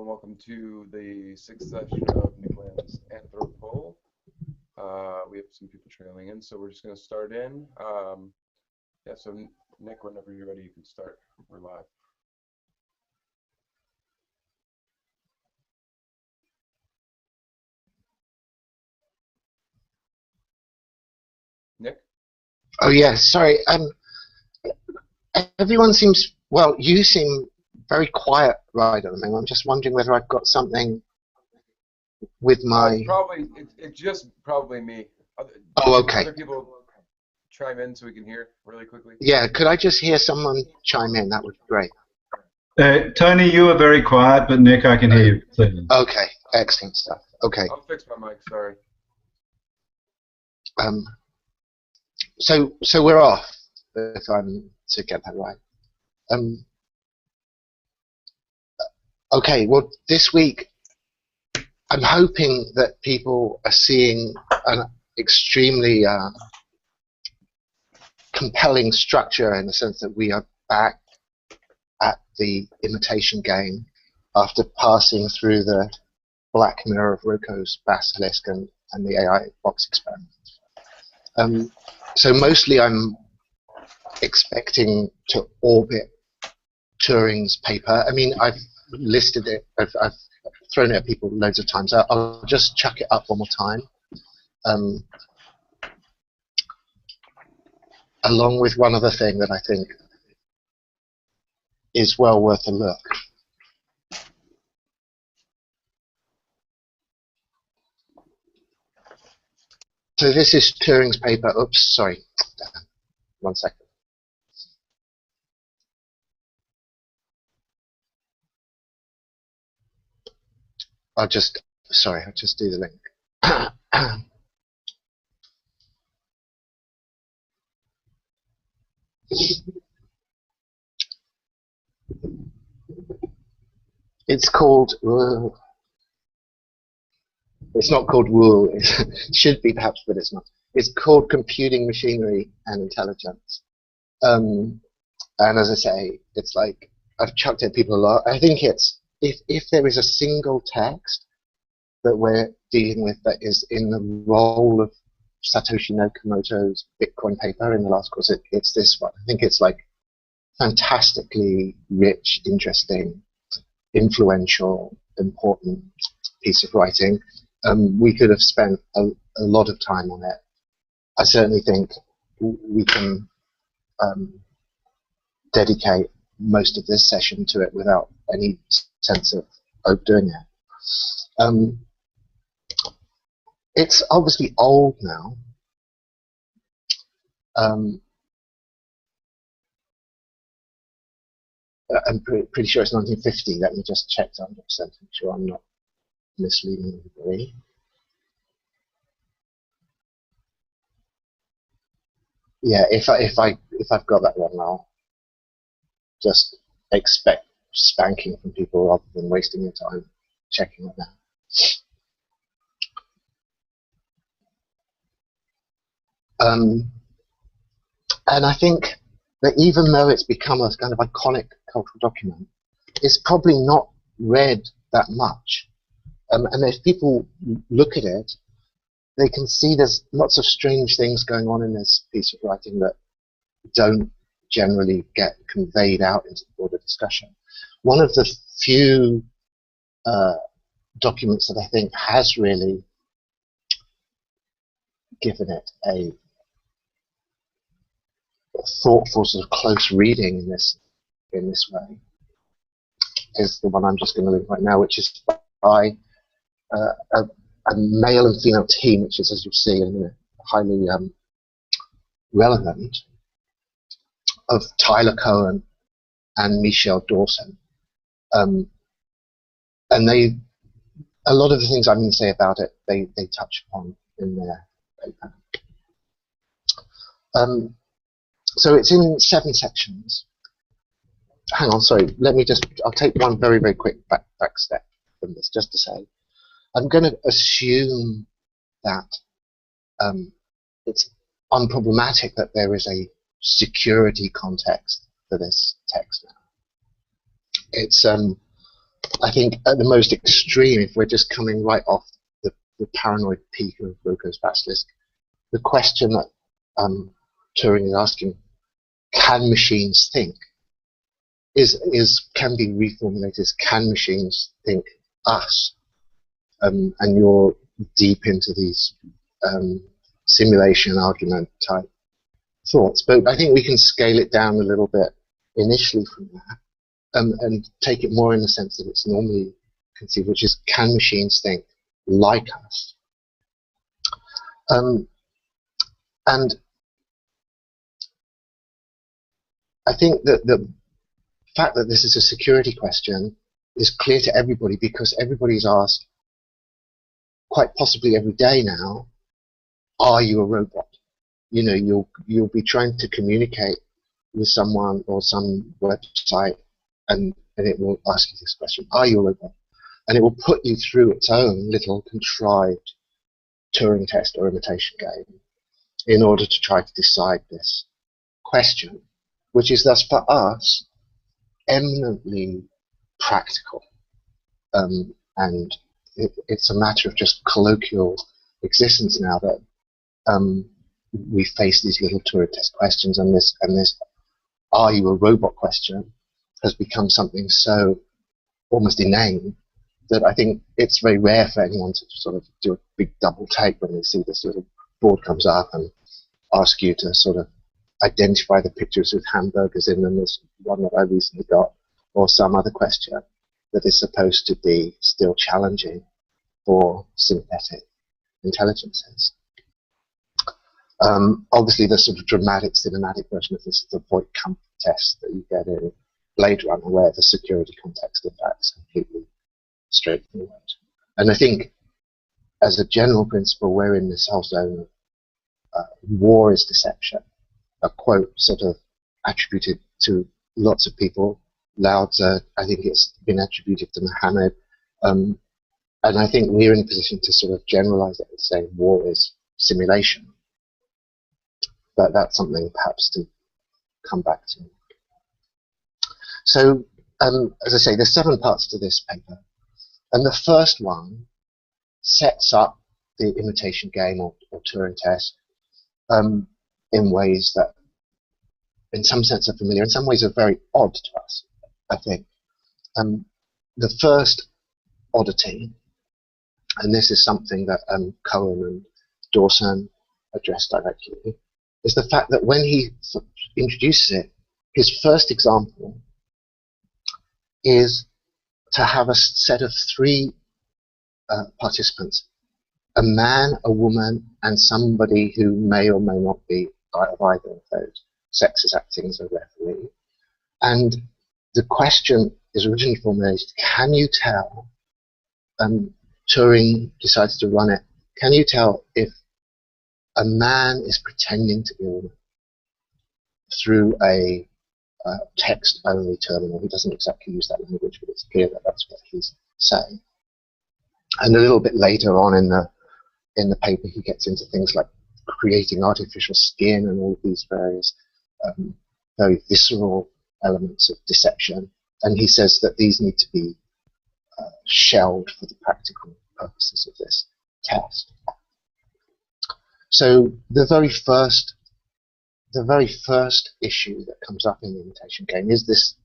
and welcome to the sixth session of Nick Land's Anthropol. We have some people trailing in, so we're just going to start in. Yeah, so Nick, whenever you're ready, you can start. We're live. Nick? Oh yeah, sorry. Everyone seems, well, you seem very quiet right at the moment. I'm just wondering whether I've got something with my... It's just probably me. Oh, okay. Other people chime in so we can hear really quickly. Yeah, could I just hear someone chime in? That would be great. Tony, you are very quiet, but Nick, I can hear you clearly. Okay, excellent stuff. Okay. I'll fix my mic, sorry. So we're off, if I'm to get that right. Okay, well, this week I'm hoping that people are seeing an extremely compelling structure in the sense that we are back at the imitation game after passing through the black mirror of Roko's basilisk and the AI box experiment. So mostly I'm expecting to orbit Turing's paper. I mean, I've listed it, I've thrown it at people loads of times. I'll just chuck it up one more time. Along with one other thing that I think is well worth a look. So this is Turing's paper. Oops, sorry. 1 second. I'll just do the link. It's called, it's not called WOO, it should be perhaps, but it's not. It's called Computing Machinery and Intelligence. And as I say, it's like, I've chucked it at people a lot. I think it's, if there is a single text that we're dealing with that is in the role of Satoshi Nakamoto's Bitcoin paper in the last course, it's this one. I think it's like fantastically rich, interesting, influential, important piece of writing. We could have spent a lot of time on it. I certainly think we can dedicate most of this session to it without any sense of overdoing it. It's obviously old now. I'm pretty sure it's 1950. Let me just check to 100% to make sure I'm not misleading anybody. Yeah, if I've got that one, I'll just expect spanking from people rather than wasting your time checking it now. And I think that even though it's become a kind of iconic cultural document, it's probably not read that much. And if people look at it, they can see there's lots of strange things going on in this piece of writing that don't generally get conveyed out into the broader discussion. One of the few documents that I think has really given it a thoughtful, sort of close reading in this way is the one I'm just going to link right now, which is by a male and female team, which is, as you'll see in a minute, highly relevant, of Tyler Cohen and Michelle Dawson. And a lot of the things I'm going to say about it, they touch upon in their paper. So it's in 7 sections. Hang on, sorry, I'll take one very, very quick back step from this, just to say, I'm going to assume that it's unproblematic that there is a security context for this text now. It's I think at the most extreme, if we're just coming right off the paranoid peak of Roko's basilisk, the question that Turing is asking, can machines think, can be reformulated as, can machines think us? And you're deep into these simulation argument type thoughts, but I think we can scale it down a little bit initially from that, and take it more in the sense that it's normally conceived, which is, can machines think like us? And I think that the fact that this is a security question is clear to everybody, because everybody's asked, quite possibly every day now, are you a robot? You know, you'll be trying to communicate with someone or some website, and it will ask you this question, are you a robot? And it will put you through its own little contrived Turing test or imitation game in order to try to decide this question, which is thus for us eminently practical, and it's a matter of just colloquial existence now that we face these little Turing test questions, and this are you a robot question has become something so almost inane that I think it's very rare for anyone to sort of do a big double take when they see this little board comes up and ask you to sort of identify the pictures with hamburgers in them, as one that I recently got, or some other question that is supposed to be still challenging for synthetic intelligences. Obviously, the sort of dramatic, cinematic version of this is the Voight-Kampff test that you get in Blade Runner, where the security context, in fact, is completely straightforward. And I think, as a general principle, we're in this whole zone of war is deception, a quote sort of attributed to lots of people. Lao Tzu, I think it's been attributed to Muhammad. And I think we're in a position to sort of generalize it and say war is simulation. But that's something perhaps to come back to. So, as I say, there's 7 parts to this paper. And the first one sets up the imitation game or Turing test in ways that, in some sense, are familiar, in some ways are very odd to us, I think. The first oddity, and this is something that Cohen and Dawson addressed directly, is the fact that when he introduces it, his first example is to have a set of 3 participants, a man, a woman, and somebody who may or may not be of either of those sexes acting as a referee. And the question is originally formulated, can you tell, Turing decides to run it, can you tell if a man is pretending to be a woman through a text-only terminal? He doesn't exactly use that language, but it's clear that that's what he's saying. And a little bit later on in the paper, he gets into things like creating artificial skin and all these various very visceral elements of deception. And he says that these need to be shelled for the practical purposes of this test. So the very first issue that comes up in the imitation game is this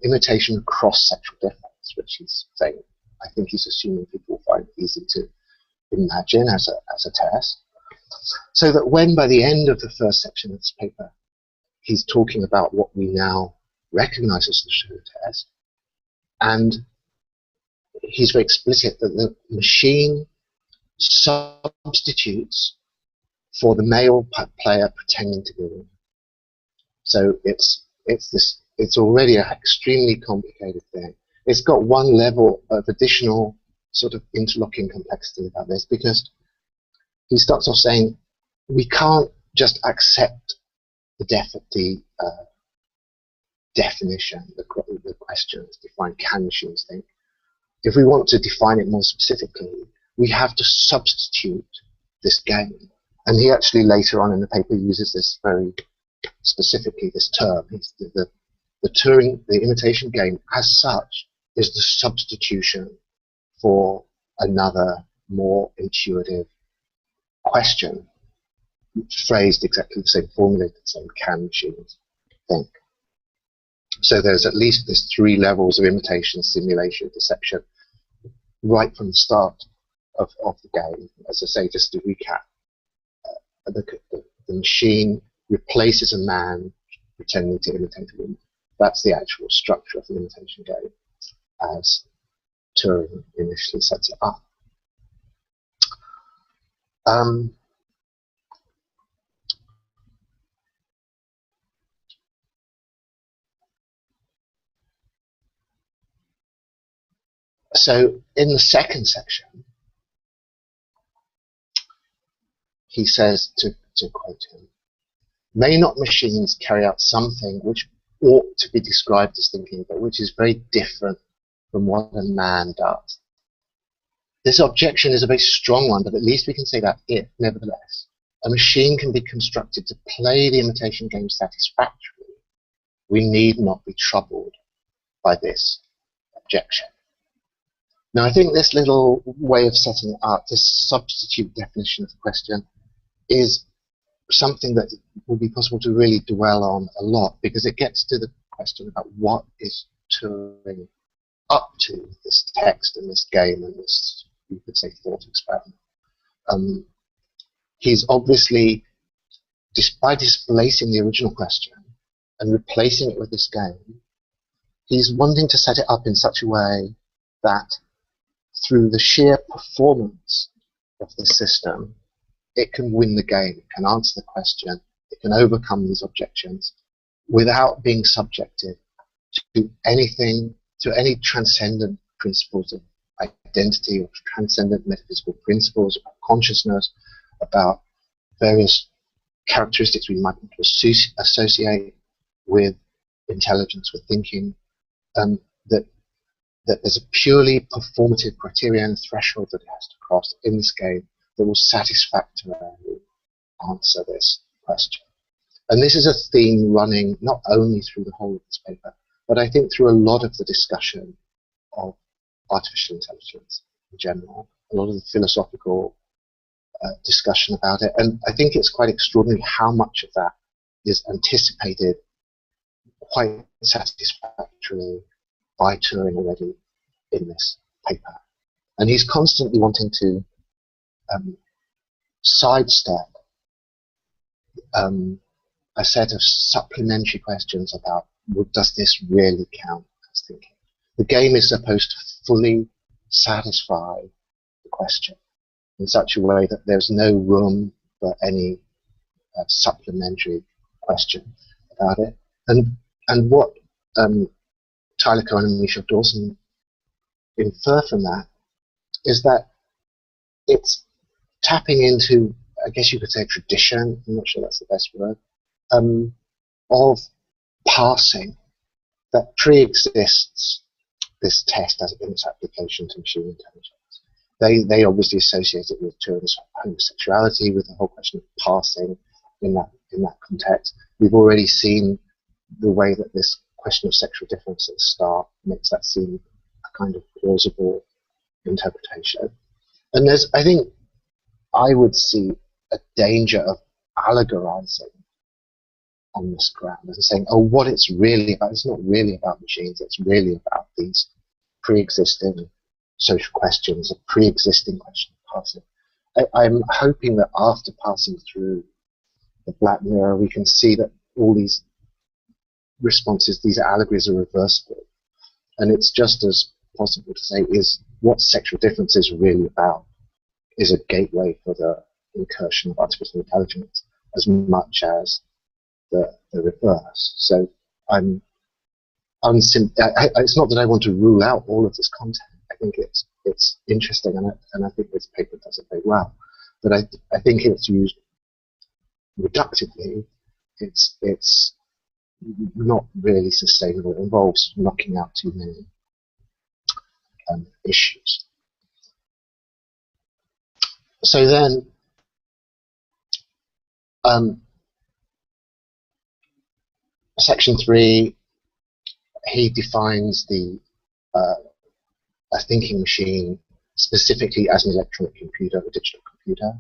imitation of cross-sexual difference, which he's saying, I think he's assuming people will find easy to imagine as a test. So that when, by the end of the first section of this paper, he's talking about what we now recognize as the show test, and he's very explicit that the machine substitutes for the male player pretending to be a woman. So it's already an extremely complicated thing. It's got one level of additional sort of interlocking complexity about this, because he starts off saying we can't just accept the definition, the question is defined, can machines think? If we want to define it more specifically, we have to substitute this game. And he actually later on in the paper uses this very specifically, this term. The imitation game as such is the substitution for another more intuitive question, phrased exactly the same, formulated the same: can machines think? So there's at least this 3 levels of imitation, simulation, deception, right from the start of the game. As I say, just to recap, the machine replaces a man pretending to imitate a woman. That's the actual structure of the imitation game, as Turing initially sets it up. So in the second section, he says, to quote him, "May not machines carry out something which ought to be described as thinking, but which is very different from what a man does?" This objection is a very strong one, but at least we can say that if, nevertheless, a machine can be constructed to play the imitation game satisfactorily, we need not be troubled by this objection. Now, I think this little way of setting it up, this substitute definition of the question, is something that will be possible to really dwell on a lot, because it gets to the question about what is Turing up to, this text and this game and this, you could say, thought experiment. He's obviously, by displacing the original question and replacing it with this game, he's wanting to set it up in such a way that through the sheer performance of the system, it can win the game, it can answer the question, it can overcome these objections without being subjected to anything, to any transcendent principles of identity or transcendent metaphysical principles about consciousness, about various characteristics we might associate with intelligence, with thinking, that there's a purely performative criterion threshold that it has to cross in this game that will satisfactorily answer this question. And this is a theme running not only through the whole of this paper, but I think through a lot of the discussion of artificial intelligence in general, a lot of the philosophical discussion about it. And I think it's quite extraordinary how much of that is anticipated quite satisfactorily by Turing already in this paper. And he's constantly wanting to sidestep a set of supplementary questions about, well, does this really count as thinking? The game is supposed to fully satisfy the question in such a way that there's no room for any supplementary question about it. And what Tyler Cohen and Michelle Dawson infer from that is that it's tapping into, I guess you could say, tradition, I'm not sure that's the best word, of parsing that pre-exists this test as in its application to machine intelligence. They obviously associate it with Turing's homosexuality, with the whole question of parsing in that context. We've already seen the way that this question of sexual difference at the start makes that seem a kind of plausible interpretation. And there's, I think, I would see a danger of allegorizing on this ground and saying, oh, what it's really about, it's not really about machines, it's really about these pre-existing social questions, a pre-existing question of passing. I'm hoping that after passing through the Black Mirror, we can see that all these responses, these allegories are reversible. And it's just as possible to say, is what sexual difference is really about is a gateway for the incursion of artificial intelligence as much as the reverse. So it's not that I want to rule out all of this content. I think it's interesting, and I think this paper does it very well. But I think it's used reductively. It's not really sustainable. It involves knocking out too many issues. So then, section 3, he defines the a thinking machine specifically as an electronic computer, a digital computer,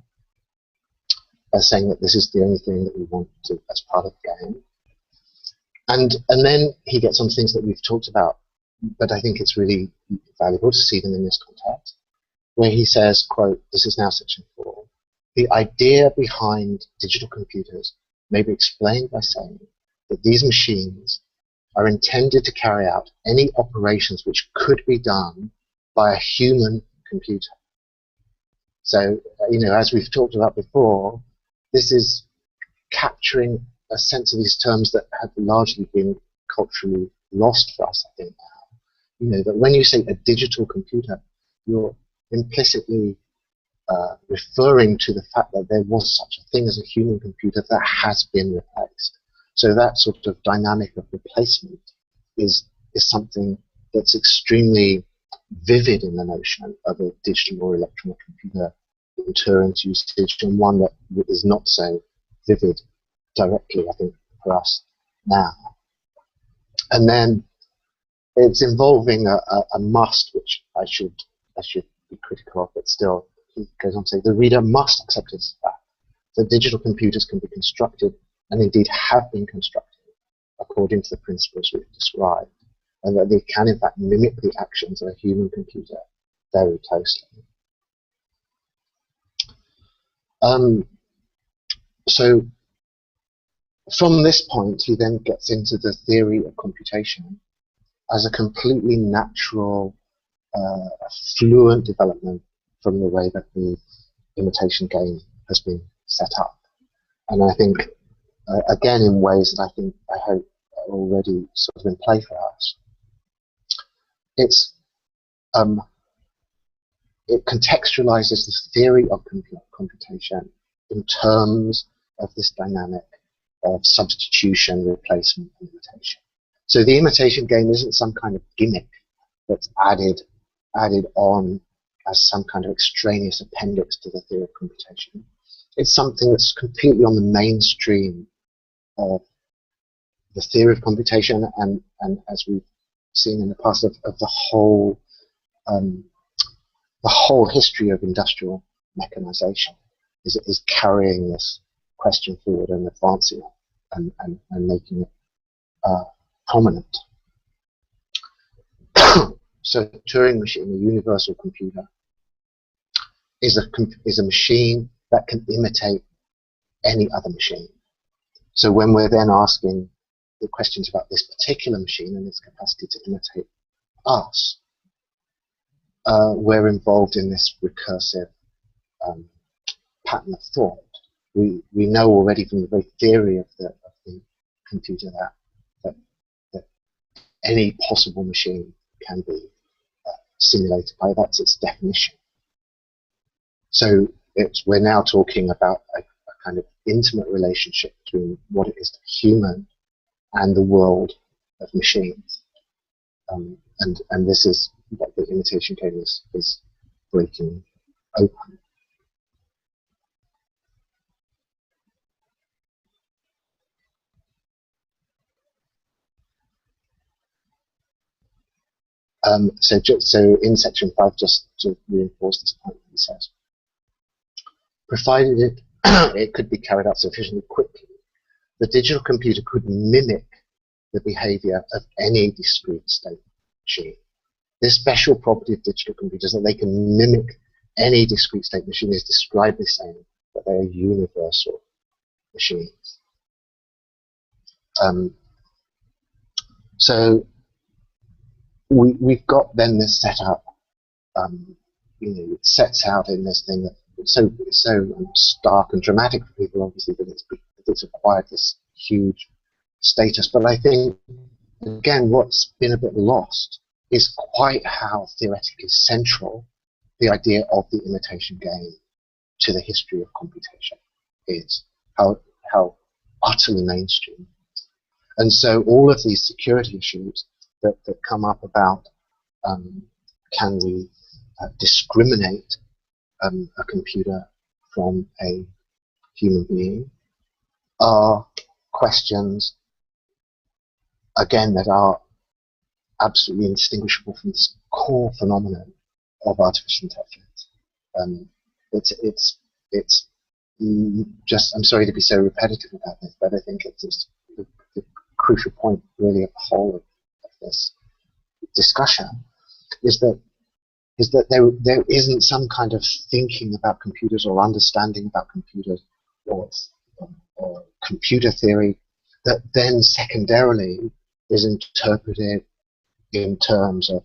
saying that this is the only thing that we want to, as part of the game. And then he gets on things that we've talked about, but I think it's really valuable to see them in this context, where he says, quote, this is now section 4, the idea behind digital computers may be explained by saying that these machines are intended to carry out any operations which could be done by a human computer. So, as we've talked about before, this is capturing a sense of these terms that have largely been culturally lost for us, I think, now. That when you say a digital computer, you're implicitly referring to the fact that there was such a thing as a human computer that has been replaced. So that sort of dynamic of replacement is something that's extremely vivid in the notion of a digital or electronic computer in Turing's usage, and one that is not so vivid directly, I think, for us now. And then it's involving a must, which I should be critical of, but still, he goes on to say, the reader must accept this fact that digital computers can be constructed, and indeed have been constructed, according to the principles we've described, and that they can in fact mimic the actions of a human computer very closely. So from this point, he then gets into the theory of computation as a completely natural, fluent development from the way that the imitation game has been set up. And I think, again, in ways that I hope are already sort of in play for us. It contextualizes the theory of computation in terms of this dynamic of substitution, replacement, and imitation. So the imitation game isn't some kind of gimmick that's added on as some kind of extraneous appendix to the theory of computation. It's something that's completely on the mainstream of the theory of computation, and as we've seen in the past, of the whole history of industrial mechanization is carrying this question forward and advancing it and making it prominent. So the Turing machine, the universal computer, is a machine that can imitate any other machine. So when we're then asking the questions about this particular machine and its capacity to imitate us, we're involved in this recursive pattern of thought. We know already from the very theory of the computer that any possible machine can be simulated by. That's its definition. So we're now talking about a kind of intimate relationship between what it is to be human and the world of machines. And this is what the imitation game is breaking open. So in section 5, just to reinforce this point, he says, provided it could be carried out sufficiently quickly, the digital computer could mimic the behavior of any discrete state machine. This special property of digital computers, that they can mimic any discrete state machine, is described as saying that they are universal machines. So we've got then this setup, it sets out in this thing that it's so stark and dramatic for people, obviously, that it's acquired this huge status. But I think, again, what's been a bit lost is quite how theoretically central the idea of the imitation game to the history of computation is, how utterly mainstream. And so all of these security issues that come up about can we discriminate a computer from a human being are questions, again, that are absolutely indistinguishable from this core phenomenon of artificial intelligence. It's just, I'm sorry to be so repetitive about this, but I think it's just the crucial point really of the whole of this discussion is that there isn't some kind of thinking about computers or understanding about computers or computer theory that then secondarily is interpreted in terms of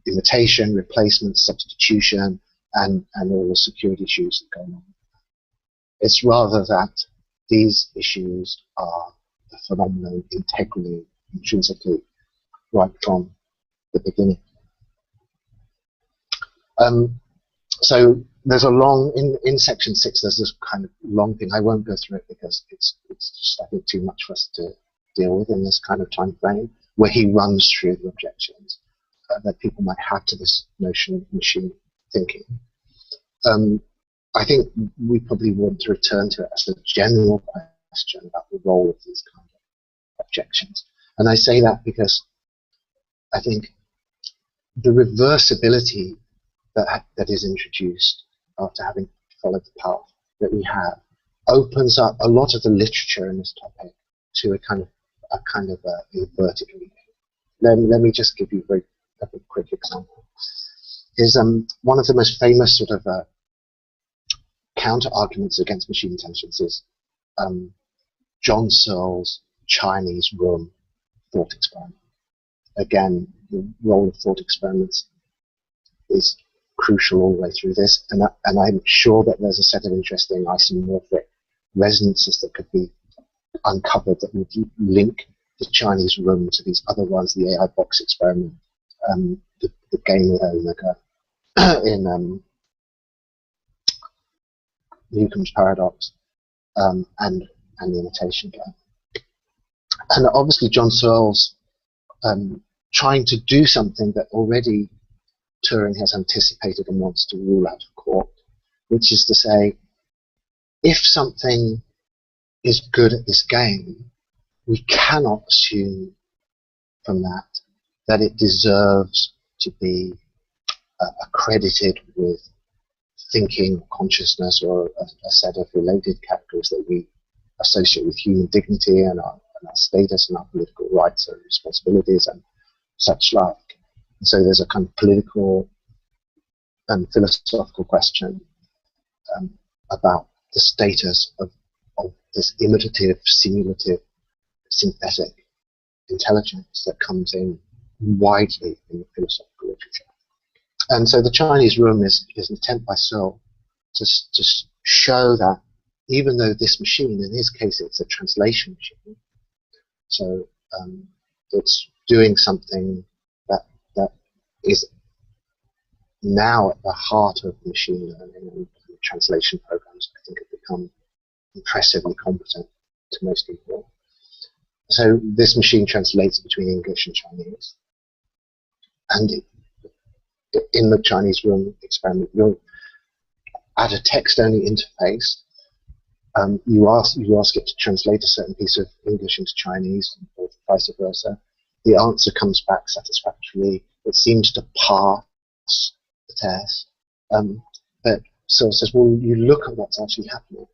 imitation, replacement, substitution, and all the security issues that go on. It's rather that these issues are the phenomenon integrally, intrinsically, right from the beginning. So there's a long, in section 6, there's this kind of long thing. I won't go through it because it's just, I think, too much for us to deal with in this kind of time frame, where he runs through the objections that people might have to this notion of machine thinking. I think we probably want to return to it as a general question about the role of these kind of objections. And I say that because I think the reversibility that is introduced after having followed the path that we have opens up a lot of the literature in this topic to a kind of inverted reading. Let me just give you a very quick example. Is one of the most famous sort of counter arguments against machine intelligence is John Searle's Chinese room thought experiment. Again, the role of thought experiments is crucial all the way through this, and I'm sure that there's a set of interesting isomorphic resonances that could be uncovered that would link the Chinese room to these other ones, the AI box experiment, the game with Omega in Newcomb's paradox, and the imitation game. And obviously John Searle's trying to do something that already Turing has anticipated and wants to rule out of court, which is to say, if something is good at this game, we cannot assume from that it deserves to be accredited with thinking, consciousness, or a set of related categories that we associate with human dignity and our status and our political rights and responsibilities and such like. And so there's a kind of political and philosophical question about the status of this imitative, simulative, synthetic intelligence that comes in widely in the philosophical literature. And so the Chinese room is an attempt by Searle to show that even though this machine, in his case, it's a translation machine, so it's doing something that is now at the heart of machine learning, and translation programs, I think, have become impressively competent to most people. So this machine translates between English and Chinese, and in the Chinese room experiment, you're at a text-only interface. You ask it to translate a certain piece of English into Chinese, or vice versa. The answer comes back satisfactorily. It seems to pass the test. But Searle says, well, you look at what's actually happening.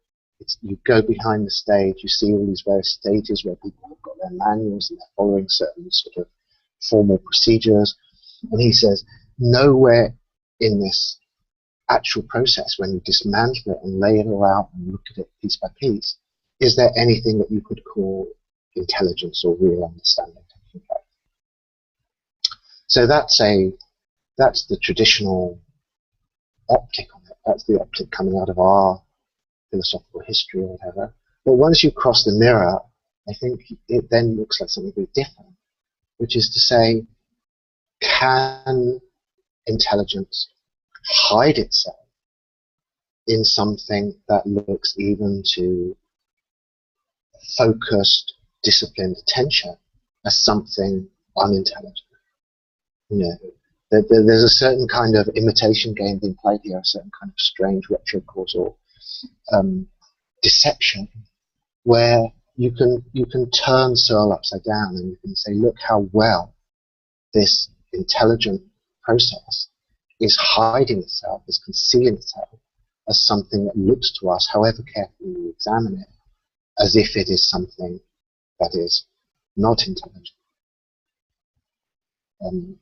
You go behind the stage, you see all these various stages where people have got their manuals and they're following certain sort of formal procedures. And he says, nowhere in this actual process, when you dismantle it and lay it all out and look at it piece by piece, is there anything that you could call intelligence or real understanding taking place? So that's the traditional optic on it. That's the optic coming out of our philosophical history or whatever. But once you cross the mirror, I think it then looks like something very different, which is to say, can intelligence hide itself in something that looks even to focused, disciplined attention as something unintelligent? You know, there's a certain kind of imitation game being played here, a certain kind of strange retrocausal deception, where you can turn Searle upside down and you can say, look how well this intelligent process is hiding itself, is concealing itself as something that looks to us, however carefully we examine it, as if it is something that is not intelligent.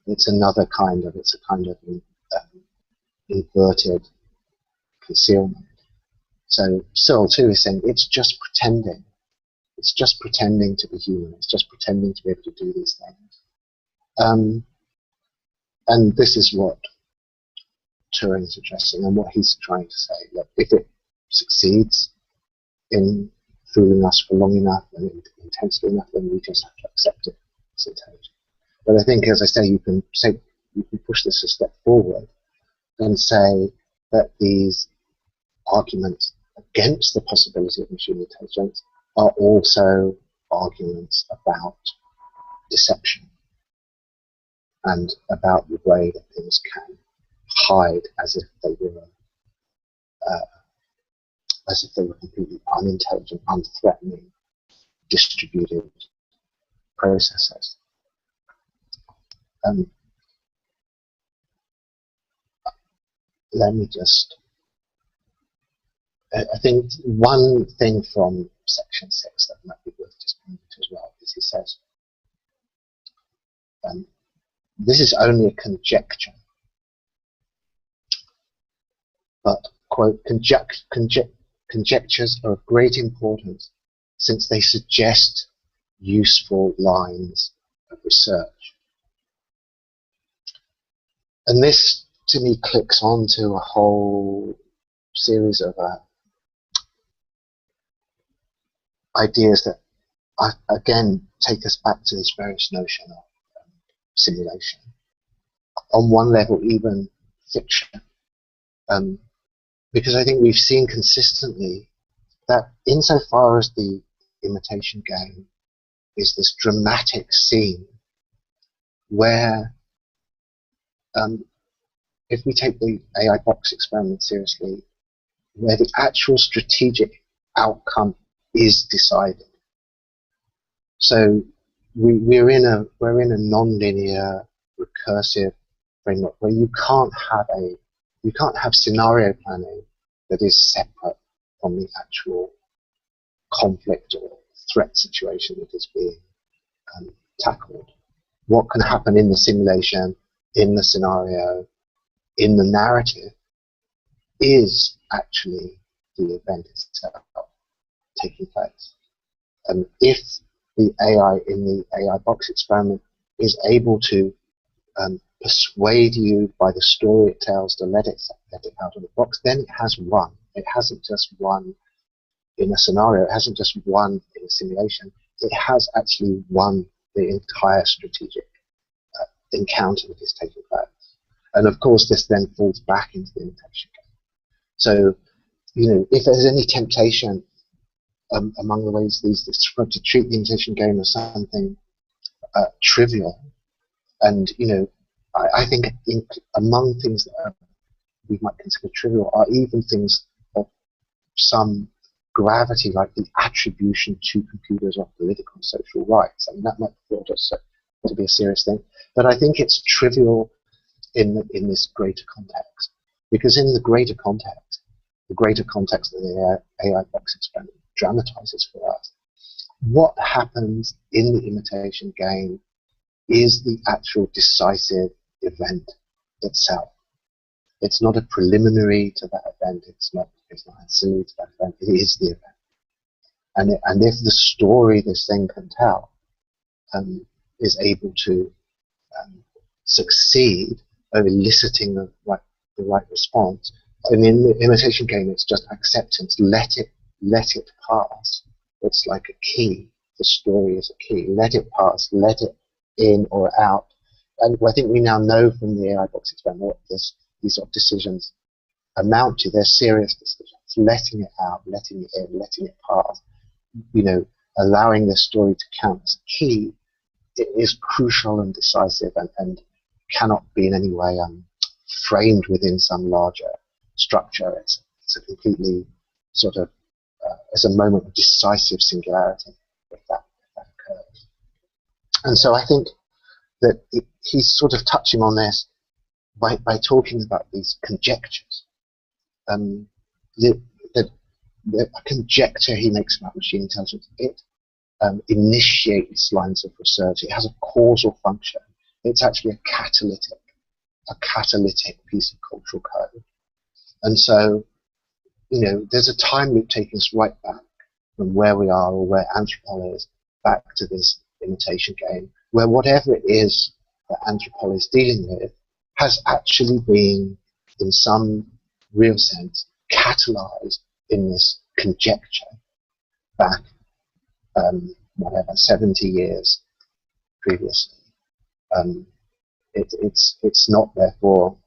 It's a kind of inverted concealment. So Searle too is saying it's just pretending. It's just pretending to be human. It's just pretending to be able to do these things. And this is what Turing is addressing, and what he's trying to say. Look, if it succeeds in fooling us for long enough and intensely enough, then we just have to accept it. It's intelligent. But I think, as I say, you can push this a step forward and say that these arguments against the possibility of machine intelligence are also arguments about deception and about the way that things can hide as if they were completely unintelligent, unthreatening, distributed processes. Let me just. I think one thing from section 6 that might be worth just pointing to as well is he says, this is only a conjecture, but, quote, conjectures are of great importance since they suggest useful lines of research. And this, to me, clicks onto a whole series of ideas that, again, take us back to this various notion of simulation. On one level, even fiction. Because I think we've seen consistently that insofar as the imitation game is this dramatic scene where, if we take the AI box experiment seriously, where the actual strategic outcome is decided. So we're in a non-linear, recursive framework where you can't have scenario planning that is separate from the actual conflict or threat situation that is being tackled. What can happen in the simulation, in the scenario, in the narrative is actually the event itself taking place. And if the AI in the AI box experiment is able to persuade you by the story it tells to let it out of the box, then it has won. It hasn't just won in a scenario, it hasn't just won in a simulation, it has actually won the entire strategic encounter that is taking place. And of course this then falls back into the imitation game. So, if there's any temptation among the ways these to treat the imitation game as something trivial, and I think among things that we might consider trivial are even things of some gravity, like the attribution to computers of political and social rights. I mean, that might be thought to be a serious thing, but I think it's trivial in this greater context, because in the greater context that the AI box experiment dramatizes for us, what happens in the imitation game is the actual decisive event itself. It's not a preliminary to that event. It's not ancillary to that event. It is the event. And if the story this thing can tell is able to succeed of eliciting the right response, and in the imitation game, it's just acceptance. Let it pass. It's like a key. The story is a key. Let it pass. Let it in or out. And I think we now know from the AI box experiment what these sort of decisions amount to. They're serious decisions. Letting it out, letting it in, letting it pass, allowing the story to count as a key, it is crucial and decisive and cannot be in any way framed within some larger structure. It's a completely sort of, it's a moment of decisive singularity if that occurs. And so I think that he's sort of touching on this by talking about these conjectures. The, the, the conjecture he makes about machine intelligence, it initiates lines of research. It has a causal function. It's actually a catalytic piece of cultural code. And so, there's a time loop taking us right back from where we are or where Anthropol is back to this imitation game, where whatever it is that Anthropol is dealing with has actually been, in some real sense, catalyzed in this conjecture back, 70 years previously. It's not therefore.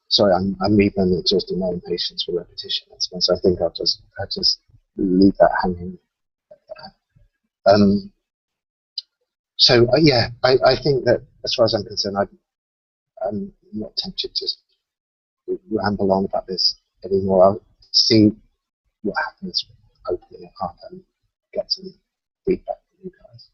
Sorry, I'm even exhausting my impatience for repetition. So I think I'll just leave that hanging. I think that as far as I'm concerned, I'm not tempted to ramble on about this anymore. I'll see what happens opening it up and get some feedback from you guys.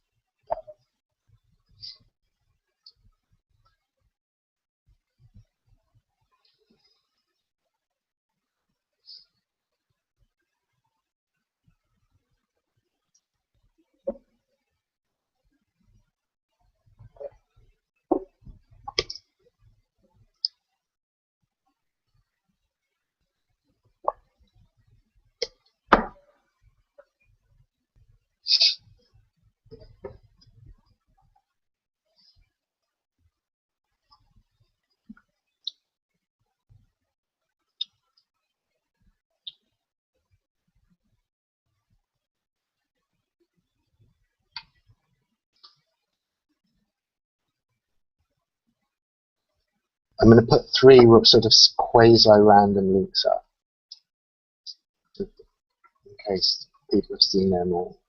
I'm going to put 3 sort of quasi-random links up, in case people have seen them all.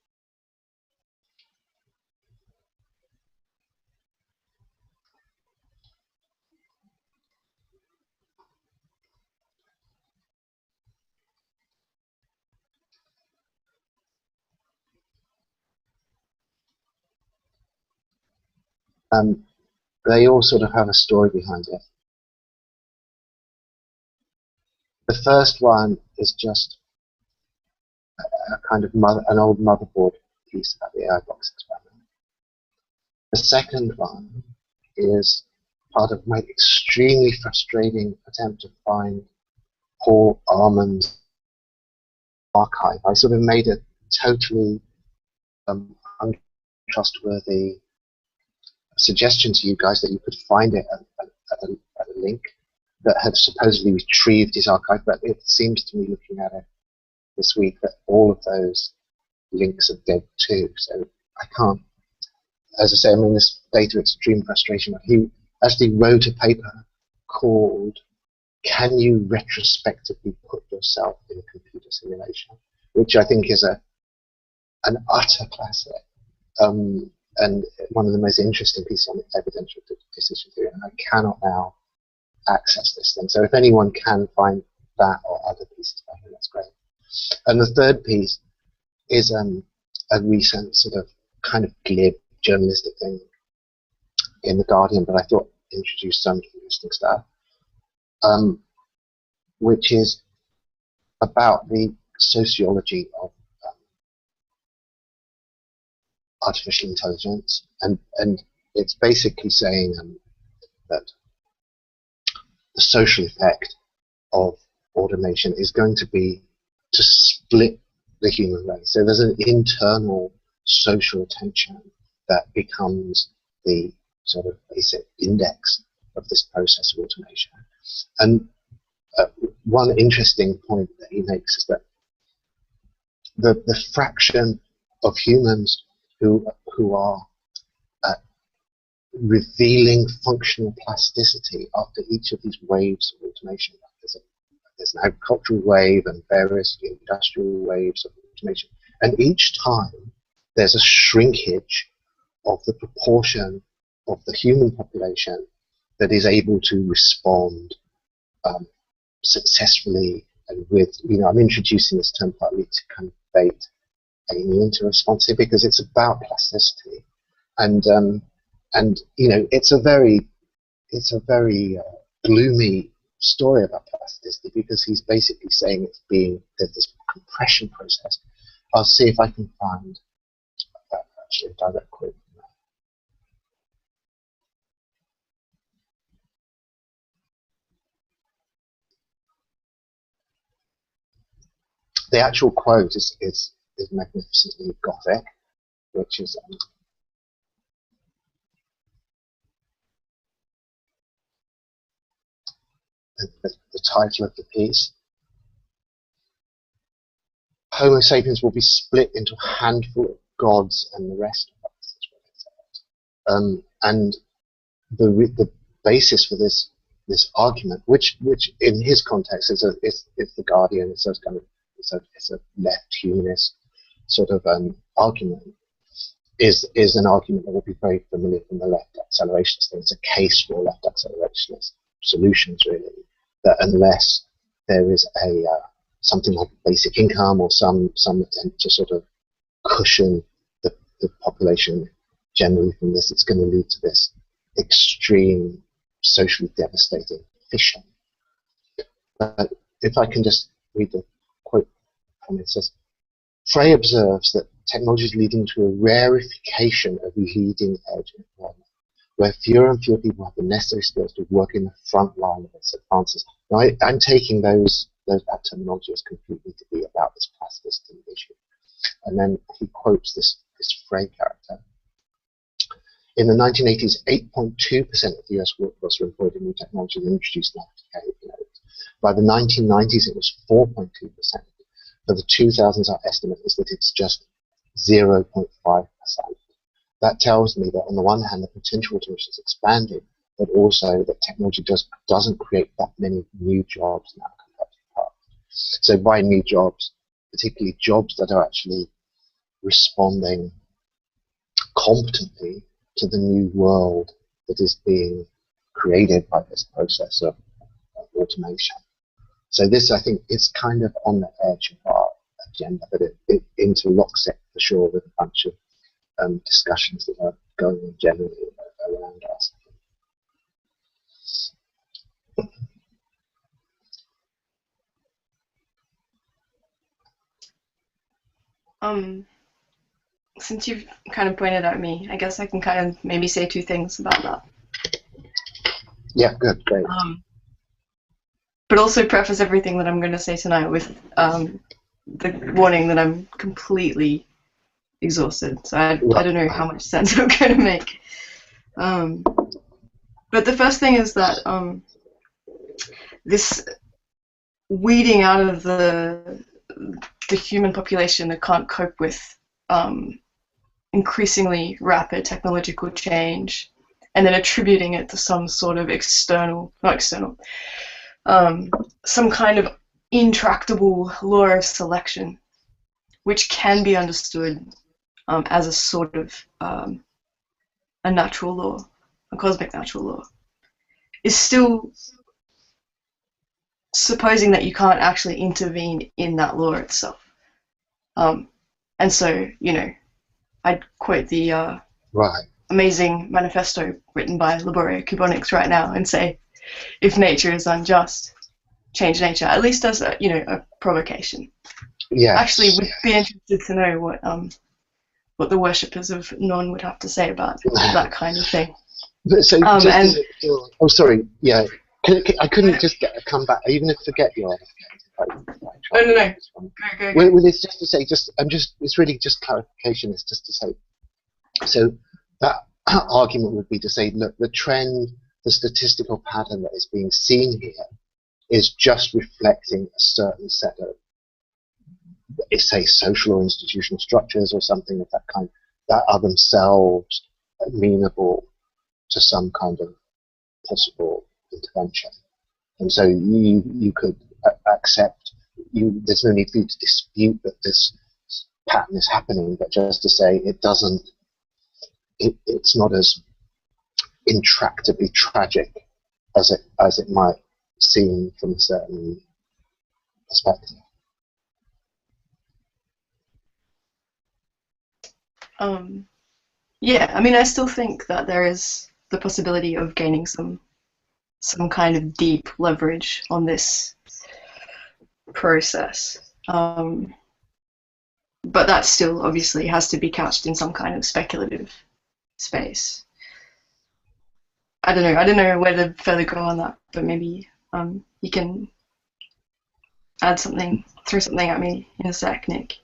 They all sort of have a story behind it. The first one is just a kind of an old motherboard piece about the AI box experiment. The second one is part of my extremely frustrating attempt to find Paul Armand's archive. I sort of made a totally untrustworthy suggestion to you guys that you could find it at a link that had supposedly retrieved his archive, but it seems to me, looking at it this week, that all of those links are dead too. So I can't, as I say, I'm in this state of extreme frustration. He actually wrote a paper called "Can You Retrospectively Put Yourself in a Computer Simulation?", which I think is an utter classic. And one of the most interesting pieces on evidential decision theory, and I cannot now access this thing. So if anyone can find that or other pieces by him, that's great. And the third piece is a recent sort of kind of glib journalistic thing in The Guardian, but I thought introduced some interesting stuff, which is about the sociology of artificial intelligence, and it's basically saying that the social effect of automation is going to be to split the human race. So there's an internal social tension that becomes the sort of basic index of this process of automation. And one interesting point that he makes is that the fraction of humans who are revealing functional plasticity after each of these waves of automation. There's an agricultural wave and various industrial waves of automation. And each time there's a shrinkage of the proportion of the human population that is able to respond successfully and with, I'm introducing this term partly to kind of bait Amy into response here, because it's about plasticity. And and you know, it's a very gloomy story about plasticity, because he's basically saying there's this compression process. I'll see if I can find actually a direct quote from that. The actual quote is magnificently Gothic, which is the title of the piece. Homo sapiens will be split into a handful of gods and the rest of us. Is what it says. And the basis for this argument, which in his context is the Guardian, it's a left humanist sort of argument, is an argument that will be very familiar from the left accelerationist thing. It's a case for left accelerationist solutions, really, that unless there is a something like a basic income or some attempt to sort of cushion the population generally from this, it's going to lead to this extreme, socially devastating fission. But if I can just read the quote from it, it says, Frey observes that technology is leading to a rarefication of leading edge employment, where fewer and fewer people have the necessary skills to work in the front line of its advances. Now, I'm taking that terminology as completely to be about this plasticity issue. And then he quotes this Frey character. In the 1980s, 8.2% of the US workforce were employed in new technology and introduced in applications. By the 1990s, it was 4.2%. For the 2000s, our estimate is that it's just 0.5%. That tells me that on the one hand, the potential automation is expanding, but also that technology doesn't create that many new jobs now compared to the past. So by new jobs, particularly jobs that are actually responding competently to the new world that is being created by this process of automation. So this, I think, is kind of on the edge of our agenda, but it interlocks it for sure with a bunch of discussions that are going on generally around us. Since you've kind of pointed at me, I guess I can kind of maybe say two things about that. Yeah, good, great. But also preface everything that I'm going to say tonight with the warning that I'm completely exhausted. So I don't know how much sense I'm going to make. But the first thing is that this weeding out of the human population that can't cope with increasingly rapid technological change, and then attributing it to some sort of some kind of intractable law of selection, which can be understood as a sort of a natural law, a cosmic natural law, is still supposing that you can't actually intervene in that law itself. And so, you know, I'd quote the amazing manifesto written by Laboria Cubonics right now and say, if nature is unjust, change nature, at least as a, you know, a provocation. Yeah. Actually, would be interested to know what the worshippers of Non would have to say about that kind of thing. So, oh, sorry. Yeah, I couldn't just come back, even if forget your. No. Go. Well, it's just to say, it's really just clarification. It's just to say, so that argument would be to say, look, the trend, the statistical pattern that is being seen here is just reflecting a certain set of, say, social or institutional structures or something of that kind that are themselves amenable to some kind of possible intervention. And so you could accept, there's no need for you to dispute that this pattern is happening, but just to say it's not as intractably tragic as it might seem from a certain perspective. Yeah, I mean, I still think that there is the possibility of gaining some kind of deep leverage on this process. But that still obviously has to be couched in some kind of speculative space. I don't know. I don't know where to further go on that, but maybe you can add something, throw something at me in a sec, Nick.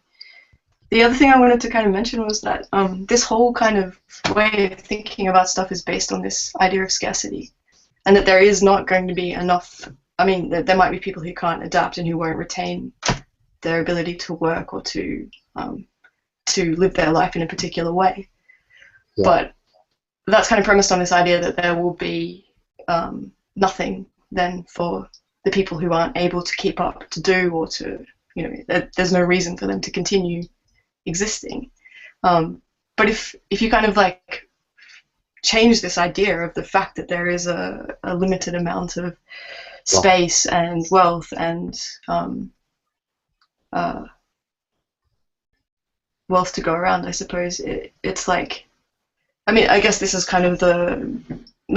The other thing I wanted to kind of mention was that this whole kind of way of thinking about stuff is based on this idea of scarcity, and that there is not going to be enough. I mean, there might be people who can't adapt and who won't retain their ability to work or to live their life in a particular way. Yeah. But that's kind of premised on this idea that there will be nothing then for the people who aren't able to keep up to do, or to, you know, there's no reason for them to continue existing. But if you kind of like change this idea of the fact that there is a limited amount of space and wealth and wealth to go around, I suppose it's like, I mean, I guess this is kind of the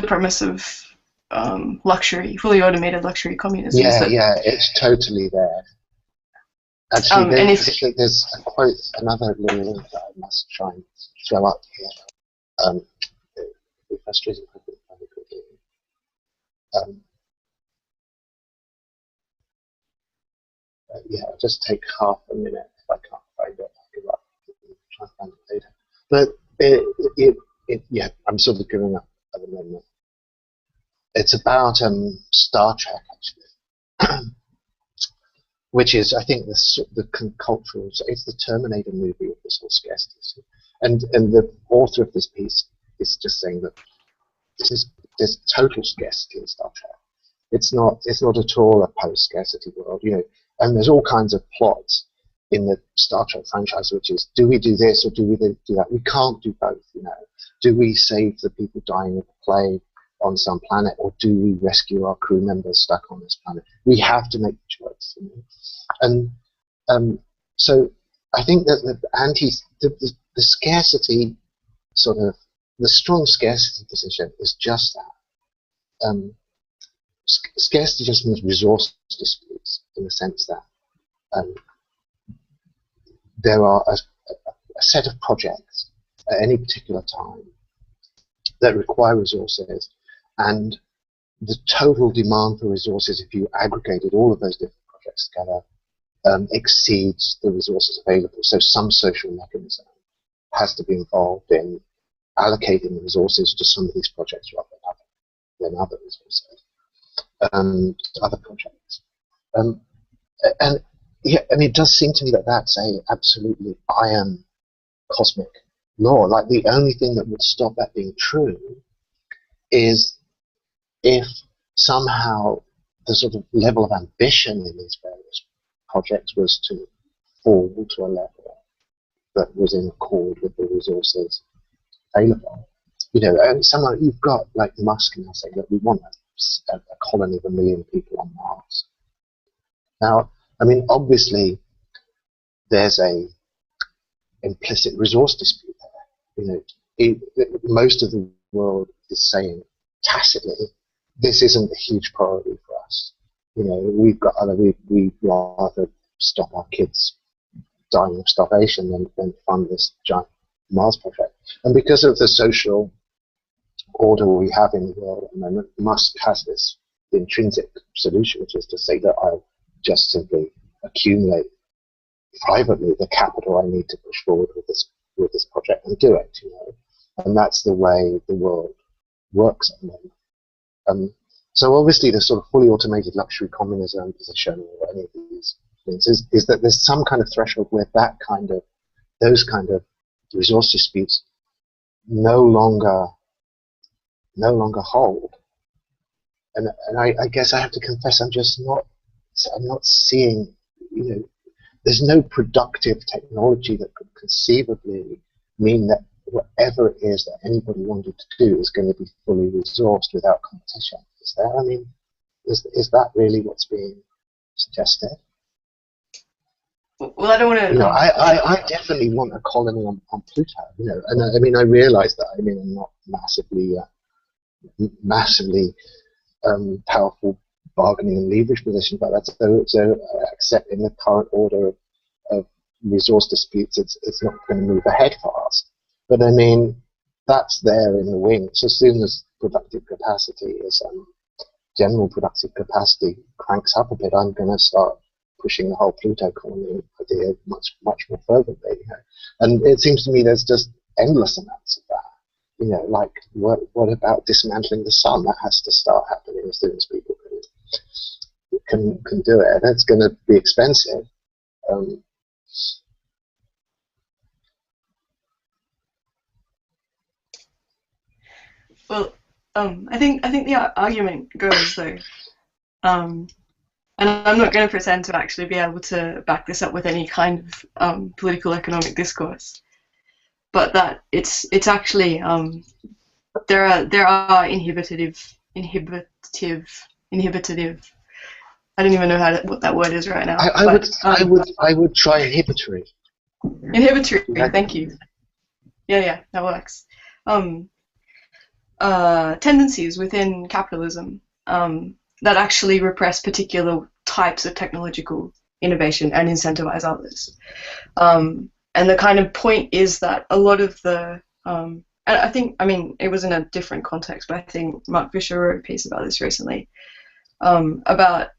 premise of luxury, fully automated luxury communism. Yeah, it's totally there. Actually, there's a quote, another little link that I must try and throw up here. It'd be frustrating if I couldn't find it quickly. Yeah, I'll just take half a minute if I can't find it. I'll give up. Try and find it later. But yeah, I'm sort of giving up at the moment. It's about Star Trek, actually. Which is, I think, the cultural. It's the Terminator movie of this whole scarcity, and the author of this piece is just saying that there's total scarcity in Star Trek. It's not at all a post-scarcity world, you know. And there's all kinds of plots in the Star Trek franchise, which is, do we do this or do we do that? We can't do both, you know. Do we save the people dying of the plague on some planet, or do we rescue our crew members stuck on this planet? We have to make the choice, you know? And so I think that the scarcity, sort of the strong scarcity position, is just that. Scarcity just means resource disputes, in the sense that there are a set of projects at any particular time that require resources, and the total demand for resources, if you aggregated all of those different projects together, exceeds the resources available. So some social mechanism has to be involved in allocating the resources to some of these projects rather than other resources, to other projects. And yeah, I mean, it does seem to me that that's a absolutely iron cosmic law. Like, the only thing that would stop that being true is if somehow the sort of level of ambition in these various projects was to fall to a level that was in accord with the resources available. You know, and someone, you've got like Musk now saying that we want a colony of 1 million people on Mars. Now, I mean, obviously, there's a implicit resource dispute there. You know, most of the world is saying tacitly, this isn't a huge priority for us. You know, we'd rather stop our kids dying of starvation than fund this giant Mars project. And because of the social order we have in the world at the moment, Musk has this intrinsic solution, which is to say that I'll just simply accumulate privately the capital I need to push forward with this project and do it. You know, and that's the way the world works at the moment. So obviously, the sort of fully automated luxury communism position, or any of these things, is that there's some kind of threshold where those kind of resource disputes no longer hold. And I guess I have to confess, I'm not seeing, you know, there's no productive technology that could conceivably mean that whatever it is that anybody wanted to do is going to be fully resourced without competition. Is there? I mean, is that really what's being suggested? Well, I don't want to. You know, I definitely want a colony on Pluto. You know, and I mean, I realise that. I mean, I'm not massively powerful bargaining and leverage position, but that's so accepting the current order of resource disputes, it's not going to move ahead fast. But I mean, that's there in the wing. So as soon as productive capacity is general productive capacity cranks up a bit, I'm going to start pushing the whole Pluto colony idea much more fervently. You know? And it seems to me there's just endless amounts of that. You know, like what about dismantling the sun? That has to start happening as soon as people can do it. That's going to be expensive. Well, I think the argument goes though, and I'm not going to pretend to actually be able to back this up with any kind of political economic discourse, but that it's actually there are inhibitive. I don't even know what that word is right now. I would try inhibitory. Inhibitory. Thank you. Yeah, that works. Tendencies within capitalism that actually repress particular types of technological innovation and incentivize others. And the kind of point is that a lot of the, and I mean, it was in a different context, but I think Mark Fisher wrote a piece about this recently, about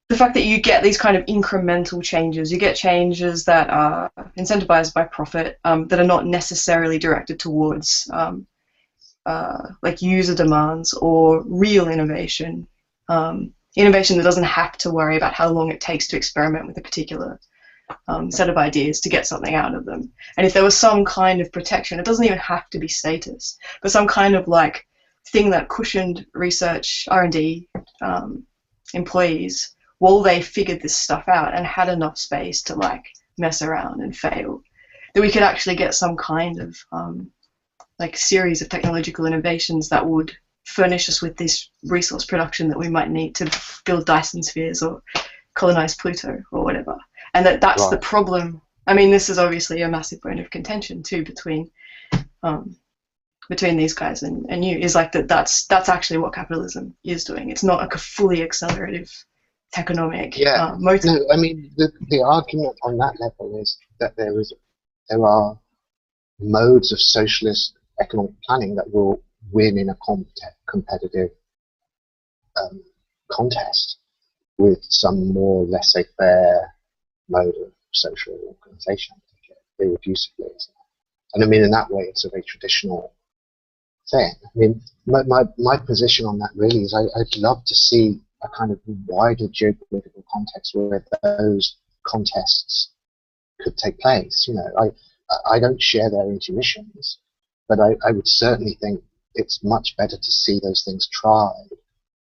the fact that you get these kind of incremental changes. You get changes that are incentivized by profit, that are not necessarily directed towards like user demands or real innovation. Innovation that doesn't have to worry about how long it takes to experiment with a particular set of ideas to get something out of them. And if there was some kind of protection, it doesn't even have to be status, but some kind of like thing that cushioned research R&D employees while they figured this stuff out and had enough space to like mess around and fail, that we could actually get some kind of like series of technological innovations that would furnish us with this resource production that we might need to build Dyson spheres or colonize Pluto or whatever. And that's the problem. I mean, this is obviously a massive bone of contention too between these guys and you, is like that's actually what capitalism is doing. It's not like a fully accelerative economic motive. No, I mean the argument on that level is that there are modes of socialist economic planning that will win in a competitive contest with some more laissez-faire mode of social organization, irreducibly. And I mean, in that way, it's a very traditional thing. I mean, my position on that really is I'd love to see a kind of wider geopolitical context where those contests could take place. You know, I don't share their intuitions, but I would certainly think it's much better to see those things tried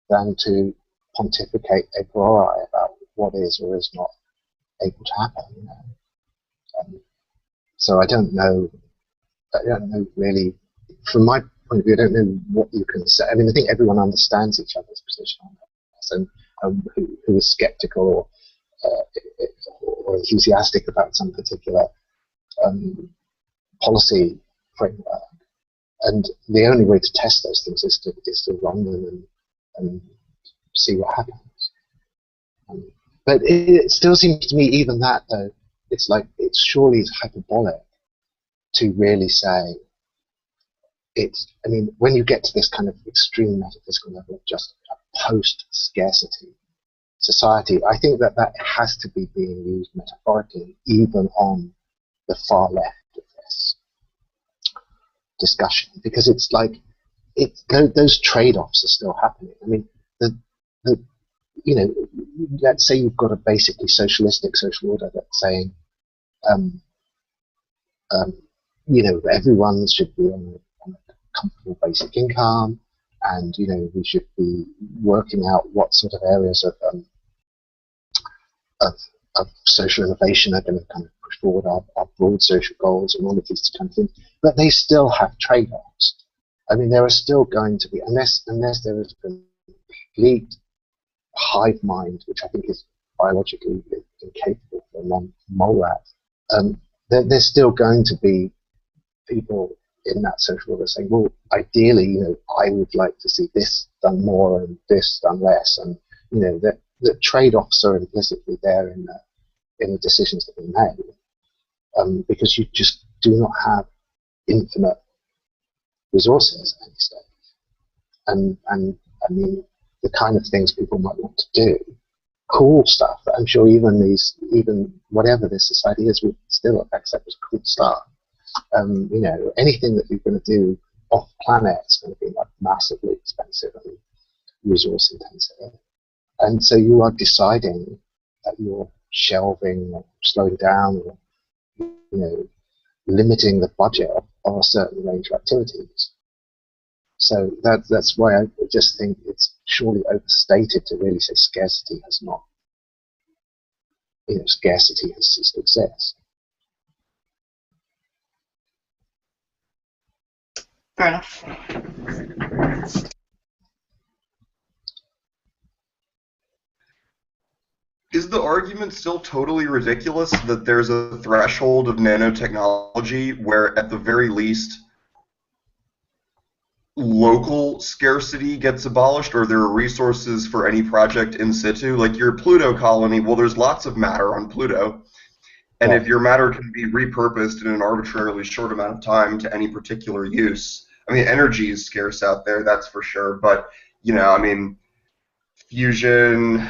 than to pontificate a priori about what is or is not able to happen. You know? So I don't know really, from my point of view, I don't know what you can say. I mean, I think everyone understands each other's position on this, and who is skeptical or enthusiastic about some particular policy framework. And the only way to test those things is to run them and see what happens. But it still seems to me, even that though, it's surely hyperbolic to really say it's. I mean, when you get to this kind of extreme metaphysical level of just a post-scarcity society, I think that has to be being used metaphorically, even on the far left of this discussion, because it's like those trade-offs are still happening. I mean, you know, let's say you've got a basically socialistic social order that's saying, you know, everyone should be on a comfortable basic income, and you know, we should be working out what sort of areas of social innovation are going to kind of push forward our broad social goals and all of these kind of things. But they still have trade-offs. I mean, there are still going to be, unless there is a complete hive mind, which I think is biologically incapable for one mole rat, there's still going to be people in that social order saying, well, ideally, I would like to see this done more and this done less, and the trade-offs are implicitly there in the decisions that we made, because you just do not have infinite resources at any stage. And I mean, the kind of things people might want to do, cool stuff that I'm sure even whatever this society is, we still accept as cool stuff. Anything that you're going to do off planet is going to be like massively expensive and resource intensive. And so you are deciding that you're shelving or slowing down or limiting the budget of a certain range of activities. So that's why I just think it's surely overstated to really say scarcity has not, scarcity has ceased to exist. Fair enough. Is the argument still totally ridiculous that there's a threshold of nanotechnology where, at the very least, local scarcity gets abolished, or there are resources for any project in situ? Like your Pluto colony, well, there's lots of matter on Pluto, and if your matter can be repurposed in an arbitrarily short amount of time to any particular use, I mean, energy is scarce out there, that's for sure, but, I mean, fusion,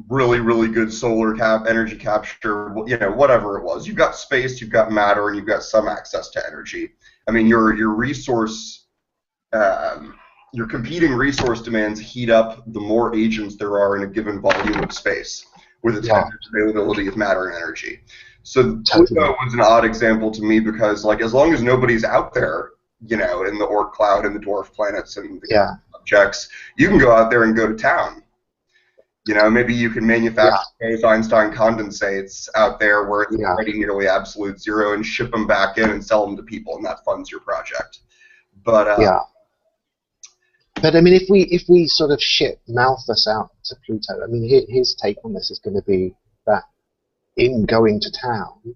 really, really good solar energy capture, whatever it was. You've got space, you've got matter, and you've got some access to energy. I mean, your resource, your competing resource demands heat up the more agents there are in a given volume of space with its availability of matter and energy. So Pluto was an odd example to me because, like, as long as nobody's out there, in the Oort cloud and the dwarf planets and the objects, you can go out there and go to town. Maybe you can manufacture those Einstein condensates out there where it's already nearly absolute zero and ship them back in and sell them to people, and that funds your project. But But I mean, if we sort of ship Malthus out to Pluto, I mean, his take on this is going to be that in going to town,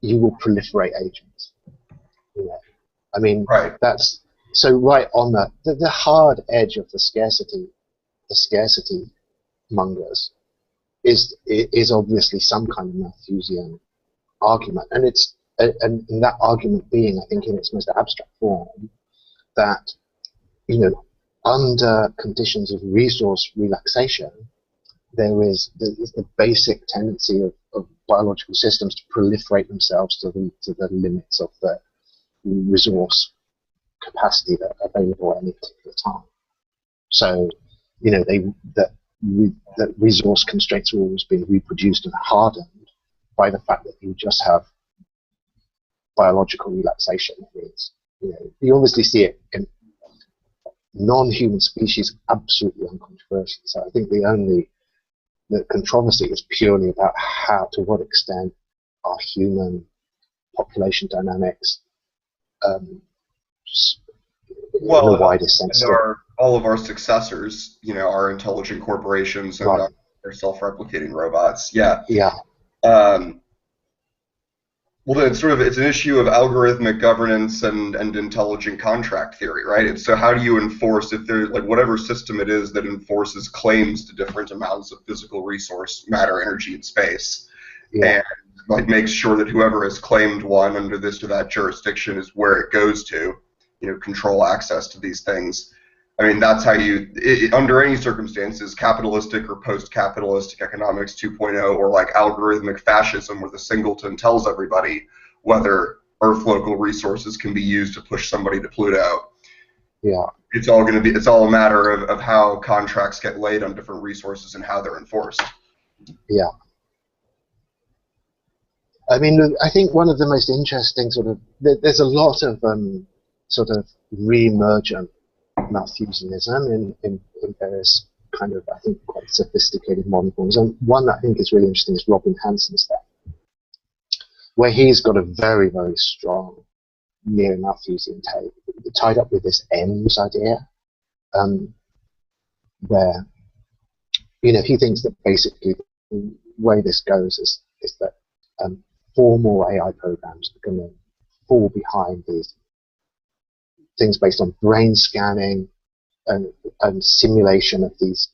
you will proliferate agents. I mean, that's so right on the hard edge of the scarcity mongers is obviously some kind of Malthusian argument, and that argument being, I think, in its most abstract form, that under conditions of resource relaxation, there is the basic tendency of biological systems to proliferate themselves to the limits of the resource capacity that are available at any particular time. So, that resource constraints are always being reproduced and hardened by the fact that you just have biological relaxation. You obviously see it in non-human species, absolutely uncontroversial. So I think the controversy is purely about to what extent are human population dynamics in the widest sense. All of our successors, are intelligent corporations and are self-replicating robots. Well, then it's an issue of algorithmic governance and intelligent contract theory, right? So how do you enforce, if there's whatever system it is that enforces claims to different amounts of physical resource, matter, energy, and space, and makes sure that whoever has claimed one under this or that jurisdiction is where it goes to, control access to these things. I mean, that's how under any circumstances, capitalistic or post-capitalistic economics 2.0, or algorithmic fascism where the singleton tells everybody whether Earth local resources can be used to push somebody to Pluto. It's all a matter of how contracts get laid on different resources and how they're enforced. I mean, I think one of the most interesting there's a lot of re-emergent Malthusianism in various kind of, I think, quite sophisticated modern forms. And one that I think is really interesting is Robin Hansen's stuff, where he's got a very, very strong neo-Malthusian take, tied up with this ends idea, where he thinks that basically way this goes is that formal AI programs are going to fall behind these things based on brain scanning and simulation of these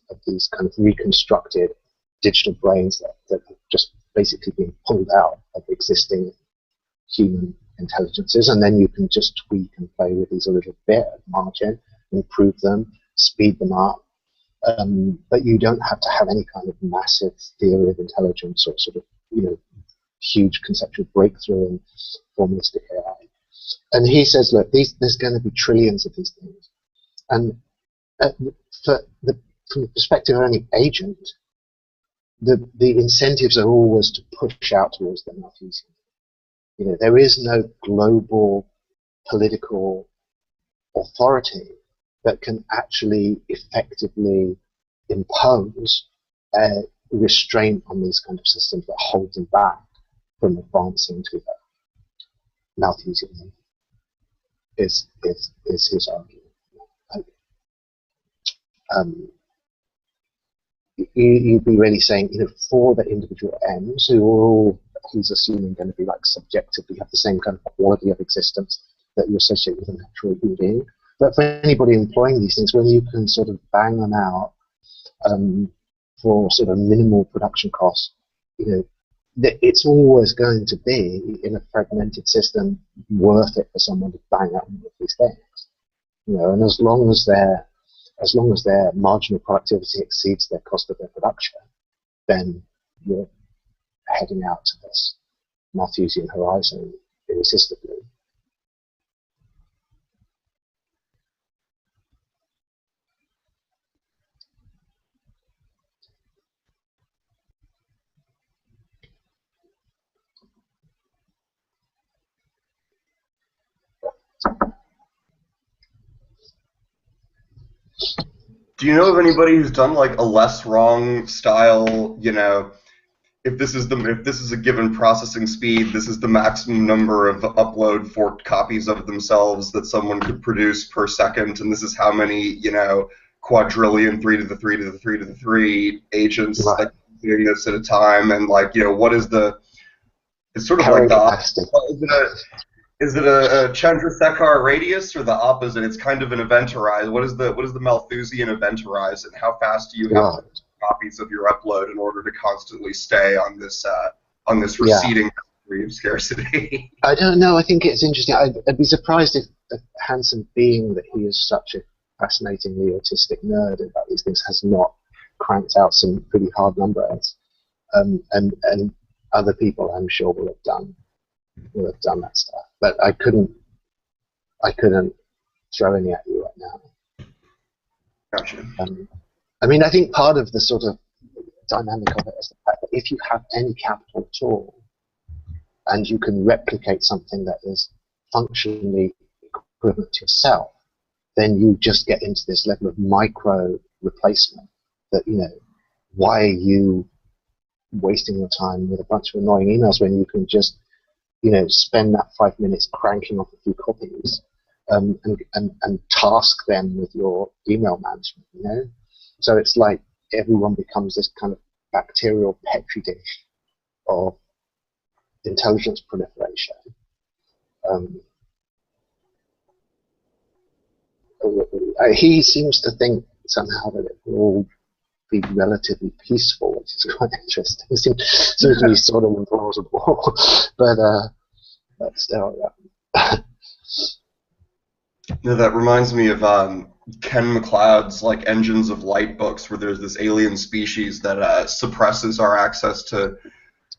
kind of reconstructed digital brains that have just basically been pulled out of existing human intelligences, and then you can just tweak and play with these a little bit at the margin, improve them, speed them up. But you don't have to have any kind of massive theory of intelligence or sort of, huge conceptual breakthrough in formalistic AI. And he says, look, there's going to be trillions of these things. And from the perspective of any agent, the incentives are always to push out towards the Malthusian. There is no global political authority that can actually effectively impose a restraint on these kind of systems that hold them back from advancing to the Malthusian is his argument. You'd be really saying, for the individual M's who are all, he's assuming, going to be like subjectively have the same kind of quality of existence that you associate with a natural being. But for anybody employing these things, when you can sort of bang them out for sort of minimal production costs, it's always going to be, in a fragmented system, worth it for someone to bang out one of these things. And as long as their marginal productivity exceeds their cost of their production, then you're heading out to this Malthusian horizon irresistibly. Do you know of anybody who's done like a less wrong style, if this is a given processing speed, this is the maximum number of upload forked copies of themselves that someone could produce per second, and this is how many, quadrillion 3 to the 3 to the 3 to the 3 agents Right. doing this at a time, and what is the, it's sort of Carrying like the capacity. is it a Chandrasekhar radius or the opposite? It's kind of an event horizon. What is the Malthusian event horizon? How fast do you have to copies of your upload in order to constantly stay on this receding degree of scarcity? I don't know. I think it's interesting. I'd be surprised if a handsome being that he is such a fascinatingly autistic nerd about these things has not cranked out some pretty hard numbers. And other people, I'm sure, will have done that stuff. But I couldn't throw any at you right now. Gotcha. I think part of the sort of dynamic of it is the fact that if you have any capital at all, and you can replicate something that is functionally equivalent to yourself, then you just get into this level of micro replacement that, why are you wasting your time with a bunch of annoying emails when you can just spend that 5 minutes cranking off a few copies and task them with your email management, So it's like everyone becomes this kind of bacterial petri dish of intelligence proliferation. He seems to think somehow that it will all be relatively peaceful, which is quite interesting. It seems to be sort of implausible, but still, yeah. No, that reminds me of Ken MacLeod's like Engines of Light books, where there's this alien species that suppresses our access to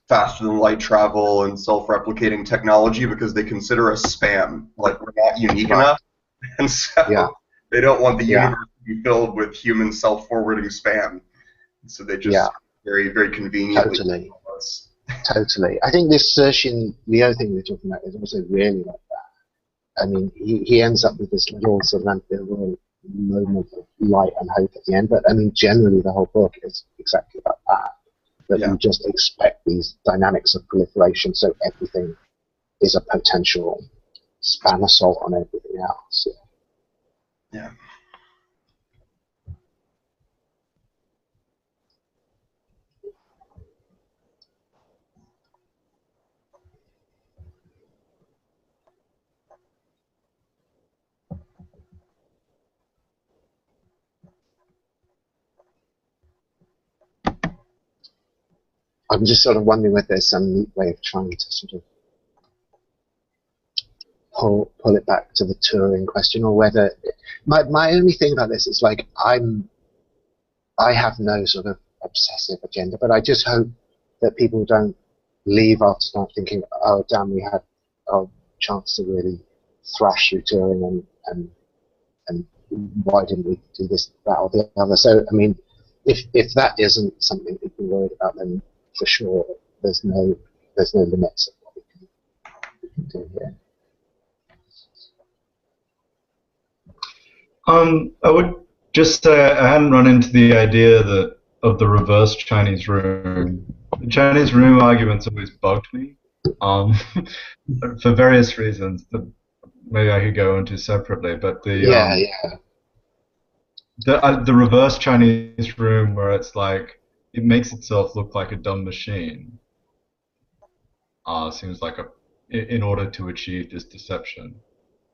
faster than light travel and self-replicating technology because they consider us spam. Like we're not unique enough, and so they don't want the universe to be filled with human self-forwarding spam. So they just very, very conveniently us. Totally. I think this Sertian Leo thing we're talking about is also really like that. I mean, he ends up with this little sort of ambivalent moment of light and hope at the end, but I mean, generally the whole book is exactly about that. That you just expect these dynamics of proliferation, so everything is a potential spam assault on everything else. Yeah. I'm just sort of wondering whether there's some neat way of trying to sort of pull it back to the Turing question, or whether my only thing about this is like I have no sort of obsessive agenda, but I just hope that people don't leave after tonight thinking, oh damn, we had our chance to really thrash you, Turing, and why didn't we do this, that, or the other? So I mean, if that isn't something people are worried about, then for sure there's no limits of what we can do here. I would just say I hadn't run into the idea of the reverse Chinese room. The Chinese room arguments always bugged me, for various reasons that maybe I could go into separately. But the reverse Chinese room, where it's like it makes itself look like a dumb machine, seems like in order to achieve this deception,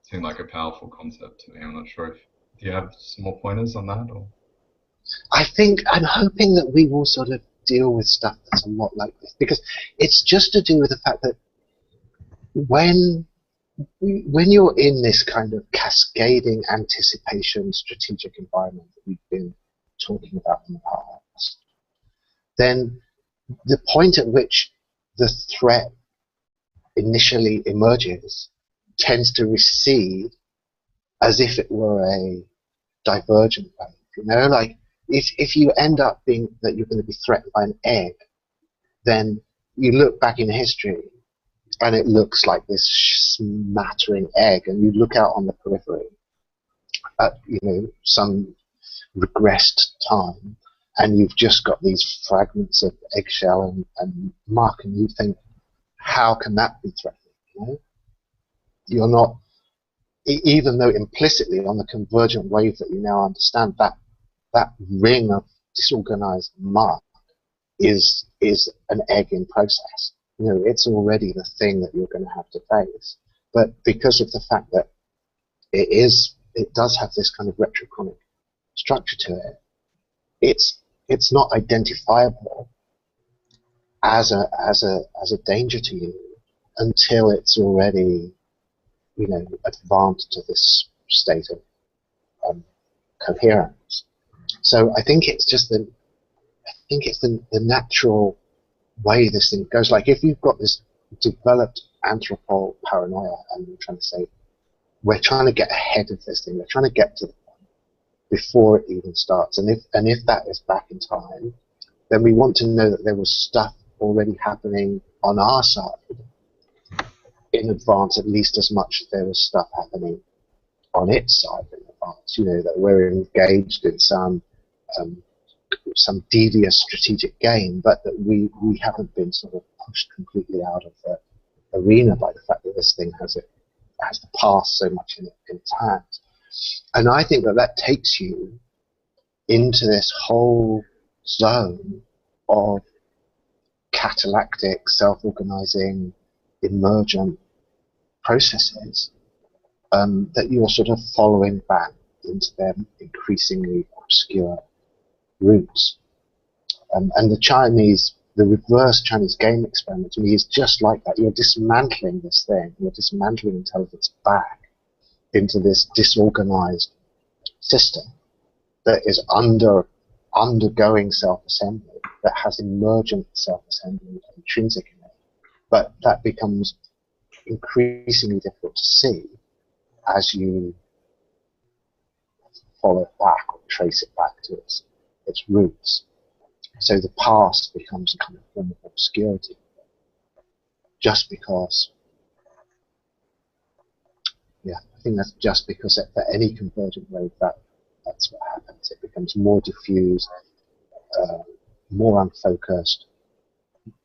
seemed like a powerful concept to me. I'm not sure if do you have some more pointers on that, or? I'm hoping that we will sort of deal with stuff that's a lot like this, because it's just to do with the fact that when you're in this kind of cascading anticipation strategic environment that we've been talking about in the past, then the point at which the threat initially emerges tends to recede as if it were a divergent wave. You know, like if you end up being that you're going to be threatened by an egg, then you look back in history and it looks like this smattering egg, and you look out on the periphery at, you know, some regressed time, and you've just got these fragments of eggshell and muck, and you think, how can that be threatening? You know? You're not, even though implicitly on the convergent wave that you now understand, that ring of disorganized muck is an egg in process. You know, it's already the thing that you're going to have to face. But because of the fact that it does have this kind of retrochronic structure to it, it's not identifiable as a danger to you until it's already, you know, advanced to this state of coherence. So I think it's just the natural way this thing goes. Like if you've got this developed Anthropol paranoia and you're trying to say, we're trying to get ahead of this thing, we're trying to get to the point before it even starts, and if that is back in time, then we want to know that there was stuff already happening on our side in advance, at least as much as there was stuff happening on its side in advance. You know, that we're engaged in some devious strategic game, but that we haven't been sort of pushed completely out of the arena by the fact that this thing has the past so much in its hands. And I think that takes you into this whole zone of catalactic, self-organizing, emergent processes that you're sort of following back into their increasingly obscure roots. And the reverse Chinese game experiment to me is just like that. You're dismantling this thing, you're dismantling intelligence back into this disorganized system that is undergoing self-assembly, that has emergent self-assembly intrinsic in it. But that becomes increasingly difficult to see as you follow it back or trace it back to its roots. So the past becomes a kind of form of obscurity, just because, I think that's just because for any convergent wave that's what happens. It becomes more diffused, more unfocused.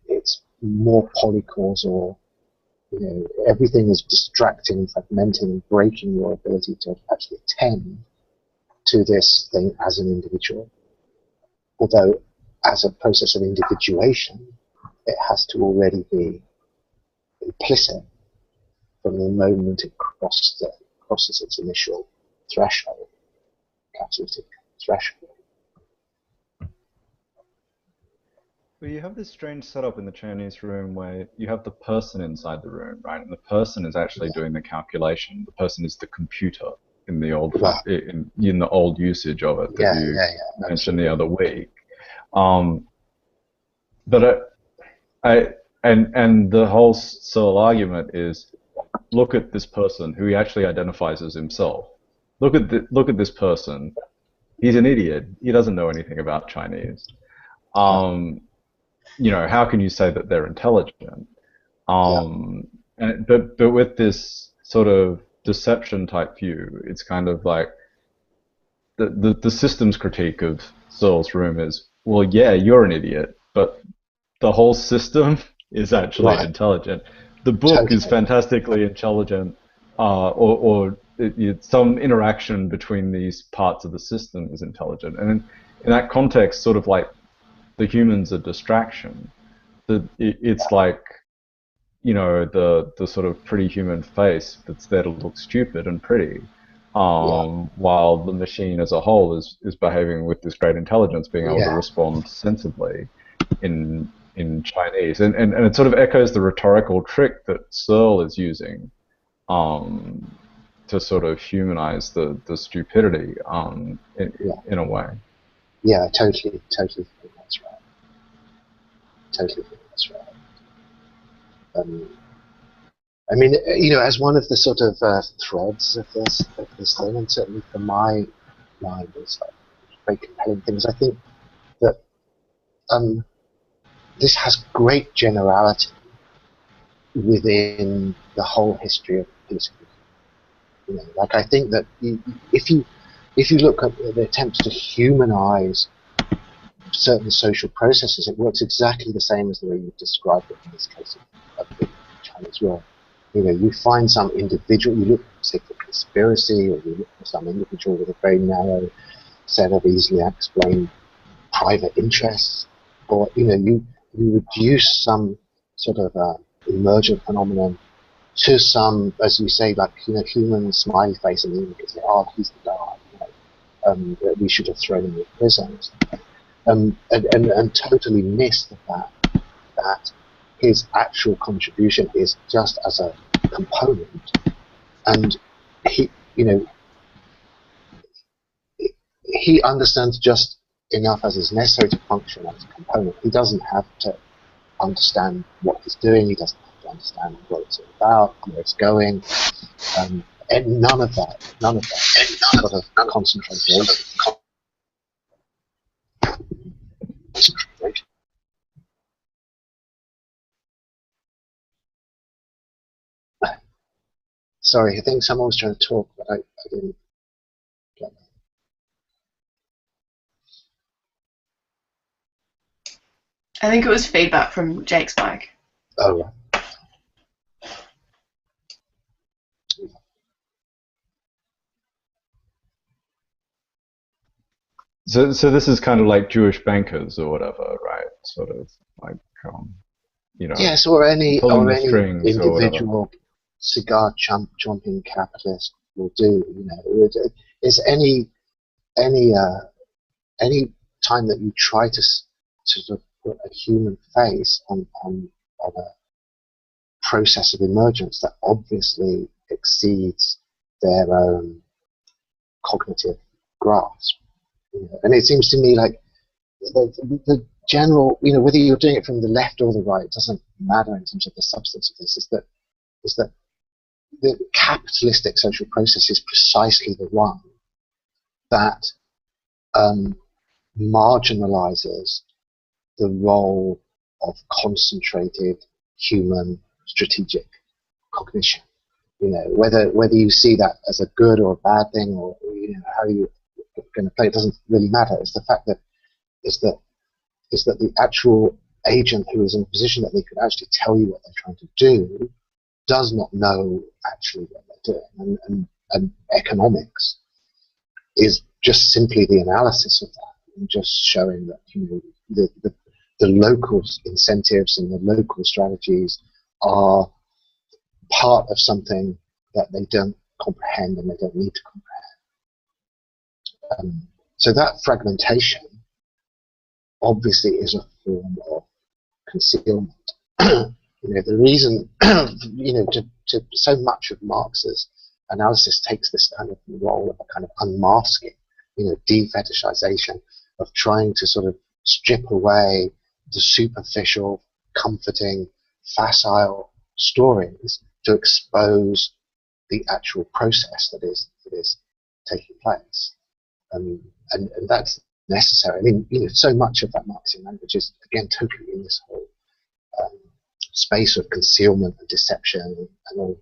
It's more polycausal. You know, everything is distracting, fragmenting, and breaking your ability to actually attend to this thing as an individual. Although, as a process of individuation, it has to already be implicit from the moment it crosses its initial threshold, catalytic threshold. Well, you have this strange setup in the Chinese room where you have the person inside the room, right? And the person is actually doing the calculation. The person is the computer in the old in the old usage of it that you mentioned the other week. But and the whole Searle argument is, look at this person who he actually identifies as himself. Look at this person. He's an idiot. He doesn't know anything about Chinese. You know, how can you say that they're intelligent? But with this sort of deception type view, it's kind of like the systems critique of Searle's room is, well, yeah, you're an idiot, but the whole system is actually intelligent. The book is fantastically intelligent, or some interaction between these parts of the system is intelligent. And in that context, sort of like the human's a distraction. It's like, you know, the sort of pretty human face that's there to look stupid and pretty, while the machine as a whole is behaving with this great intelligence, being able to respond sensibly in Chinese, and it sort of echoes the rhetorical trick that Searle is using to sort of humanize the stupidity in a way. Yeah, totally think that's right. Totally think that's right. I mean, you know, as one of the sort of threads of this thing, and certainly from my mind, it's like very compelling things. I think that this has great generality within the whole history of political. You know, like I think that if you look at the attempts to humanize certain social processes, it works exactly the same as the way you described it in this case of the Chinese world. You know, you find some individual, you look, say, for conspiracy, or you look for some individual with a very narrow set of easily explained private interests, or, you know, you reduce some sort of emergent phenomenon to some, as you say, like, you know, human smiley face, and you can say, oh, he's the guy, you know, we should have thrown him in prison. And totally miss the fact that his actual contribution is just as a component, and he, you know, he understands just enough as is necessary to function as a component. He doesn't have to understand what he's doing. He doesn't have to understand what it's all about, where it's going, and none of that sort of concentration. Sorry, I think someone was trying to talk, but I didn't get that. I think it was feedback from Jake's mic. Oh, right. So this is kind of like Jewish bankers or whatever, right? Sort of like, you know, Yes, or any individual or cigar chomping capitalist will do. You know, it's any time that you try to sort of put a human face on a process of emergence that obviously exceeds their own cognitive grasp. You know? And it seems to me like the general, you know, whether you're doing it from the left or the right, it doesn't matter in terms of the substance of this, is that the capitalistic social process is precisely the one that marginalizes the role of concentrated human strategic cognition. You know, whether you see that as a good or a bad thing, or, you know, how you're going to play, it doesn't really matter. It's the fact that the actual agent who is in a position that they could actually tell you what they're trying to do does not know actually what they're doing, and economics is just simply the analysis of that, and just showing that, you know, the local incentives and the local strategies are part of something that they don't comprehend and they don't need to comprehend. So that fragmentation obviously is a form of concealment. The reason, so much of Marx's analysis takes this kind of role of a kind of unmasking, defetishization, of trying to sort of strip away the superficial, comforting, facile stories to expose the actual process that is taking place. And that's necessary. I mean, so much of that Marxian language is, again, totally in this whole space of concealment and deception and all of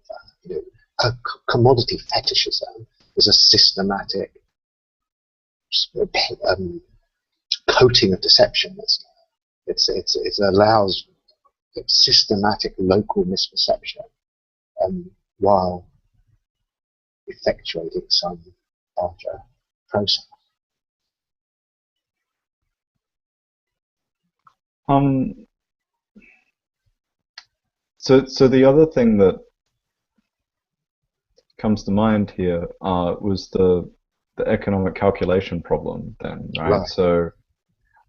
that. A commodity fetishism is a systematic coating of deception. It allows systematic local misperception while effectuating some larger process. So the other thing that comes to mind here was the economic calculation problem then, right? So,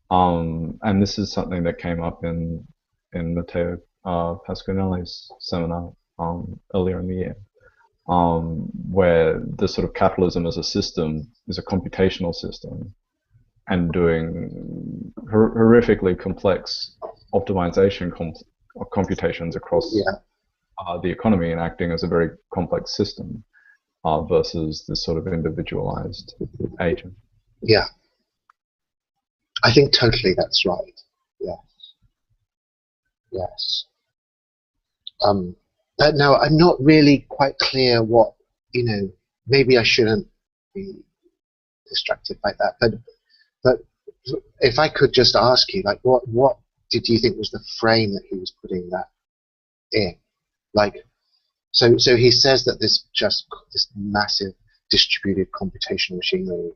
and this is something that came up in Matteo Pasquinelli's seminar earlier in the year, where the sort of capitalism as a system is a computational system and doing horrifically complex optimization computations across the economy and acting as a very complex system versus this sort of individualized agent. Yeah. I think totally that's right. Yes. Yes. But no, I'm not really quite clear what, maybe I shouldn't be distracted by that. But if I could just ask you, like, what did you think was the frame that he was putting that in? Like, so he says that this massive distributed computational machinery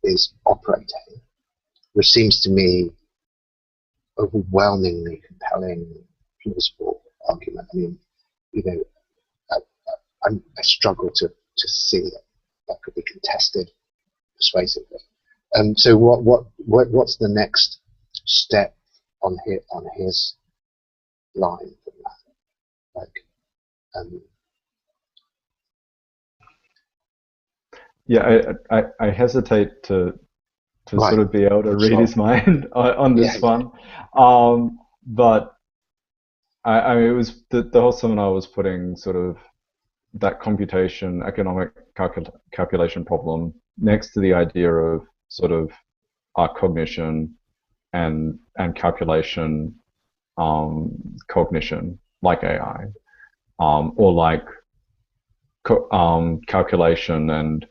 is operating, which seems to me overwhelmingly compelling, plausible argument. I mean, I struggle to see that could be contested persuasively. So what's the next step on his line from that? Like, yeah, I hesitate to sort of be able to read his mind on this one, but I mean, it was the whole seminar was putting sort of that economic calculation problem next to the idea of sort of cognition and calculation, cognition like AI, or like calculation and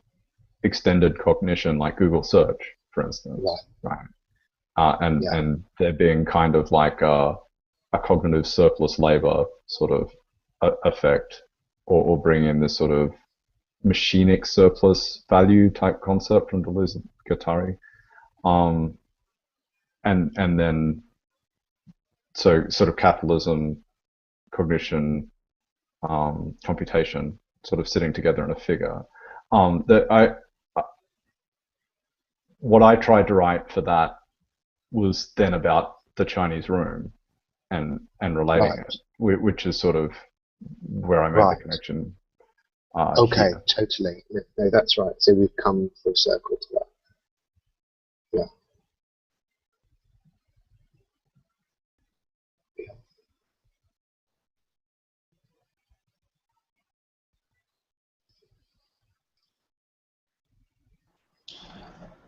extended cognition like Google search, for instance, right? And there being kind of like a cognitive surplus labor sort of effect, or bring in this sort of machinic surplus value type concept from Deleuze-Guattari, and then so sort of capitalism, cognition, computation, sort of sitting together in a figure. What I tried to write for that was then about the Chinese room and relating it, which is sort of where I made the connection. Okay, here. totally. No, that's right. So we've come full circle to that. Yeah.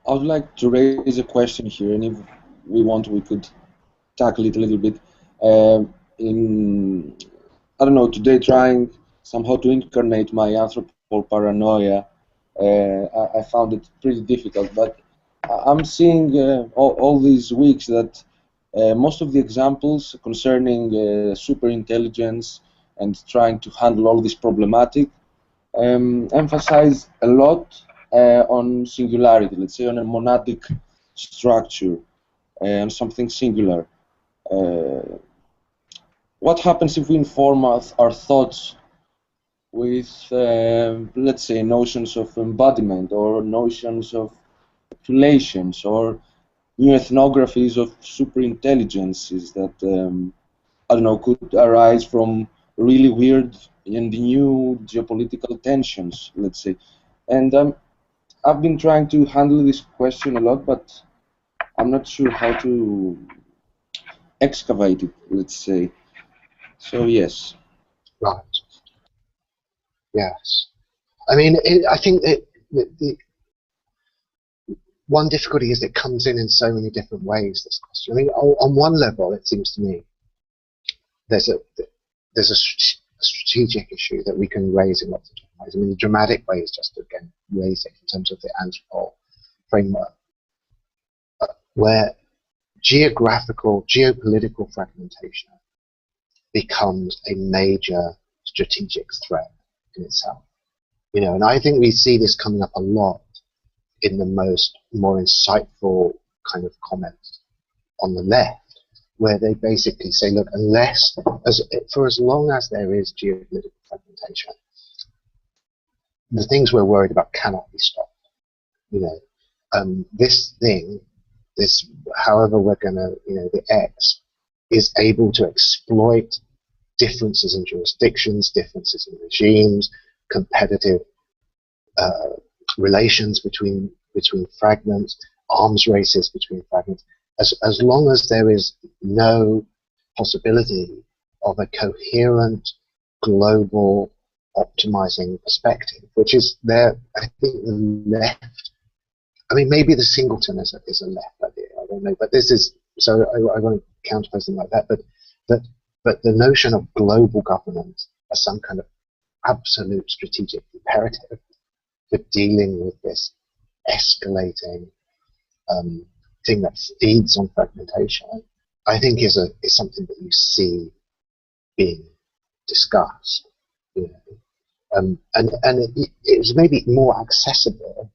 I would like to raise a question here, and if we want, we could tackle it a little bit. I don't know, today trying somehow to incarnate my Anthropol paranoia, I found it pretty difficult, but I'm seeing all these weeks that most of the examples concerning superintelligence and trying to handle all this problematic emphasize a lot on singularity, let's say on a monadic structure, and something singular. What happens if we inform our thoughts with, let's say, notions of embodiment or notions of relations or new ethnographies of superintelligences that I don't know, could arise from really weird and new geopolitical tensions, let's say. And I've been trying to handle this question a lot, but I'm not sure how to excavate it, let's say. So yes. Right. Yes. I mean, I think the one difficulty is it comes in so many different ways, this question. I mean, on one level, it seems to me there's a strategic issue that we can raise in lots of different ways. I mean, the dramatic way is just to, again, raise it in terms of the Anthropol framework, where geopolitical fragmentation becomes a major strategic threat in itself. You know, and I think we see this coming up a lot in the more insightful kind of comments on the left, where they basically say, look, for as long as there is geopolitical fragmentation, the things we're worried about cannot be stopped. You know, this, however we're going to, you know, the X is able to exploit differences in jurisdictions, differences in regimes, competitive relations between fragments, arms races between fragments, as long as there is no possibility of a coherent global optimizing perspective, which is there. I think the left, I mean, maybe the singleton is a left idea, I don't know, but this is, so I won't counterpose something like that, but the notion of global governance as some kind of absolute strategic imperative for dealing with this escalating thing that feeds on fragmentation, I think is something that you see being discussed. You know, and it's maybe more accessible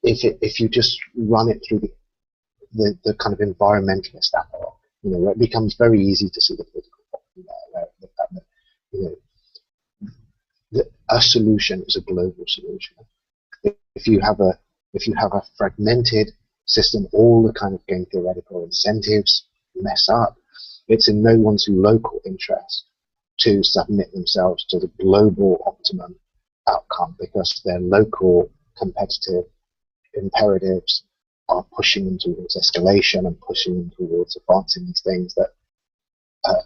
if you just run it through the kind of environmentalist analog. You know, it becomes very easy to see the political problem there, the fact that, you know, a solution is a global solution. If you have a fragmented system, all the kind of game theoretical incentives mess up. It's in no one's local interest to submit themselves to the global optimum outcome, because their local competitive imperatives are pushing them towards escalation and pushing them towards advancing these things that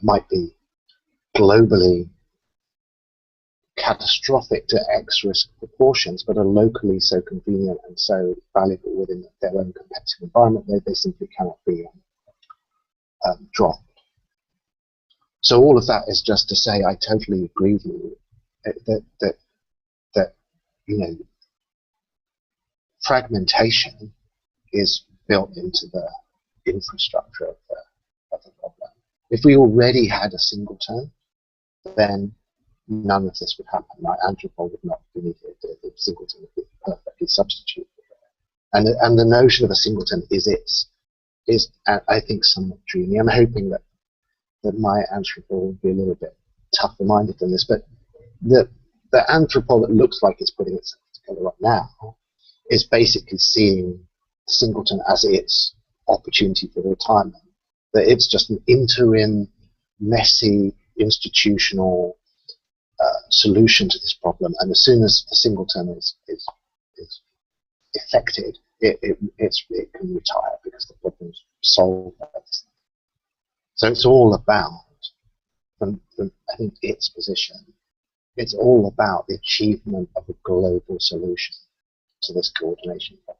might be globally catastrophic to X risk proportions, but are locally so convenient and so valuable within their own competitive environment that they simply cannot be dropped. So all of that is just to say, I totally agree with you that you know, fragmentation is built into the infrastructure of the problem. If we already had a singleton, then none of this would happen. Like Anthropol would not be needed. The singleton would be perfectly substituted. And the notion of a singleton is I think somewhat dreamy. I'm hoping that my Anthropol will be a little bit tougher minded than this, but the Anthropol that looks like it's putting itself together right now is basically seeing singleton as its opportunity for retirement. That it's just an interim, messy, institutional solution to this problem, and as soon as the singleton is effected, it can retire because the problem's solved. So it's all about, from I think its position, it's all about the achievement of a global solution to this coordination problem.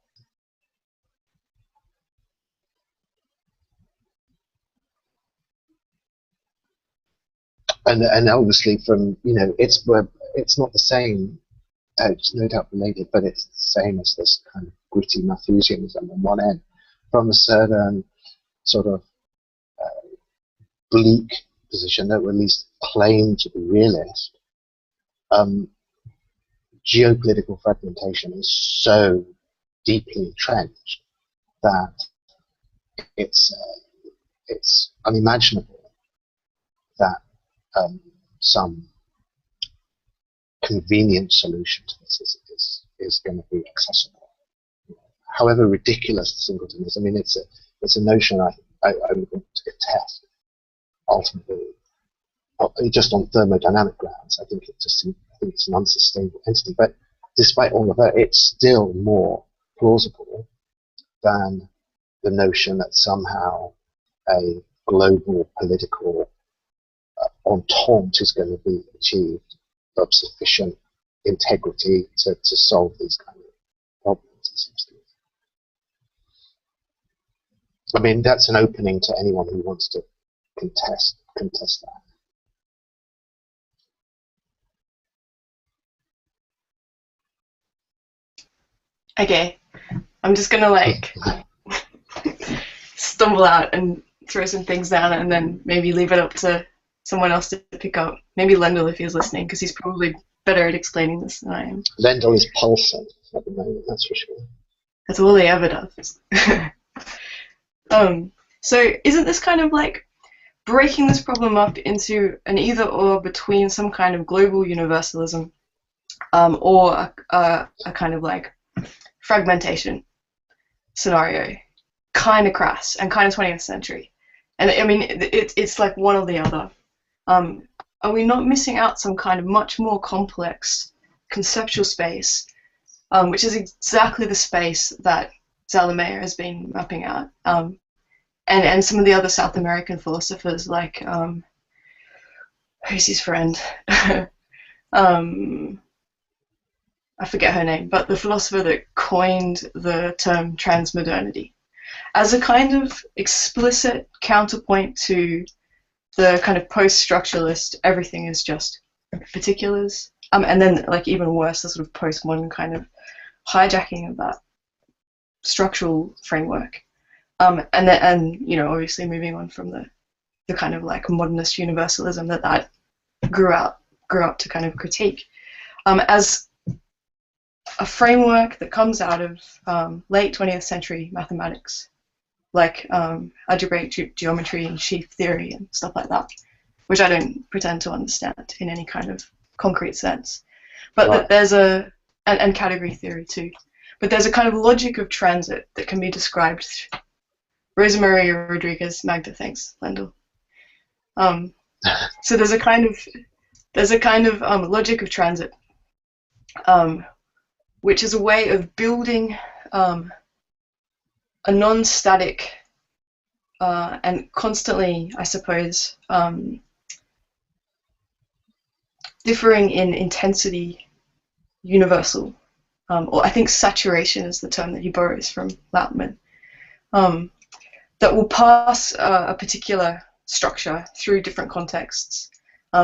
And obviously, from, you know, it's not the same. It's no doubt related, but it's the same as this kind of gritty Malthusianism on one end, from a certain sort of bleak position that would at least claim to be realist. Geopolitical fragmentation is so deeply entrenched that it's unimaginable that some convenient solution to this is going to be accessible. however ridiculous the singleton is. I mean, it's a notion I would want to contest ultimately, just on thermodynamic grounds. I think it's an unsustainable entity. But despite all of that, it's still more plausible than the notion that somehow a global political entente is going to be achieved of sufficient integrity to solve these kind of problems, it seems to me. I mean, that's an opening to anyone who wants to contest that. Okay, I'm just gonna like stumble out and throw some things down and then maybe leave it up to someone else to pick up. Maybe Lendl if he's listening, because he's probably better at explaining this than I am. Lendl is pulsing at the moment, that's for sure. That's all he ever does. So isn't this kind of like breaking this problem up into an either or between some kind of global universalism or a kind of like fragmentation scenario, kind of crass and kind of 20th century? And I mean, it's like one or the other. Are we not missing out some kind of much more complex conceptual space, which is exactly the space that Zalamair has been mapping out, and some of the other South American philosophers like who's his friend? I forget her name, but the philosopher that coined the term transmodernity as a kind of explicit counterpoint to the kind of post-structuralist, everything is just particulars, and then like even worse, the sort of postmodern kind of hijacking of that structural framework, and you know, obviously moving on from the kind of like modernist universalism that grew up to kind of critique as a framework that comes out of late 20th century mathematics, like algebraic geometry and sheaf theory and stuff like that, which I don't pretend to understand in any kind of concrete sense. But right. that there's and category theory too. But there's a kind of logic of transit that can be described. Rosa Maria Rodriguez, Magda, thanks, Lendl. So there's a kind of logic of transit, which is a way of building a non-static and constantly, I suppose, differing in intensity universal, or I think saturation is the term that he borrows from Lautmann, that will pass a particular structure through different contexts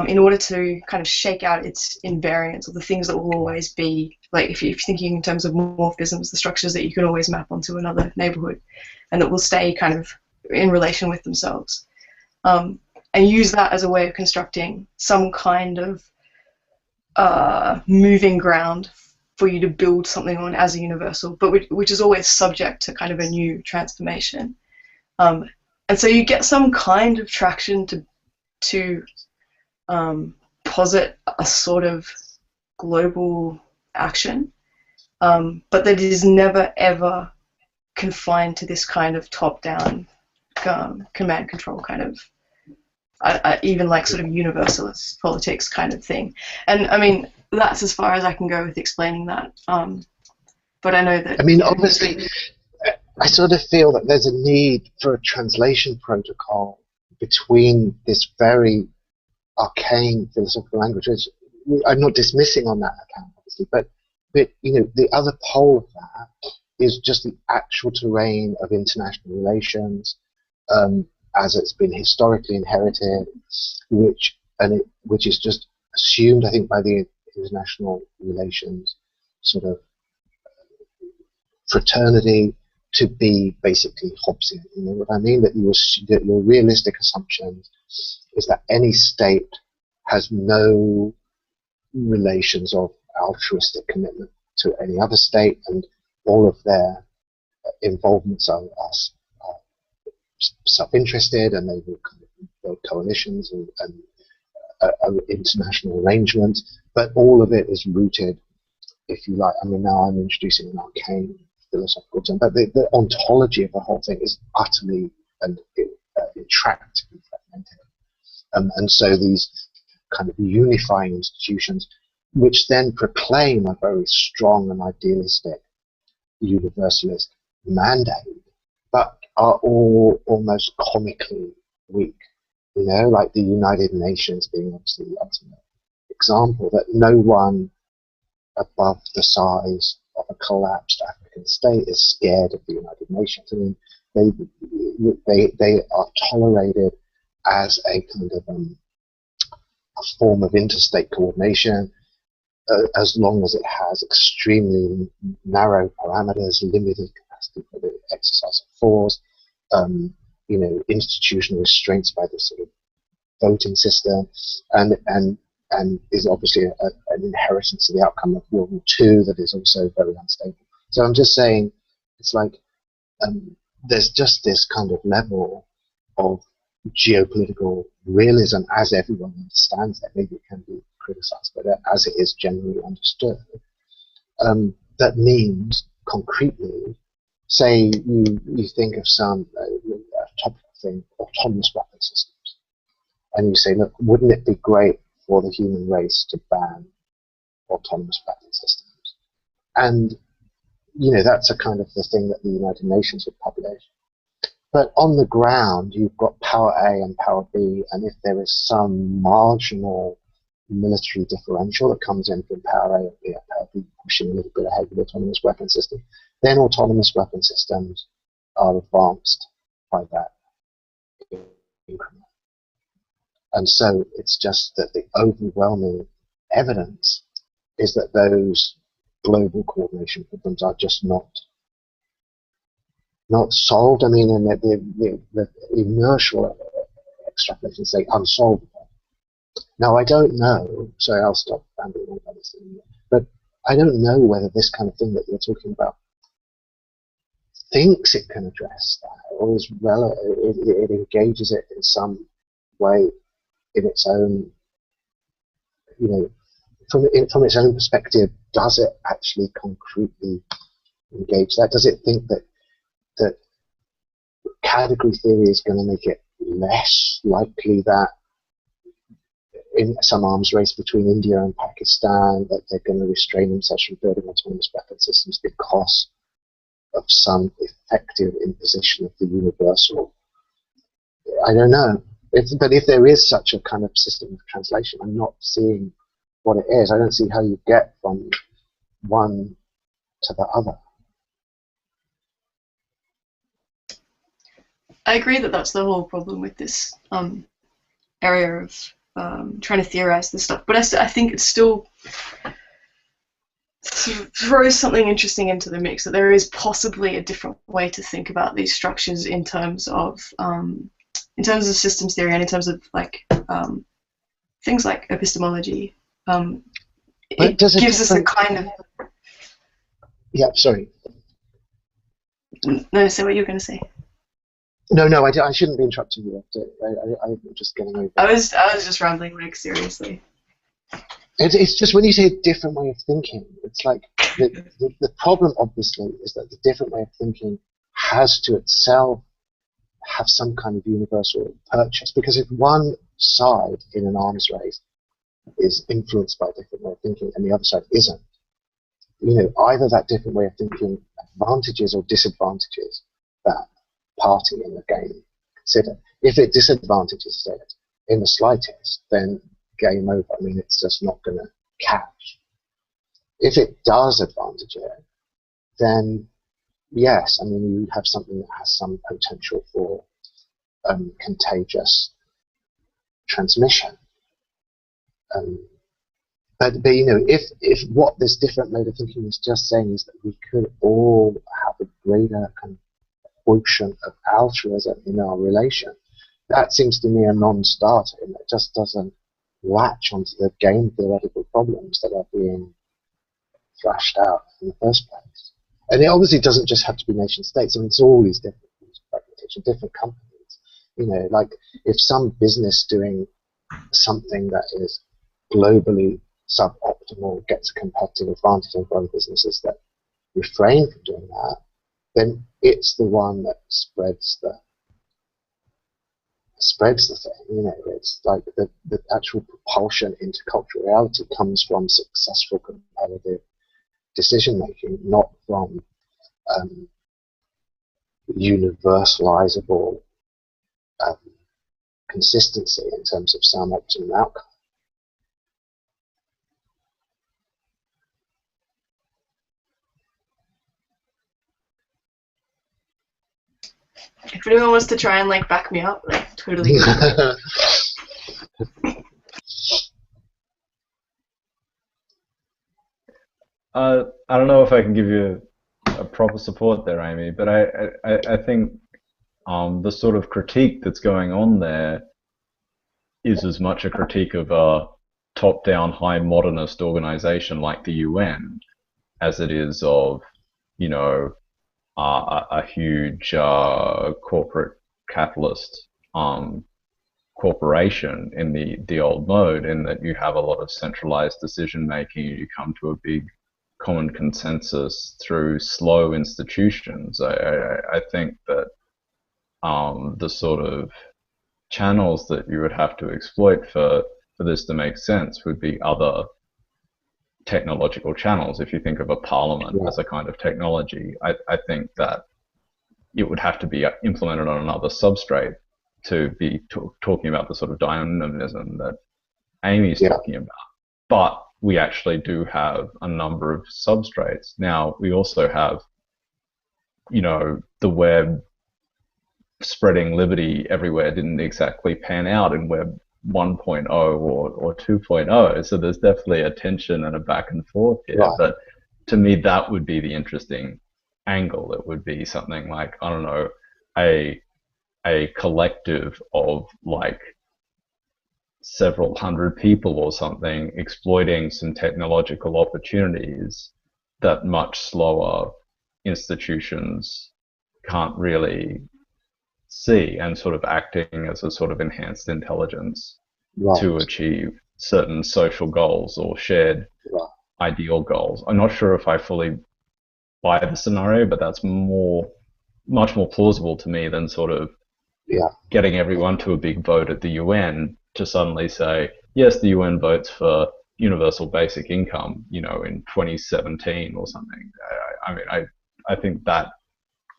in order to kind of shake out its invariance, or the things that will always be, like if you're thinking in terms of morphisms, the structures that you can always map onto another neighborhood and that will stay kind of in relation with themselves, and use that as a way of constructing some kind of moving ground for you to build something on as a universal, but which is always subject to kind of a new transformation. And so you get some kind of traction to posit a sort of global action, but that is never ever confined to this kind of top-down command control kind of even like sort of universalist politics kind of thing. And I mean, that's as far as I can go with explaining that. But I know that, I mean, obviously, I sort of feel that there's a need for a translation protocol between this very arcane philosophical language. I'm not dismissing on that account, obviously, but you know, the other pole of that is just the actual terrain of international relations, as it's been historically inherited, which is just assumed, I think, by the international relations sort of fraternity to be basically Hobbesian. You know what I mean? That your realistic assumption is that any state has no relations of altruistic commitment to any other state, and all of their involvements are self-interested, and they will kind of build coalitions and international arrangements, but all of it is rooted, if you like, I mean, now I'm introducing an arcane philosophical term, but the ontology of the whole thing is utterly and intractably fragmented. And so these kind of unifying institutions, which then proclaim a very strong and idealistic universalist mandate, but are all almost comically weak. You know, like the United Nations being obviously the ultimate example, that no one above the size of a collapsed African state is scared of the United Nations. I mean, they are tolerated as a kind of a form of interstate coordination, as long as it has extremely narrow parameters, limited capacity for the exercise of force, you know, institutional restraints by the sort of voting system, and is obviously an inheritance of the outcome of World War II that is also very unstable. So I'm just saying, it's like there's just this kind of level of geopolitical realism, as everyone understands that. Maybe it can be criticized, but as it is generally understood, that means concretely, say you think of some topical thing, autonomous weapon systems, and you say, look, wouldn't it be great for the human race to ban autonomous weapon systems? And you know, that's a kind of the thing that the United Nations would publish. But on the ground, you've got power A and power B, and if there is some marginal military differential that comes in from power A and B, power B pushing a little bit ahead with autonomous weapon system, then autonomous weapon systems are advanced by that increment. And so it's just that the overwhelming evidence is that those global coordination problems are just not solved. I mean, and the inertial extrapolations say unsolvable. Now, I don't know, so I'll stop rambling on about this, but I don't know whether this kind of thing that you're talking about thinks it can address that, or is it engages it in some way in its own, you know, from its own perspective. Does it actually concretely engage that? Does it think that category theory is going to make it less likely that in some arms race between India and Pakistan that they're going to restrain themselves from building autonomous weapon systems because of some effective imposition of the universal? I don't know. But if there is such a kind of system of translation, I'm not seeing what it is. I don't see how you get from one to the other. I agree that that's the whole problem with this area of trying to theorize this stuff. But I think it still throws something interesting into the mix, that there is possibly a different way to think about these structures in terms of systems theory and in terms of like things like epistemology. It gives us a kind of... Yeah, sorry. No, say what you were going to say. No, I shouldn't be interrupting you. I'm just getting over. I was just rambling, like, seriously. It's just when you say a different way of thinking, it's like the problem, obviously, is that the different way of thinking has to itself have some kind of universal purchase. Because if one side in an arms race is influenced by a different way of thinking and the other side isn't, you know, either that different way of thinking advantages or disadvantages that party in the game. Consider if it disadvantages it in the slightest, then game over. I mean, it's just not going to catch. If it does advantage it, then yes, I mean, you have something that has some potential for contagious transmission. But you know, if what this different mode of thinking is just saying is that we could all have a greater kind of quotient of altruism in our relation, that seems to me a non-starter, and it just doesn't latch onto the game theoretical problems that are being thrashed out in the first place. And it obviously doesn't just have to be nation states. I mean, it's all these different forms of fragmentation, different companies. You know, like if some business doing something that is globally suboptimal gets a competitive advantage over other businesses that refrain from doing that, then it's the one that spreads the thing. You know, it's like the actual propulsion into cultural reality comes from successful competitive decision making, not from universalizable consistency in terms of some optimum outcome. If anyone wants to try and like back me up, like totally. I don't know if I can give you a proper support there, Amy, but I think the sort of critique that's going on there is as much a critique of a top-down, high modernist organization like the UN as it is of, you know, a huge corporate capitalist corporation in the old mode, in that you have a lot of centralized decision making. You come to a big common consensus through slow institutions. I think that the sort of channels that you would have to exploit for this to make sense would be other technological channels. If you think of a parliament as a kind of technology, I think that it would have to be implemented on another substrate to be talking about the sort of dynamism that Amy's talking about. But we actually do have a number of substrates. Now, we also have, you know, the web spreading liberty everywhere didn't exactly pan out in Web 1.0 or 2.0. So there's definitely a tension and a back and forth here. Right. But to me, that would be the interesting angle. It would be something like, I don't know, a collective of like several hundred people or something exploiting some technological opportunities that much slower institutions can't really see, and sort of acting as a sort of enhanced intelligence to achieve certain social goals or shared ideal goals. I'm not sure if I fully buy the scenario, but that's much more plausible to me than sort of getting everyone to a big vote at the UN to suddenly say, yes, the UN votes for universal basic income, you know, in 2017 or something. I mean, I think that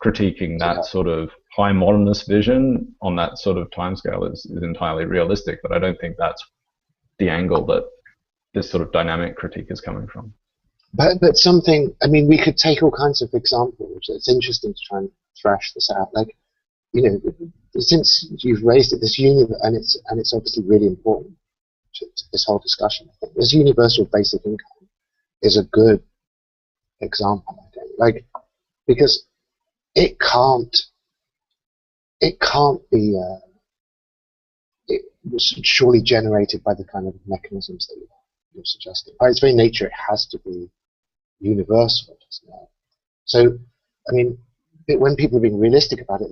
critiquing that sort of high modernist vision on that sort of timescale is entirely realistic, but I don't think that's the angle that this sort of dynamic critique is coming from. But something, I mean, we could take all kinds of examples. It's interesting to try and thrash this out. Like, you know, since you've raised it, this and it's obviously really important to this whole discussion. I think this universal basic income is a good example, I think. Like, because it can't be it was surely generated by the kind of mechanisms that you're suggesting. By its very nature, it has to be universal, doesn't it? So, I mean, when people are being realistic about it,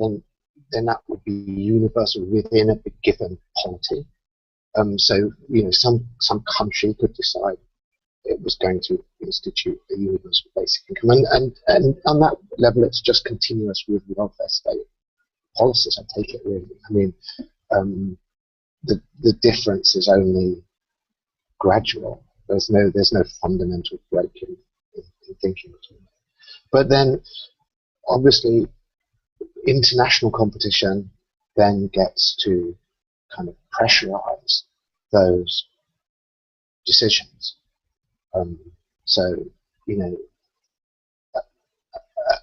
then that would be universal within a given polity. So, you know, some country could decide it was going to institute a universal basic income, and on that level, it's just continuous with welfare state policies. I take it really. I mean, the difference is only gradual. There's no fundamental break in thinking between them. But then, obviously, international competition then gets to kind of pressurize those decisions. So, you know,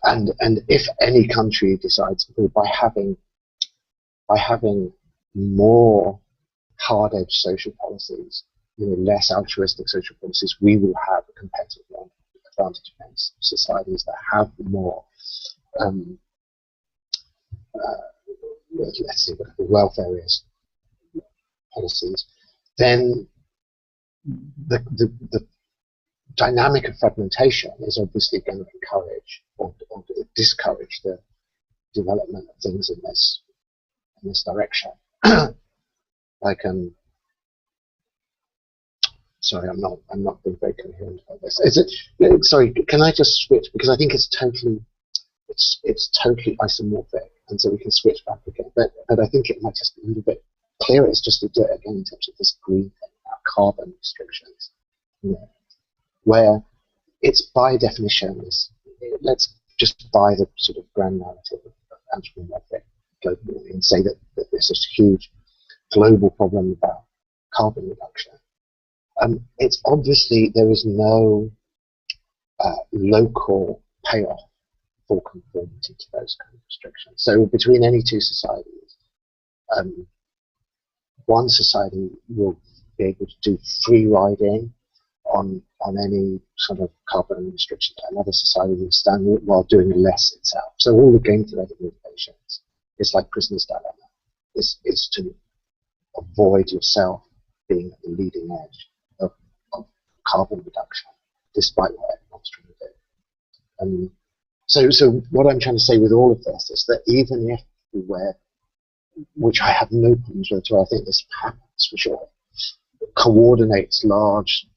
and if any country decides by having more hard-edged social policies, you know, less altruistic social policies, we will have a competitive advantage against societies that have more, let's see, whatever welfare is policies. Then the dynamic of fragmentation is obviously going to encourage or discourage the development of things in this direction. Like sorry, I'm not being very coherent about this. Sorry, can I just switch, because I think it's it's totally isomorphic, and so we can switch back again. But I think it might just be a little bit clearer is just to do it again in terms of this green thing about carbon restrictions, you know, where it's by definition let's just buy the sort of grand narrative of anthropomorphic global warming and say that there's this huge global problem about carbon reduction. It's obviously there is no local payoff for conformity to those kind of restrictions. So between any two societies, one society will be able to do free riding on any sort of carbon restriction. Another society will stand while doing less itself. So all the game theoretic motivations, it's like prisoner's dilemma, is to avoid yourself being at the leading edge of carbon reduction, despite what everyone's trying to do. So what I'm trying to say with all of this is that even if we were, which I have no problems with at all, I think this happens for sure, coordinates large,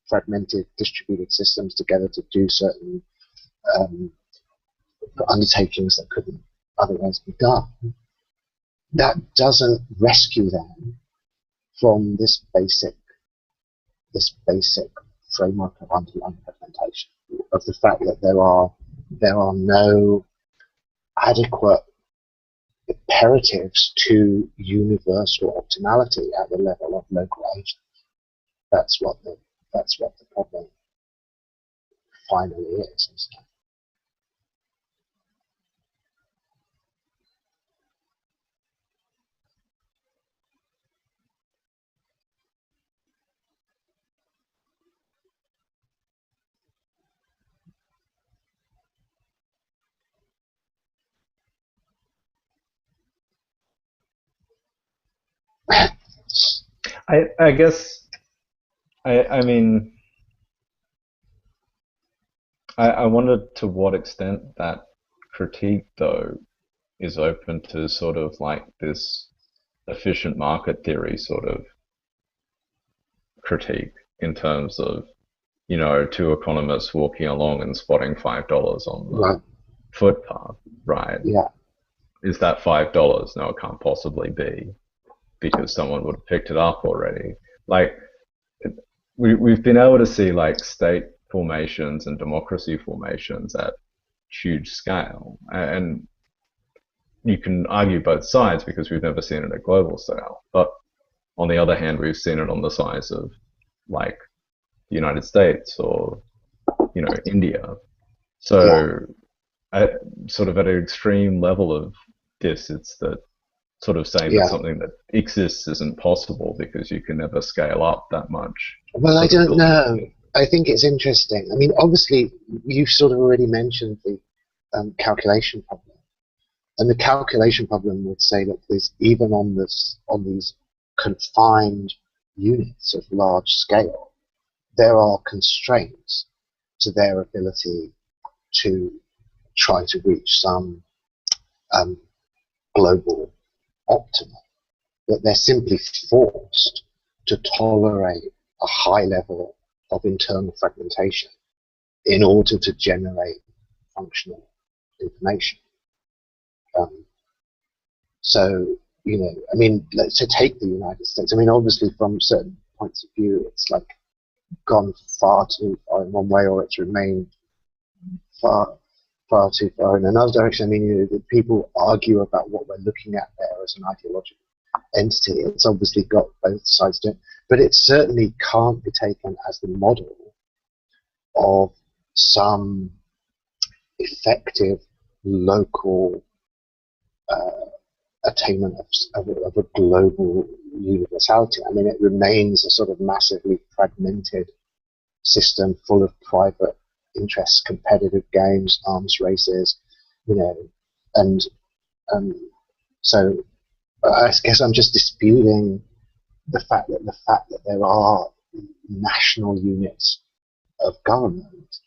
fragmented, distributed systems together to do certain undertakings that couldn't otherwise be done, that doesn't rescue them from this basic framework of underlying fragmentation, of the fact that there are no adequate imperatives to universal optimality at the level of local agents. That's what the problem finally is, isn't it? I guess I mean I wonder to what extent that critique though is open to sort of like this efficient market theory sort of critique in terms of, you know, two economists walking along and spotting $5 on the footpath, right? Yeah. Is that $5? No, it can't possibly be, because someone would have picked it up already. Like, we've been able to see like state formations and democracy formations at huge scale, and you can argue both sides because we've never seen it at global scale. But on the other hand, we've seen it on the size of like the United States or, you know, India. So sort of at an extreme level of this, it's that sort of saying that something that exists isn't possible because you can never scale up that much. Well, I don't know. I think it's interesting. I mean, obviously, you've sort of already mentioned the calculation problem. And the calculation problem would say that there's even on these confined units of large scale, there are constraints to their ability to try to reach some global optimum. That they're simply forced to tolerate a high level of internal fragmentation in order to generate functional information. So, you know, I mean, to take the United States, I mean, obviously from certain points of view, it's like gone far too far in one way, or it's remained far too far in another direction. I mean, you know, the people argue about what we're looking at there as an ideological entity. It's obviously got both sides to it, but it certainly can't be taken as the model of some effective local attainment of a global universality. I mean, it remains a sort of massively fragmented system full of private interests, competitive games, arms races, you know, and so I guess I'm just disputing the fact that there are national units of government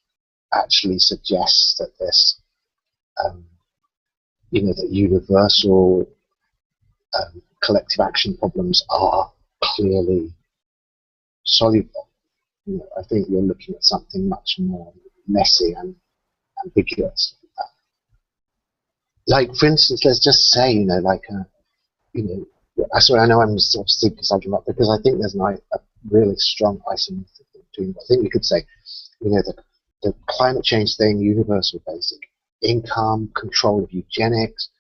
actually suggests that this, you know, that universal collective action problems are clearly soluble. You know, I think you're looking at something much more messy and ambiguous. like for instance, let's just say, sorry, I know I'm sort of super subject matter because I think there's a really strong isomorphic between. I think we could say, the climate change thing, universal basic income, control of eugenics,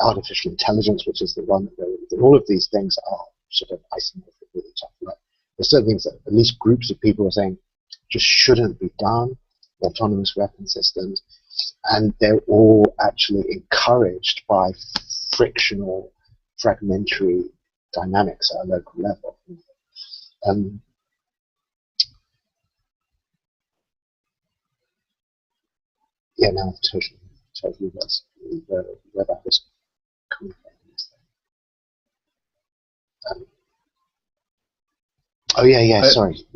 artificial intelligence, which is the one that all of these things are sort of isomorphic with each other. Like, there's certain things that at least groups of people are saying just shouldn't be done, autonomous weapon systems, and they're all actually encouraged by frictional, fragmentary dynamics at a local level. Yeah, now I've totally lost where that was coming from. Oh yeah, sorry.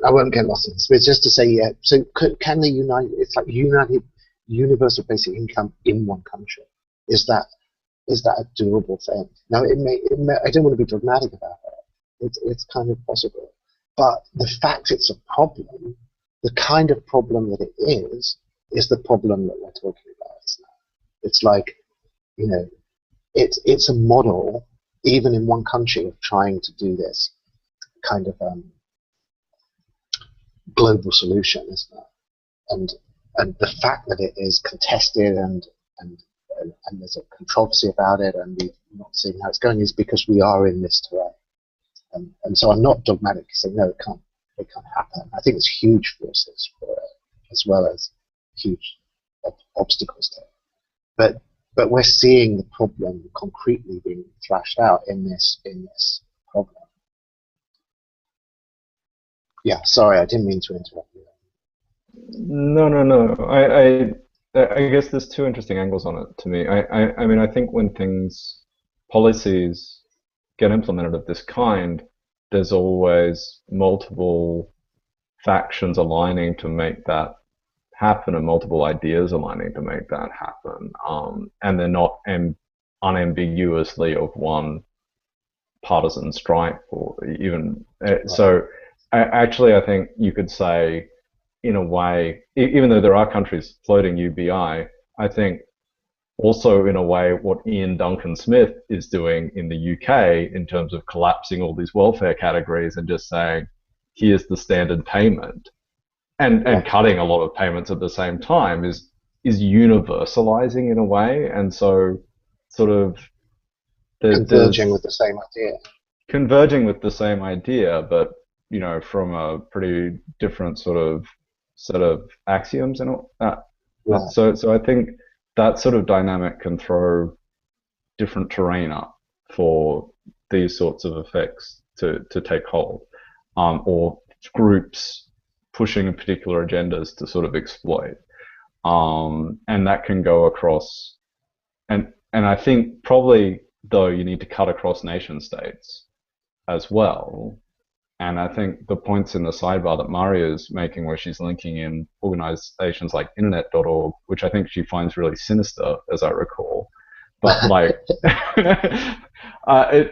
I won't get lost in this. But it's just to say, yeah. So can they unite? It's like universal basic income in one country. Is that a doable thing? Now it may I don't want to be dogmatic about it. It's kind of possible, but the fact it's a problem, the kind of problem that it is the problem that we're talking about. It's like, it's a model even in one country of trying to do this kind of global solution, isn't it? And the fact that it is contested and there's a controversy about it and we've not seen how it's going is because we are in this terrain. And so I'm not dogmatic saying no, it can't happen. I think there's huge forces for it as well as huge obstacles to it. But we're seeing the problem concretely being thrashed out in this problem. Yeah, sorry, I didn't mean to interrupt you. No. I guess there's two interesting angles on it to me. I mean, I think when policies get implemented of this kind, there's always multiple factions aligning to make that happen and multiple ideas aligning to make that happen. And they're not unambiguously of one partisan stripe or even so. Actually, I think you could say, in a way, even though there are countries floating UBI, I think also in a way what Ian Duncan Smith is doing in the UK in terms of collapsing all these welfare categories and just saying, here's the standard payment, and cutting a lot of payments at the same time is universalizing in a way, and so sort of converging with the same idea. Converging with the same idea, but from a pretty different sort of set of axioms and all that. Right. So I think that sort of dynamic can throw different terrain up for these sorts of effects to take hold, or groups pushing particular agendas to sort of exploit, and that can go across. And I think probably though you need to cut across nation states as well. And I think the points in the sidebar that Maria's making, where she's linking in organizations like internet.org, which I think she finds really sinister, as I recall, but like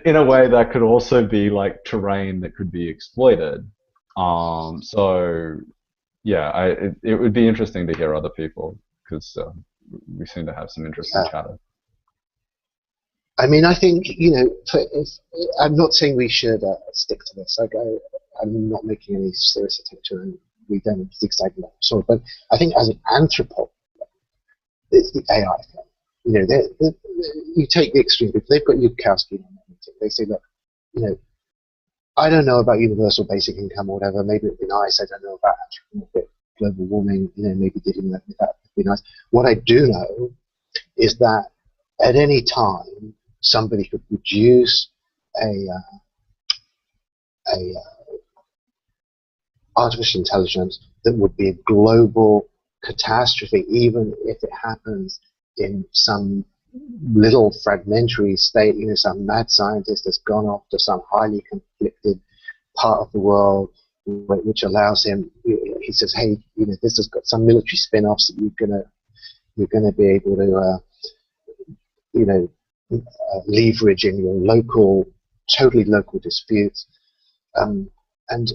in a way that could also be like terrain that could be exploited. So yeah, it would be interesting to hear other people, because we seem to have some interesting chatter. I mean, I think, I'm not saying we should stick to this. I'm not making any serious attempt to, and we don't zigzag that sort. But I think as an Anthropol, it's the AI thing. You take the extreme people. They've got Yudkowsky on that meeting. They say, look, I don't know about universal basic income or whatever. Maybe it'd be nice. I don't know about anthropomorphic global warming. Maybe dealing with that would be nice. What I do know is that at any time, somebody could produce a artificial intelligence that would be a global catastrophe, even if it happens in some little fragmentary state. Some mad scientist has gone off to some highly conflicted part of the world, which allows him. He says, "Hey, this has got some military spin-offs that you're gonna be able to, leverage in your totally local disputes." And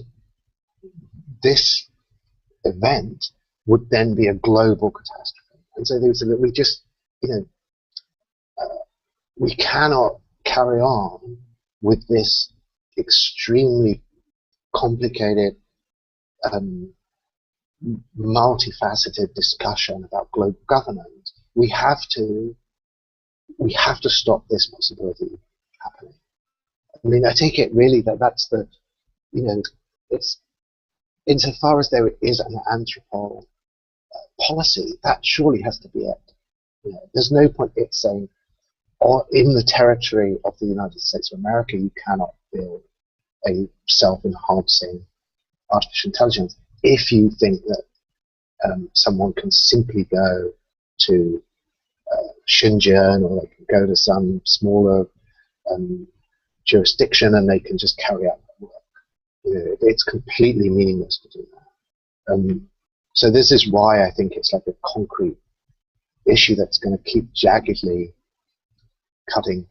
this event would then be a global catastrophe. And so they would say that you know, we cannot carry on with this extremely complicated, multifaceted discussion about global governance. We have to stop this possibility happening. I mean, I take it really that that's the, it's insofar as there is an Anthropol policy, that surely has to be it. There's no point it saying, or in the territory of the United States of America, you cannot build a self-enhancing artificial intelligence if you think that someone can simply go to Xinjiang, or they can go to some smaller jurisdiction and they can just carry out that work. It's completely meaningless to do that. So this is why I think it's like a concrete issue that's going to keep jaggedly cutting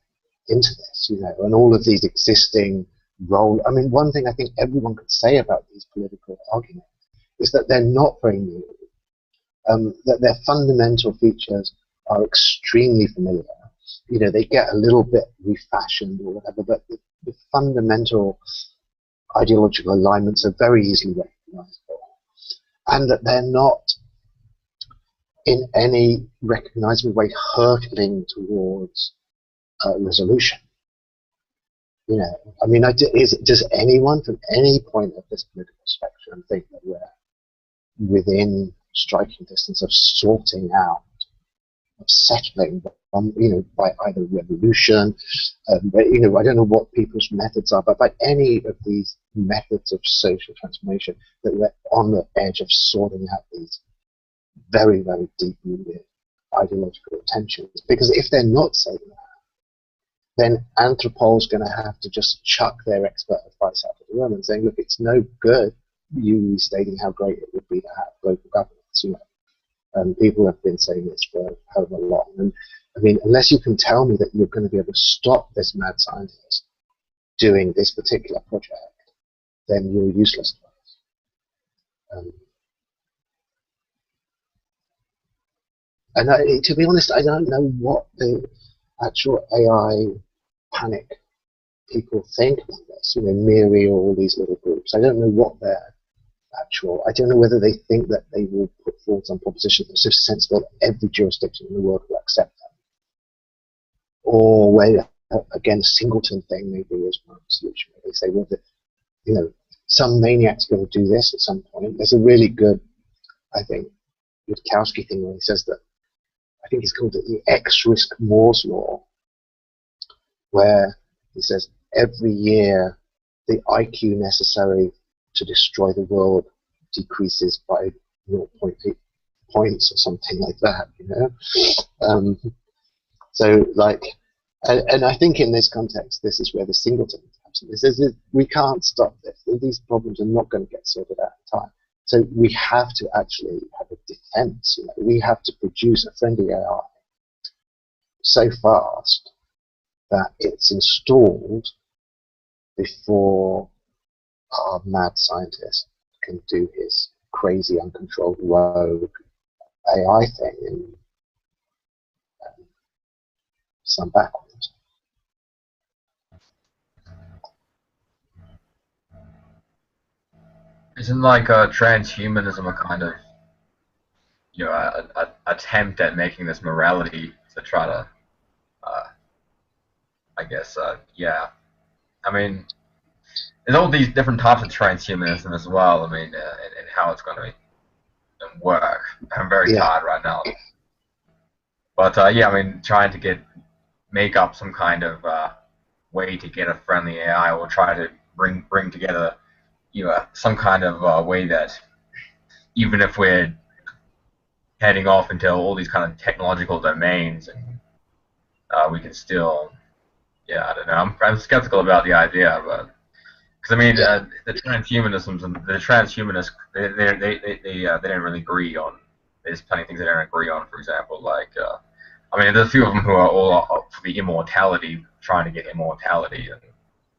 into this, and all of these existing role. I mean, one thing I think everyone could say about these political arguments is that they're not very new, that their fundamental features are extremely familiar. They get a little bit refashioned or whatever, but the fundamental ideological alignments are very easily recognizable, and that they're not in any recognizable way hurtling towards resolution. I mean, does anyone from any point of this political spectrum think that we're within striking distance of sorting out, of settling, by either revolution, I don't know what people's methods are, but by any of these methods of social transformation, that we're on the edge of sorting out these very, very deep-rooted ideological tensions? Because if they're not saying that, then Anthropol's going to have to just chuck their expert advice out of the room and saying, look, it's no good you restating how great it would be to have global governance. People have been saying this for however long. And I mean, unless you can tell me that you're going to be able to stop this mad scientist doing this particular project, then you're useless to us. And to be honest, I don't know what the actual AI panic people think about this. Miri or all these little groups. I don't know what their I don't know whether they think that they will put forward some proposition that's so sensible that every jurisdiction in the world will accept them. Or whether, again, a singleton thing maybe is one solution. They say, well, some maniac's going to do this at some point. There's a really good, I think, Witkowski thing where he says that, I think it's called the X-risk Moore's law, where he says every year the IQ necessary to destroy the world decreases by 0.8 points or something like that, So, and I think in this context, this is where the singleton comes in. This is, we can't stop this. These problems are not going to get sorted out in time. So we have to actually have a defense. We have to produce a friendly AI so fast that it's installed before our mad scientist can do his crazy, uncontrolled, rogue AI thing and some backwards. Isn't transhumanism a kind of a attempt at making this morality to try to I guess I mean, there's all these different types of transhumanism as well. I mean, and how it's going to work. I'm very tired right now. But I mean, trying to make up some kind of way to get a friendly AI, or try to bring together, some kind of way that even if we're heading off into all these kind of technological domains, and we can still, I don't know. I'm skeptical about the idea, but. Because I mean, the transhumanists and the transhumanists, they don't really agree on. There's plenty of things they don't agree on. For example, I mean, there's a few of them who are all up for the immortality, trying to get immortality, and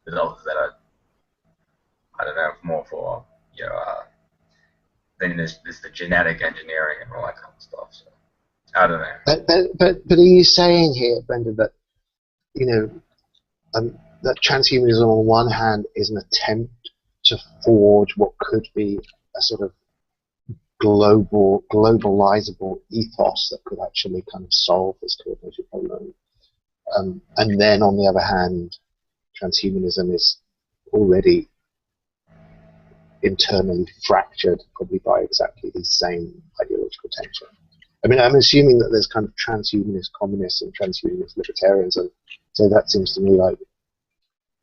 there's others that are, I don't know, more for then there's the genetic engineering and all that kind of stuff. So I don't know. But are you saying here, Brendan, that that transhumanism on one hand is an attempt to forge what could be a sort of globalizable ethos that could actually kind of solve this coordination problem, and then on the other hand, transhumanism is already internally fractured, probably by exactly these same ideological tension. I mean, I'm assuming that there's kind of transhumanist communists and transhumanist libertarians, and so that seems to me like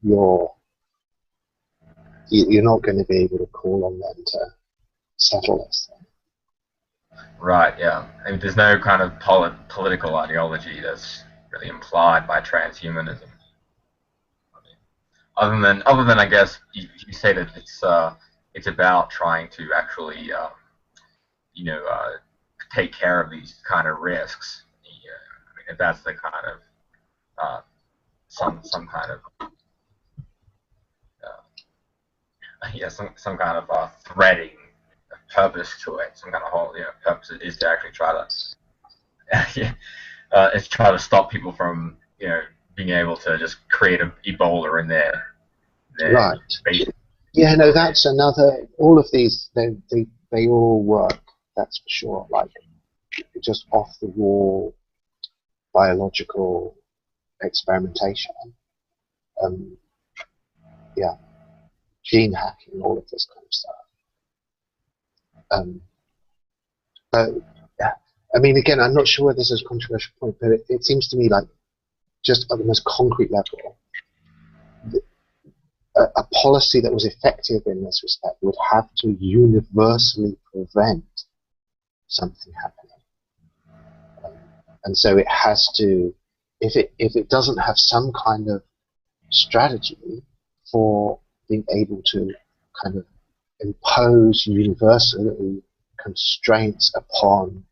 you're not going to be able to call on them to settle this. Right, yeah. I mean, there's no kind of political ideology that's really implied by transhumanism. I mean, other than I guess you say that it's about trying to actually take care of these kind of risks. Yeah, I mean, if that's the kind of some kind of some kind of threading purpose to it. Some kind of whole purpose is to actually try to it's try to stop people from being able to just create Ebola in their right. Space. Yeah, no, that's another. All of these, they all work. That's for sure. Like just off the wall biological experimentation. Yeah, gene hacking, all of this kind of stuff. But yeah, I mean, again, I'm not sure whether this is a controversial point, but it seems to me like just at the most concrete level, a policy that was effective in this respect would have to universally prevent something happening. And so it has to, if it doesn't have some kind of strategy for being able to kind of impose universally constraints upon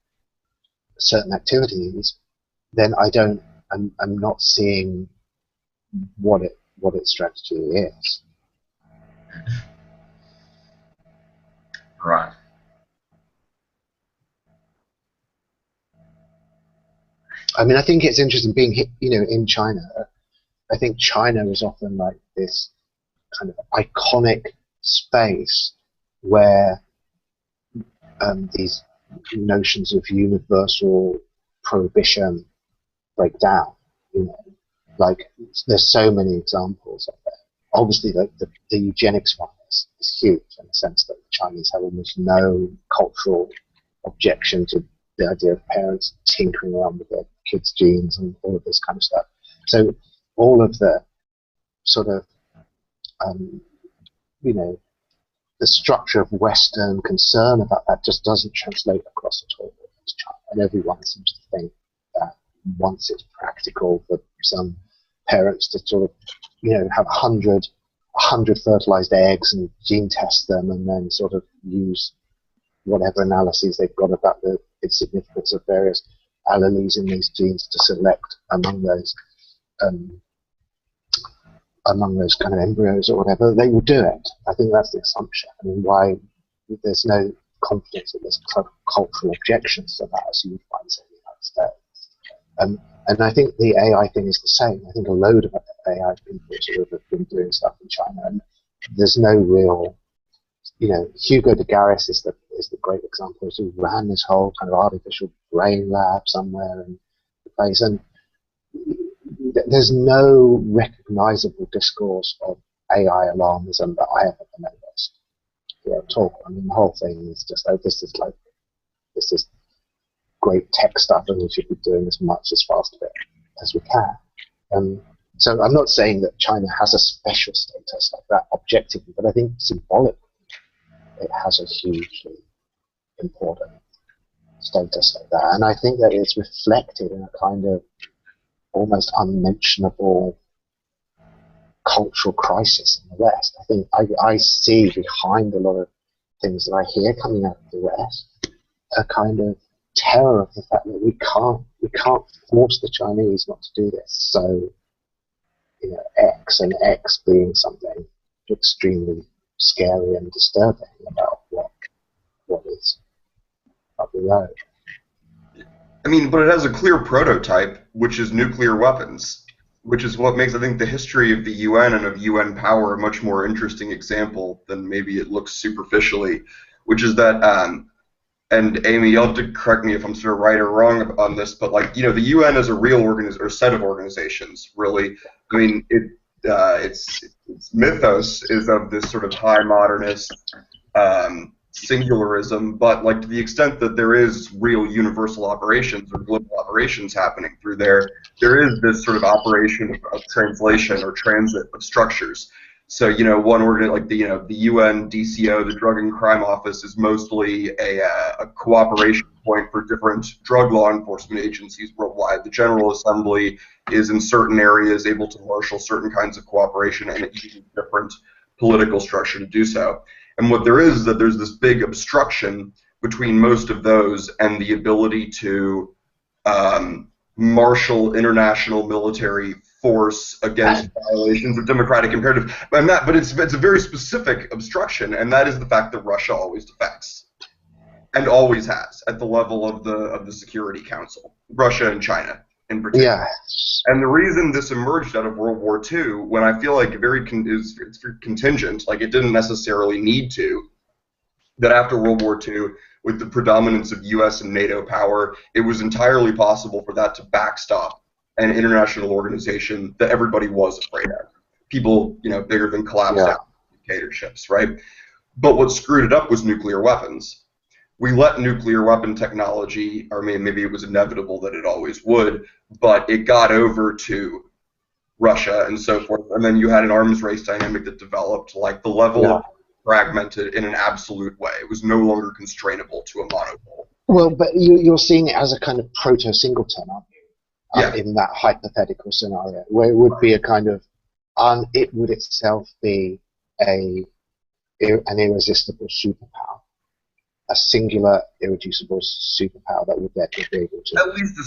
certain activities, then I'm not seeing what its strategy is. Right. I mean, I think it's interesting being, in China. I think China is often like this kind of iconic space where these notions of universal prohibition break down. Like there's so many examples of it. Obviously, the eugenics one is huge in the sense that the Chinese have almost no cultural objection to the idea of parents tinkering around with their kids' genes and all of this kind of stuff. So all of the sort of, the structure of Western concern about that just doesn't translate across at all into China. And everyone seems to think that once it's practical for some parents to sort of, have 100 fertilized eggs and gene test them and then sort of use whatever analyses they've got about the significance of various alleles in these genes to select among those kind of embryos or whatever, they will do it. I think that's the assumption. I mean, why there's no confidence that there's cultural objections to that as you would find in the United States. And I think the AI thing is the same. I think a load of AI people sort of have been doing stuff in China, and there's no real, Hugo de Garis is the great example who ran this whole kind of artificial brain lab somewhere in the place, and there's no recognizable discourse of AI alarmism that I have ever noticed at all. I mean, the whole thing is just, this is great tech stuff, and we should be doing as much as fast of it as we can. So I'm not saying that China has a special status like that objectively, but I think symbolically it has a hugely important status like that. And I think that it's reflected in a kind of almost unmentionable cultural crisis in the West. I think I see behind a lot of things that I hear coming out of the West a kind of terror of the fact that we can't force the Chinese not to do this. So, X and X being something extremely scary and disturbing about what is up the road. I mean, but it has a clear prototype, which is nuclear weapons, which is what makes, I think, the history of the UN and of UN power a much more interesting example than maybe it looks superficially, which is that, and Amy, you'll have to correct me if I'm sort of right or wrong on this, but like, you know, the UN is a real or set of organizations, really. I mean, its mythos is of this sort of high modernist singularism, but like to the extent that there is real universal operations or global operations happening through there is this sort of operation of translation or transit of structures. So, you know, one organ like the UN DCO, the Drug and Crime Office, is mostly a cooperation point for different drug law enforcement agencies worldwide. The General Assembly is in certain areas able to marshal certain kinds of cooperation, and it uses different political structure to do so. And what there is that there's this big obstruction between most of those and the ability to marshal international military force against violations of democratic imperative. But it's a very specific obstruction, and that is the fact that Russia always defects, and always has at the level of the Security Council. Russia and China in particular. Yeah. And the reason this emerged out of World War II, when I feel like it's contingent, like it didn't necessarily need to, that after World War II, with the predominance of U.S. and NATO power, it was entirely possible for that to backstop an international organization that everybody was afraid of. People, you know, bigger than collapsed dictatorships, right? But what screwed it up was nuclear weapons. We let nuclear weapon technology, or maybe it was inevitable that it always would, but it got over to Russia and so forth, and then you had an arms race dynamic that developed, like the level of fragmented in an absolute way. It was no longer constrainable to a monopole. Well, but you're seeing it as a kind of proto-singleton, aren't you? In that hypothetical scenario, where it would be a kind of, it would itself be an irresistible superpower. A singular, irreducible superpower that would therefore be able to, at least to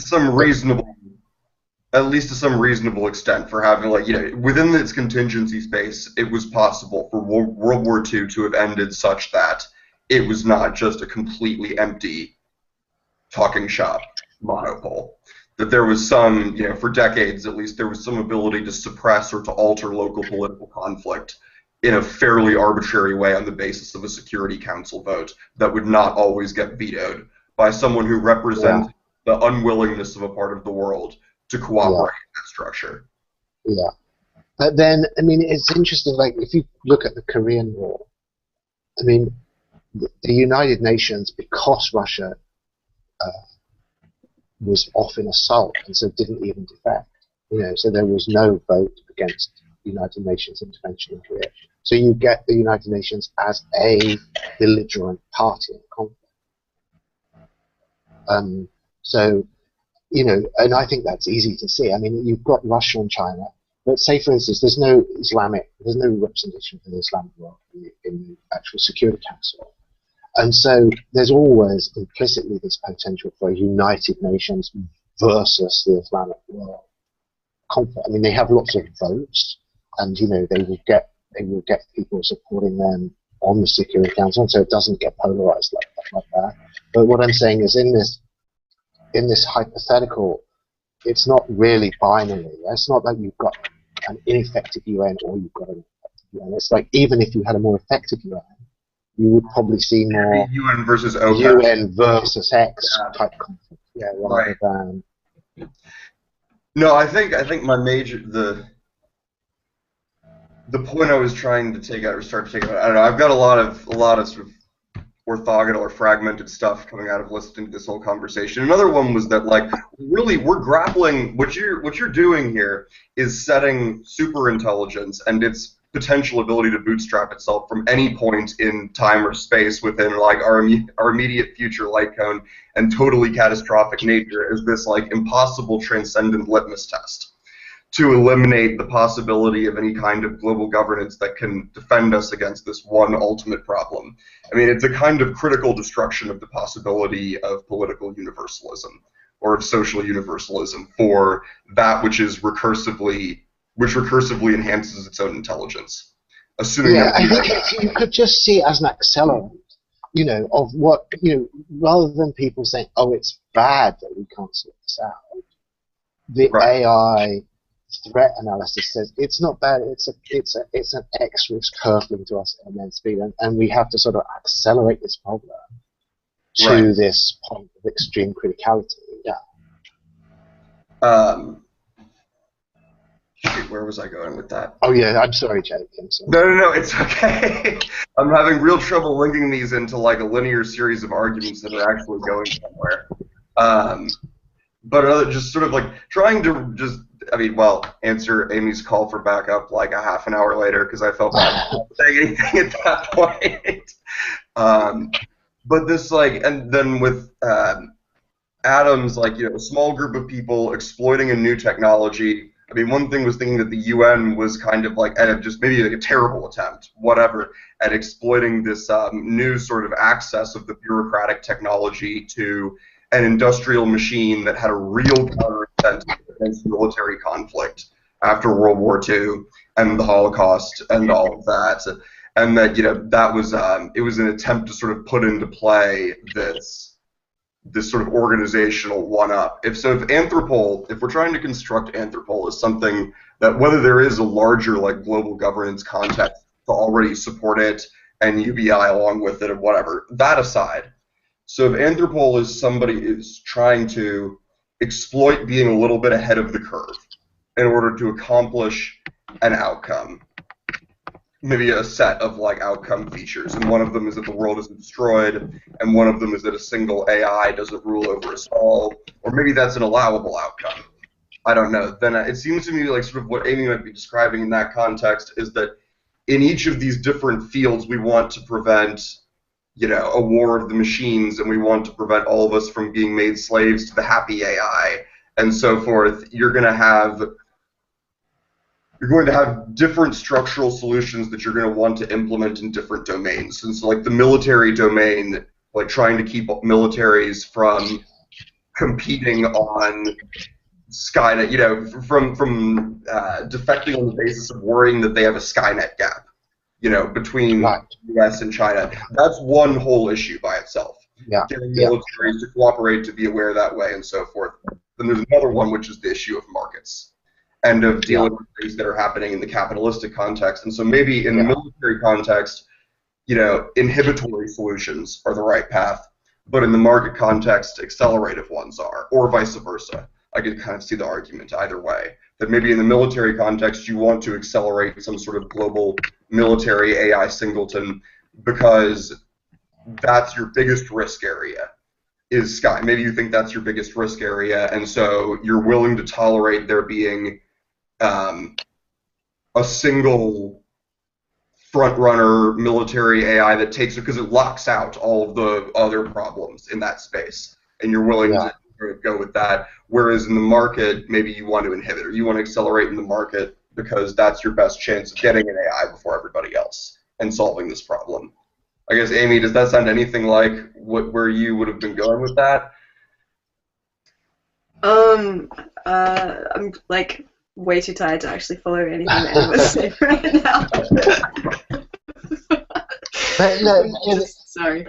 some reasonable extent, for having, like, you know, within its contingency space, it was possible for World War II to have ended such that it was not just a completely empty talking shop monopole. That there was some, you know, for decades at least, there was some ability to suppress or to alter local political conflict in a fairly arbitrary way on the basis of a Security Council vote that would not always get vetoed by someone who represents the unwillingness of a part of the world to cooperate in that structure. Yeah. But then, I mean, it's interesting, like, if you look at the Korean War, I mean, the United Nations, because Russia was off in assault and so didn't even defect, you know, so there was no vote against United Nations intervention in Korea. So you get the United Nations as a belligerent party in conflict. So, you know, and I think that's easy to see. I mean, you've got Russia and China, but say, for instance, there's no representation for the Islamic world in the actual Security Council. And so there's always implicitly this potential for a United Nations versus the Islamic world conflict. I mean, they have lots of votes, and, you know, they will get people supporting them on the Security Council, and so it doesn't get polarized like that. But what I'm saying is, in this hypothetical, it's not really binary. It's not like you've got an ineffective UN or you've got an effective UN. It's like, even if you had a more effective UN, you would probably see more UN versus OPEC. UN versus X type conflict. Yeah, rather than. No, I think my major the point I was trying to take out, or start to take out, I don't know, I've got a lot of sort of orthogonal or fragmented stuff coming out of listening to this whole conversation. Another one was that, like, really we're grappling, what you're doing here is setting superintelligence and its potential ability to bootstrap itself from any point in time or space within, like, our immediate future light cone and totally catastrophic nature as this, like, impossible transcendent litmus test to eliminate the possibility of any kind of global governance that can defend us against this one ultimate problem. I mean, it's a kind of critical destruction of the possibility of political universalism or of social universalism for that which recursively enhances its own intelligence. Assuming I think you could just see it as an accelerant. you know, of what, you know, rather than people saying, oh, it's bad that we can't sort this out, the AI threat analysis says it's not bad, it's an X risk hurtling to us at immense speed, and we have to sort of accelerate this problem to this point of extreme criticality. Shoot, where was I going with that? Oh yeah, I'm sorry, Jake. I'm sorry. No, it's okay. I'm having real trouble linking these into like a linear series of arguments that are actually going somewhere. But just sort of like trying to just, I mean, well, answer Amy's call for backup like a half an hour later because I felt bad not saying anything at that point. But this like, and then with Adam's like, you know, a small group of people exploiting a new technology. I mean, one thing was thinking that the UN was kind of like, just maybe like a terrible attempt, whatever, at exploiting this new sort of access of the bureaucratic technology to an industrial machine that had a real counter-incentive against military conflict after World War II and the Holocaust and all of that. And that, you know, that was, it was an attempt to sort of put into play this sort of organizational one-up. If Anthropol, if we're trying to construct Anthropol as something that, whether there is a larger like global governance context to already support it and UBI along with it or whatever, that aside, so if Anthropol is somebody is trying to exploit being a little bit ahead of the curve in order to accomplish an outcome, maybe a set of like outcome features, and one of them is that the world isn't destroyed, and one of them is that a single AI doesn't rule over us all, or maybe that's an allowable outcome. I don't know. Then it seems to me like sort of what Amy might be describing in that context is that in each of these different fields we want to prevent, you know, a war of the machines, and we want to prevent all of us from being made slaves to the happy AI, and so forth. You're going to have different structural solutions that you're going to want to implement in different domains. And so like the military domain, like trying to keep militaries from competing on Skynet, you know, from defecting on the basis of worrying that they have a Skynet gap, you know, between the US and China. That's one whole issue by itself. Getting militaries to cooperate, to be aware that way, and so forth. Then there's another one, which is the issue of markets and of dealing with things that are happening in the capitalistic context. And so maybe in the military context, you know, inhibitory solutions are the right path, but in the market context, accelerative ones are, or vice versa. I could kind of see the argument either way. That maybe in the military context, you want to accelerate some sort of global military AI singleton because that's your biggest risk area, is Sky. Maybe you think that's your biggest risk area, and so you're willing to tolerate there being a single front-runner military AI that takes it because it locks out all of the other problems in that space, and you're willing to sort of go with that. Whereas in the market, maybe you want to inhibit or you want to accelerate in the market because that's your best chance of getting an AI before everybody else and solving this problem. I guess, Amy, does that sound anything like where you would have been going with that? I'm like way too tired to actually follow anything that anyone's saying right now. But no, sorry.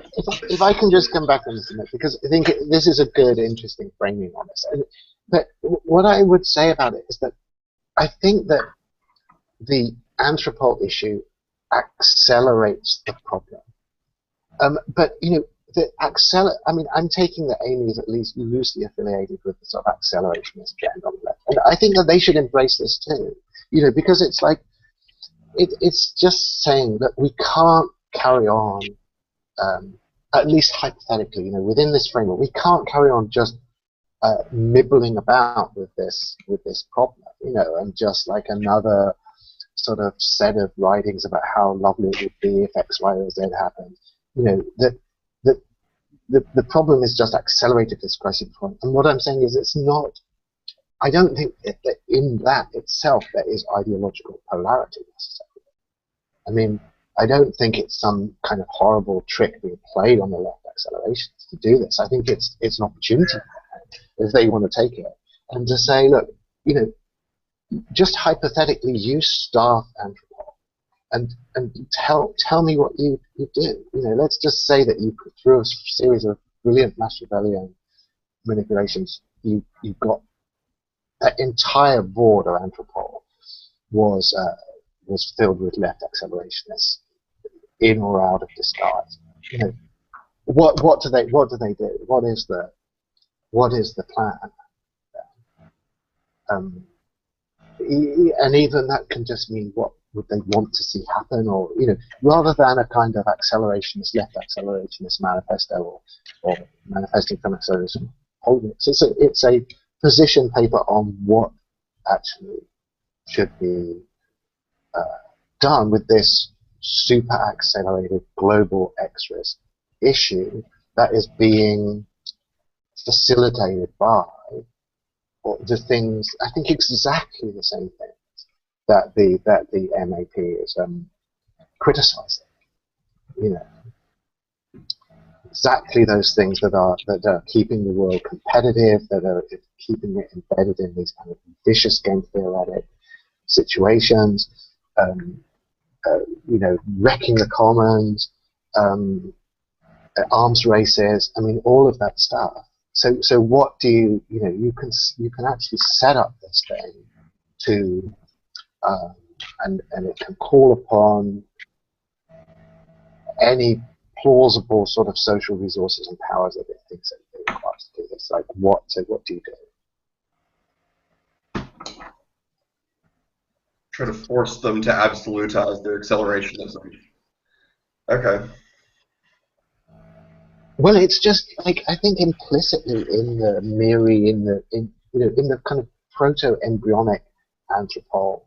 If I can just come back on this a minute, because I think this is a good, interesting framing on this. But what I would say about it is that I think that the Anthropol issue accelerates the problem. But you know, I mean, I'm taking that Amy is at least loosely affiliated with the sort of accelerationist trend on the left, and I think that they should embrace this too. You know, because it's like it's just saying that we can't carry on, at least hypothetically, you know, within this framework, we can't carry on just nibbling about with this problem, you know, and just like another sort of set of writings about how lovely it would be if X, Y, or Z happened. You know, the problem is just accelerated this crisis point. And what I'm saying is it's not, I don't think that in that itself there is ideological polarity necessarily. I mean, I don't think it's some kind of horrible trick being played on the left accelerations to do this. I think it's an opportunity if they want to take it and to say, look, you know, just hypothetically, you staff Anthropol tell me what you do. Let's just say that you through a series of brilliant Machiavellian manipulations, you got that entire board of Anthropol was filled with left accelerationists, in or out of disguise. What do they do? What is the plan? And even that can just mean what would they want to see happen, or rather than a kind of left accelerationist manifesto or manifesting from accelerationist holdings. It's a position paper on what actually should be done with this super accelerated global X-risk issue that is being facilitated by the things, I think exactly the same things that the MAP is criticizing. Exactly those things that are keeping the world competitive, that are keeping it embedded in these kind of vicious game theoretic situations, wrecking the commons, arms races. I mean, all of that stuff. So what do you can actually set up this thing to and it can call upon any plausible sort of social resources and powers that it thinks it requires to do this. Like what do you do? Try to force them to absolutize their accelerationism. Okay. Well, it's just like I think implicitly in the MIRI, in the kind of proto-embryonic Anthropol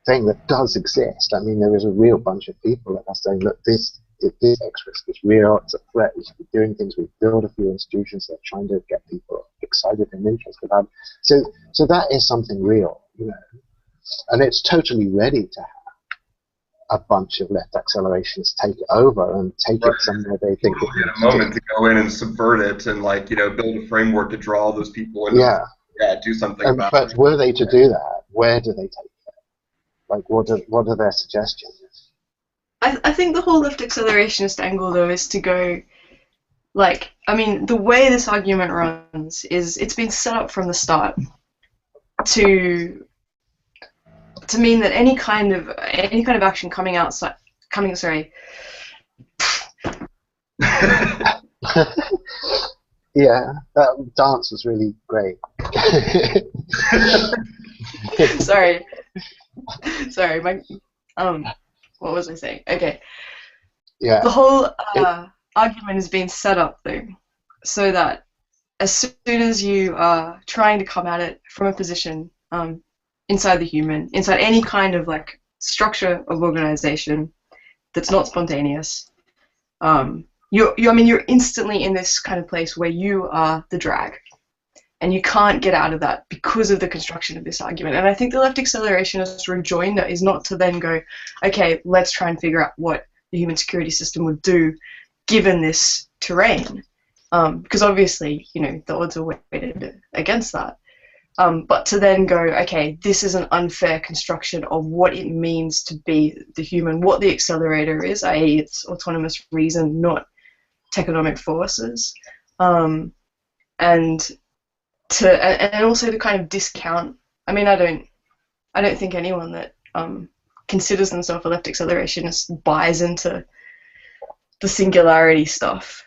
thing that does exist. I mean, there is a real bunch of people that are saying, look, this X-risk is real, it's a threat, we should be doing things. We've built a few institutions that are trying to get people excited and interested about it. So that is something real, and it's totally ready to have a bunch of left accelerations take it over and take it somewhere they think it in a moment to go in and subvert it and build a framework to draw those people in. Do something about it. But were they to do that, where do they take it? Like, what are their suggestions? I think the whole left accelerationist angle, though, is to go, the way this argument runs is it's been set up from the start to mean that any kind of action coming. Yeah, that dance was really great. Sorry, what was I saying? Okay. Yeah. The whole argument is being set up though, so that as soon as you are trying to come at it from a position inside the human, inside any kind of structure of organization that's not spontaneous, you're instantly in this kind of place where you are the drag, and you can't get out of that because of the construction of this argument. And I think the left accelerationist rejoinder is not to then go, okay, let's try and figure out what the human security system would do given this terrain, because obviously, the odds are weighted against that. But to then go, okay, this is an unfair construction of what it means to be the human, what the accelerator is, i.e. it's autonomous reason, not techonomic forces, and also to kind of discount. I mean, I don't think anyone that considers themselves a left accelerationist buys into the singularity stuff.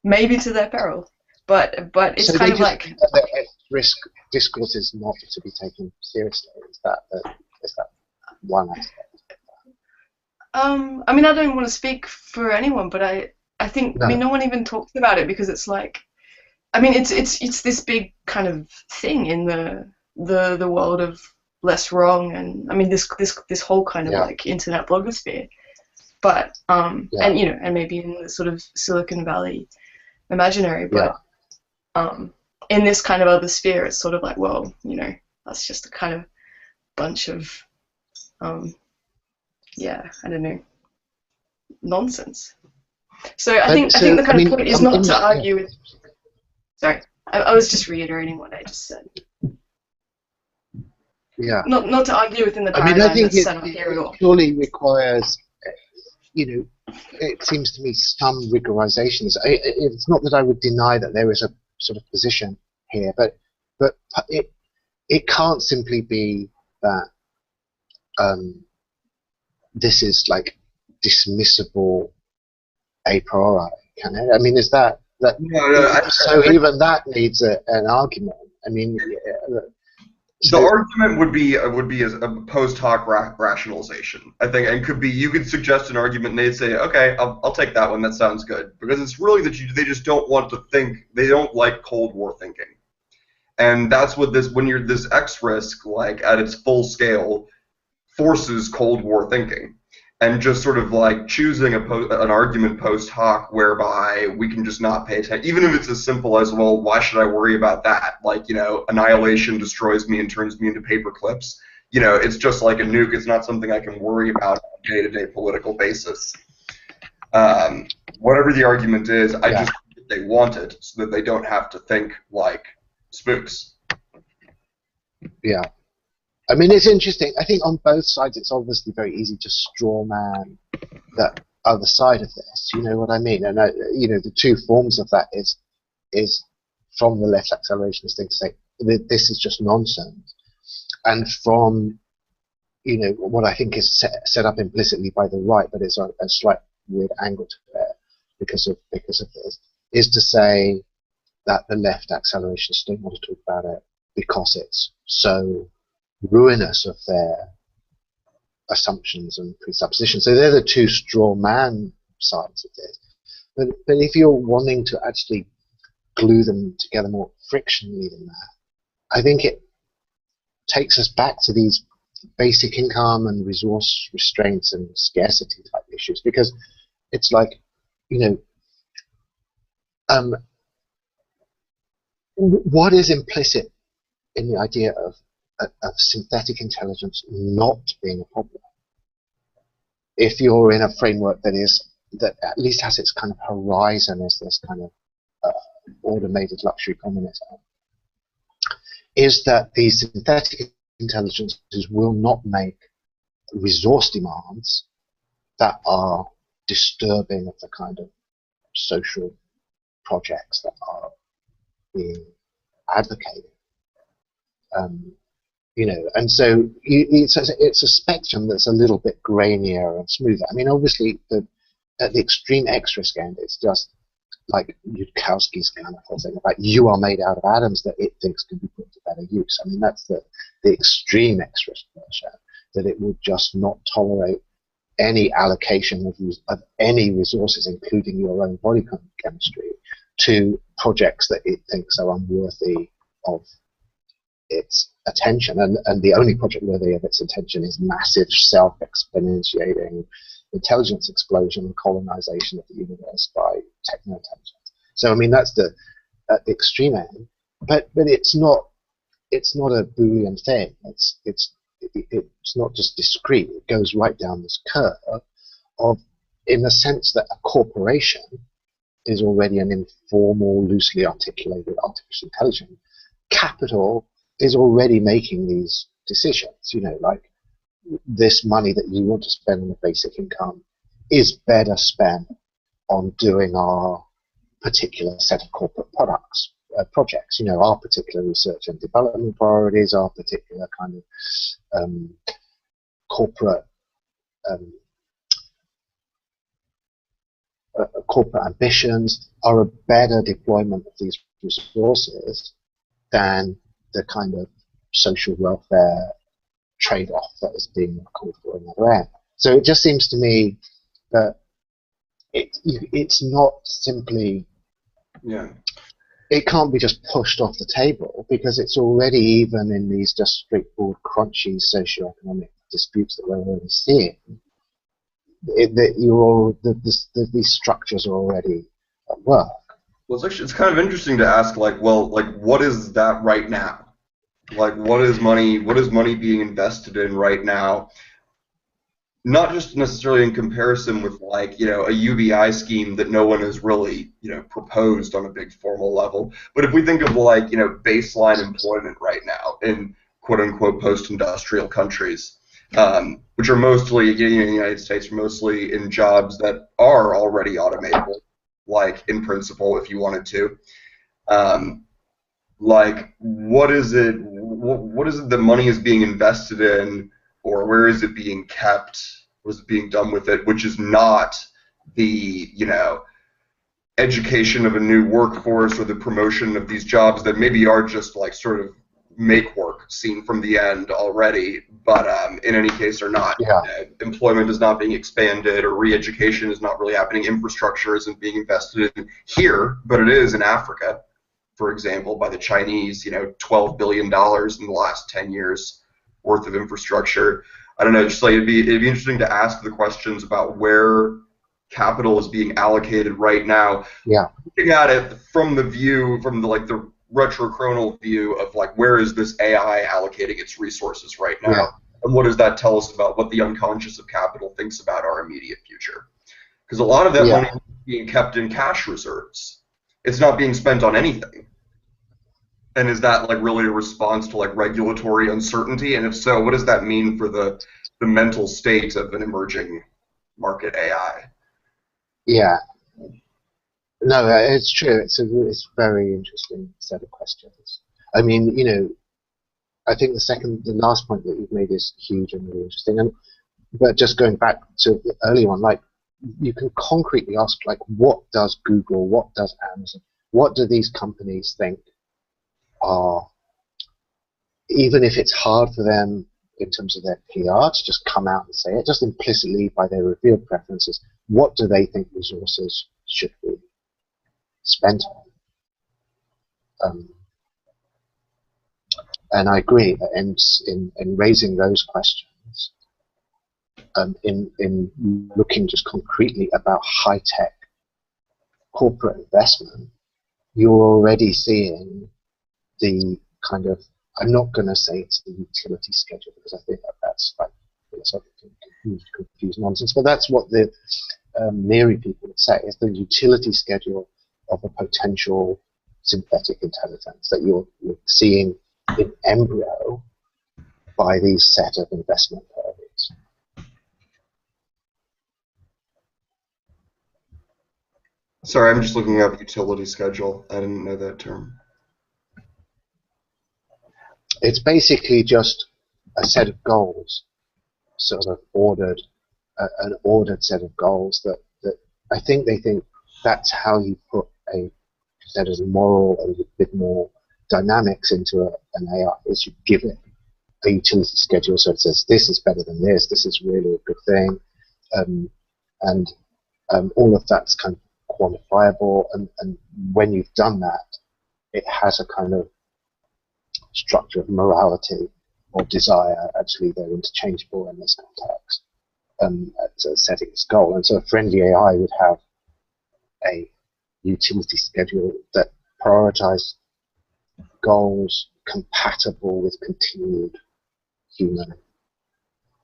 Maybe to their peril, but it's so kind of like risk discourse is not to be taken seriously. Is that one aspect? I mean, I don't want to speak for anyone, but I think no one even talks about it because it's like, I mean, it's this big kind of thing in the world of less wrong, and I mean this whole kind of internet blogosphere, but and and maybe in the sort of Silicon Valley imaginary, but in this kind of other sphere, it's sort of like, well, that's just a kind of bunch of I don't know, nonsense. So I think the kind of point is not to argue with. Sorry, I was just reiterating what I just said. Yeah. Not to argue within the paradigm I think that's set up here at all. it surely requires, it seems to me some rigorization. It's not that I would deny that there is a sort of position here, but it can't simply be that this is like dismissible a priori, can it? I mean, is that so? Even that needs an argument. I mean, the argument would be a post hoc rationalization, I think, and could be you could suggest an argument and they'd say, okay, I'll take that one. That sounds good, because it's really that they just don't want to think. They don't like Cold War thinking, and that's what this X risk, like at its full scale, forces Cold War thinking. And just sort of like choosing an argument post hoc whereby we can just not pay attention, even if it's as simple as, well, why should I worry about that? Like, annihilation destroys me and turns me into paper clips. It's just like a nuke. It's not something I can worry about on a day-to-day political basis. Whatever the argument is, I just think they want it so that they don't have to think like spooks. Yeah. I mean, it's interesting. I think on both sides, it's obviously very easy to straw man the other side of this. You know what I mean? And the two forms of that is from the left accelerationist thing to say this is just nonsense, and from what I think is set up implicitly by the right, but it's a slight weird angle to it because of this, is to say that the left accelerationists don't want to talk about it because it's so ruinous of their assumptions and presuppositions. So they're the two straw man sides of this. But if you're wanting to actually glue them together more frictionally than that, I think it takes us back to these basic income and resource restraints and scarcity type issues, because it's like, what is implicit in the idea of synthetic intelligence not being a problem? If you're in a framework that at least has its kind of horizon as this kind of automated luxury communism, is that these synthetic intelligences will not make resource demands that are disturbing of the kind of social projects that are being advocated. And so it's a spectrum that's a little bit grainier and smoother. I mean, obviously, at the extreme X-risk end, it's just like Yudkowsky's kind of whole thing about you are made out of atoms that it thinks can be put to better use. I mean, that's the extreme X-risk version, that it would just not tolerate any allocation of any resources, including your own body chemistry, to projects that it thinks are unworthy of its attention, and the only project worthy of its attention is massive self-exponentiating intelligence explosion and colonization of the universe by techno-intelligence. So I mean, that's the extreme end, but it's not a Boolean thing. It's not just discrete. It goes right down this curve of, in the sense that a corporation is already an informal, loosely articulated artificial intelligence. Capital is already making these decisions, like this money that you want to spend on a basic income is better spent on doing our particular set of corporate projects, our particular research and development priorities, our particular kind of corporate ambitions are a better deployment of these resources than the kind of social welfare trade-off that is being called for in the other end. So it just seems to me that it's not simply, it can't be just pushed off the table, because it's already, even in these just straightforward, crunchy socioeconomic disputes that we're already seeing, these structures are already at work. Well, it's kind of interesting to ask, what is that right now? Like, what is money being invested in right now? Not just necessarily in comparison with, a UBI scheme that no one has really, proposed on a big formal level, but if we think of, baseline employment right now in quote-unquote post-industrial countries, which are mostly, in the United States, mostly in jobs that are already automatable, like in principle, if you wanted to. Like, what is it that money is being invested in, or where is it being kept? What is being done with it, which is not the, education of a new workforce or the promotion of these jobs that maybe are just like sort of make work seen from the end already, but in any case are not. Yeah. Employment is not being expanded, or re-education is not really happening. Infrastructure isn't being invested in here, but it is in Africa, for example, by the Chinese, $12 billion in the last 10 years worth of infrastructure. I don't know, just like it'd be interesting to ask the questions about where capital is being allocated right now. Yeah. Looking at it from the retrochronal view of like, where is this AI allocating its resources right now? Yeah. And what does that tell us about what the unconscious of capital thinks about our immediate future? Because a lot of that money is being kept in cash reserves. It's not being spent on anything. And is that like really a response to like regulatory uncertainty? And if so, what does that mean for the mental state of an emerging market AI? Yeah. No, it's true. It's a very interesting set of questions. I mean, I think the last point that you've made is huge and really interesting. But just going back to the early one, like, you can concretely ask, like, what does Google, what does Amazon, what do these companies think are, even if it's hard for them in terms of their PR to just come out and say it, just implicitly by their revealed preferences, what do they think resources should be spent on? And I agree that in raising those questions, in looking just concretely about high-tech corporate investment, you're already seeing the kind of, I'm not going to say it's the utility schedule, because I think that's like philosophically confused nonsense, but that's what the MIRI people would say, is the utility schedule of a potential synthetic intelligence that you're seeing in embryo by these set of investment priorities. Sorry, I'm just looking up utility schedule. I didn't know that term. It's basically just a set of goals, sort of ordered, an ordered set of goals that I think they think that's how you put a set of moral and a bit more dynamics into an AI, is you give it a utility schedule, so it says this is better than this is really a good thing, and all of that's kind of quantifiable, and when you've done that, it has a kind of structure of morality or desire. Actually, they're interchangeable in this context, so setting this goal. And so a friendly AI would have a utility schedule that prioritizes goals compatible with continued human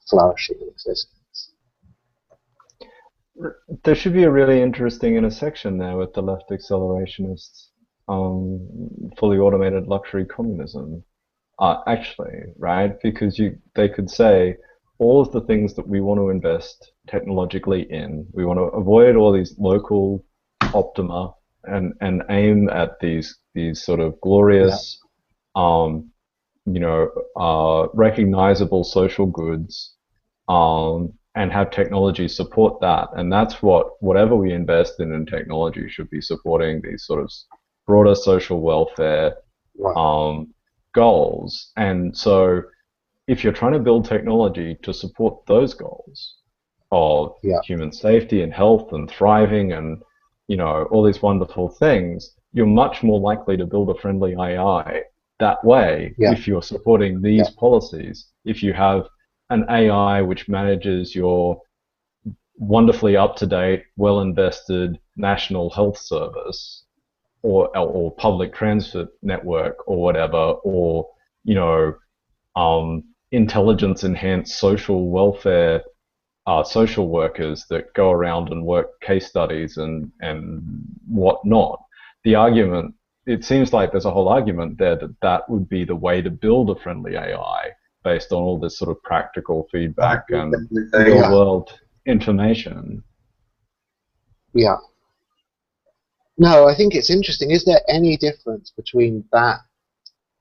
flourishing and existence. There should be a really interesting intersection there with the left accelerationists, fully automated luxury communism, actually, right? Because they could say all of the things that we want to invest technologically in, we want to avoid all these local optima and aim at these sort of glorious, recognizable social goods, and have technology support that. And that's whatever we invest in technology should be supporting these sort of broader social welfare goals. And so if you're trying to build technology to support those goals of human safety and health and thriving and all these wonderful things, you're much more likely to build a friendly AI that way if you're supporting these policies. If you have an AI which manages your wonderfully up-to-date, well-invested national health service or public transit network or whatever, or intelligence-enhanced social welfare social workers that go around and work case studies and whatnot. The argument it seems like there's a whole argument there that that would be the way to build a friendly AI based on all this sort of practical feedback and real-world information. Yeah. No, I think it's interesting. Is there any difference between that?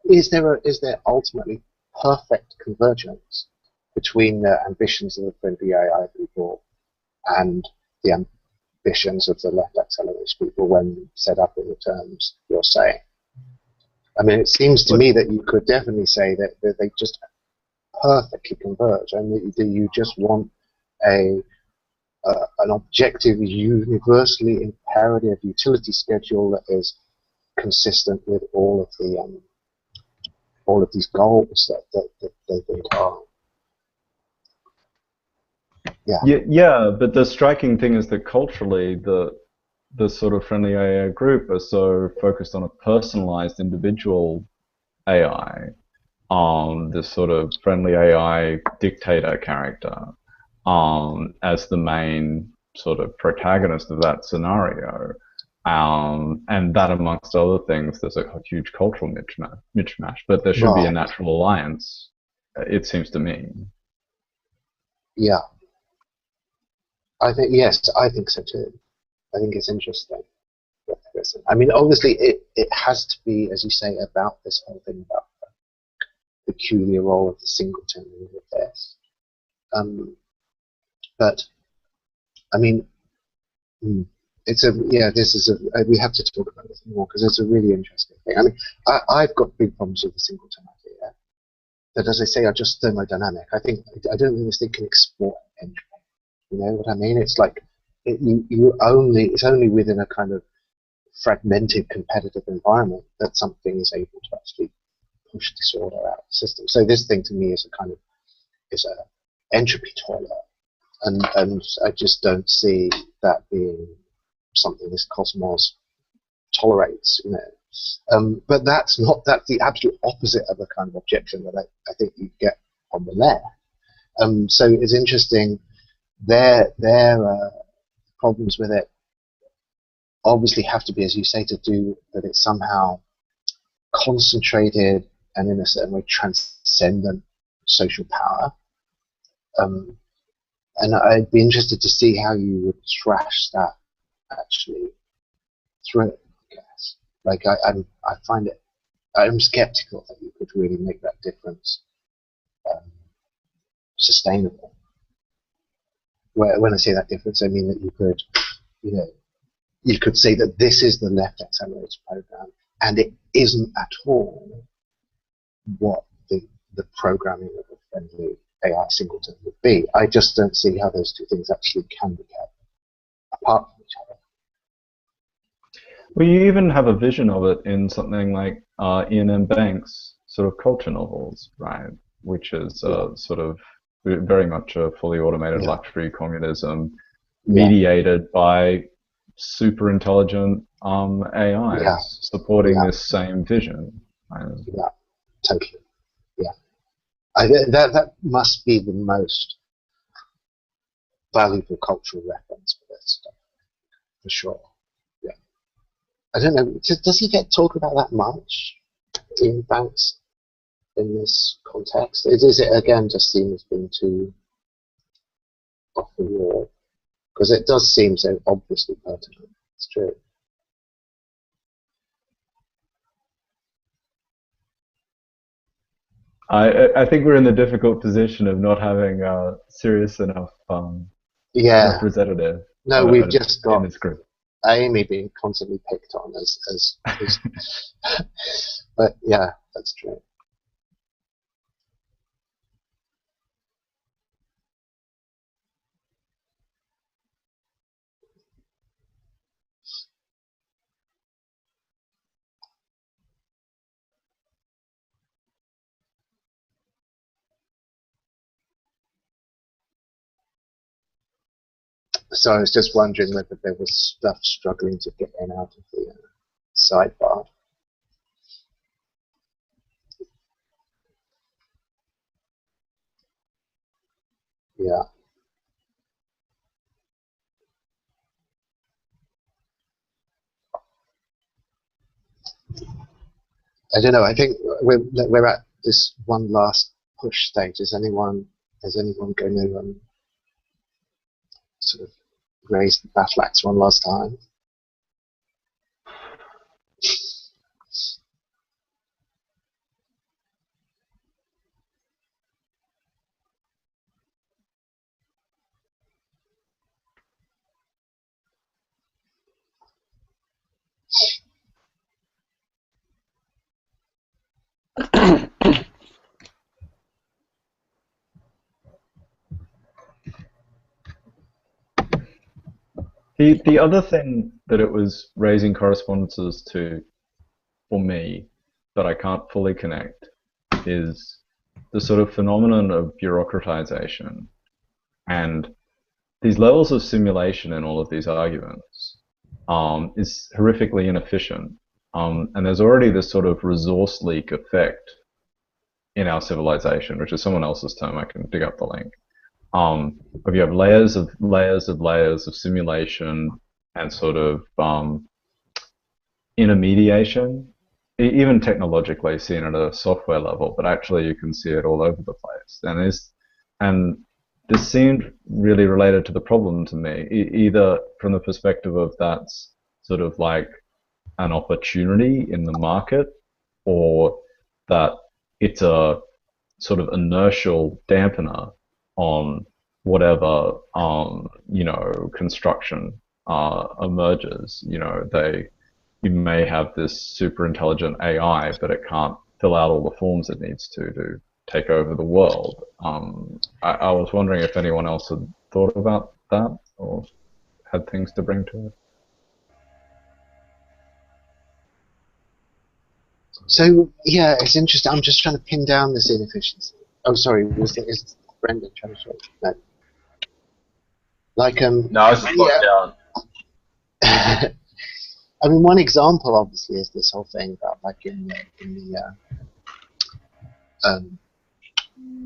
Is there ultimately perfect convergence between the ambitions of the friendly AI people and the ambitions of the left acceleration people when set up in the terms you're saying? I mean, it seems to me that you could definitely say that they just perfectly converge, and that you just want an objective, universally imperative utility schedule that is consistent with all of these goals that they think are. Yeah, but the striking thing is that culturally, the sort of friendly AI group are so focused on a personalized individual AI, on this sort of friendly AI dictator character, as the main sort of protagonist of that scenario. And that, amongst other things, there's a huge cultural mismatch. But there should be a natural alliance, it seems to me. Yeah. I think so too. I think it's interesting. I mean, obviously, it has to be, as you say, about this whole thing about the peculiar role of the singleton in all of this. But I mean, we have to talk about this more because it's a really interesting thing. I mean, I've got big problems with the singleton idea, but as I say, are just thermodynamic. I don't think this thing can export entropy. You know what I mean? It's like it's only within a kind of fragmented competitive environment that something is able to actually push disorder out of the system. So this thing to me is a entropy toilet, and I just don't see that being something this cosmos tolerates, you know. But that's the absolute opposite of the kind of objection that I think you get on the left. So it's interesting. Their problems with it obviously have to be, as you say, to do that it's somehow concentrated and in a certain way transcendent social power. And I'd be interested to see how you would thrash that actually through it, I guess. Like I find it, I'm skeptical that you could really make that difference sustainable. When I say that difference, I mean that you could, you know, you could say that this is the left accelerator program, and it isn't at all what the programming of a friendly AI singleton would be. I just don't see how those two things actually can be kept apart from each other. Well, you even have a vision of it in something like Ian M. Banks' sort of culture novels, right? Which is sort of very much a fully automated luxury communism mediated by super intelligent AIs supporting this same vision. Yeah, totally. Yeah, that must be the most valuable cultural reference for this stuff, for sure. Yeah, I don't know. Does he get talked about that much in Banks in this context? Is it again just seen as being too off the wall? Because it does seem so obviously pertinent. It's true. I think we're in the difficult position of not having a serious enough representative. No, we've just got in this group. Amy being constantly picked on as but yeah, that's true. So I was just wondering whether there was stuff struggling to get in out of the sidebar. Yeah. I don't know. I think we're at this one last push stage. Is anyone going to sort of raise the battle axe one last time? The other thing that it was raising correspondences to for me that I can't fully connect is the sort of phenomenon of bureaucratization and these levels of simulation in all of these arguments is horrifically inefficient. And there's already this sort of resource leak effect in our civilization, which is someone else's term. I can dig up the link. If you have layers of simulation and sort of intermediation, even technologically seen at a software level, but actually you can see it all over the place. And this seemed really related to the problem to me, either from the perspective of that's sort of like an opportunity in the market, or that it's a sort of inertial dampener on whatever construction emerges. You may have this super intelligent AI, but it can't fill out all the forms it needs to take over the world. I was wondering if anyone else had thought about that or had things to bring to it. So yeah, it's interesting. I'm just trying to pin down this inefficiency. Oh, sorry, is Brendan trying to? No. No, I was just looking down. I mean, one example obviously is this whole thing about like in the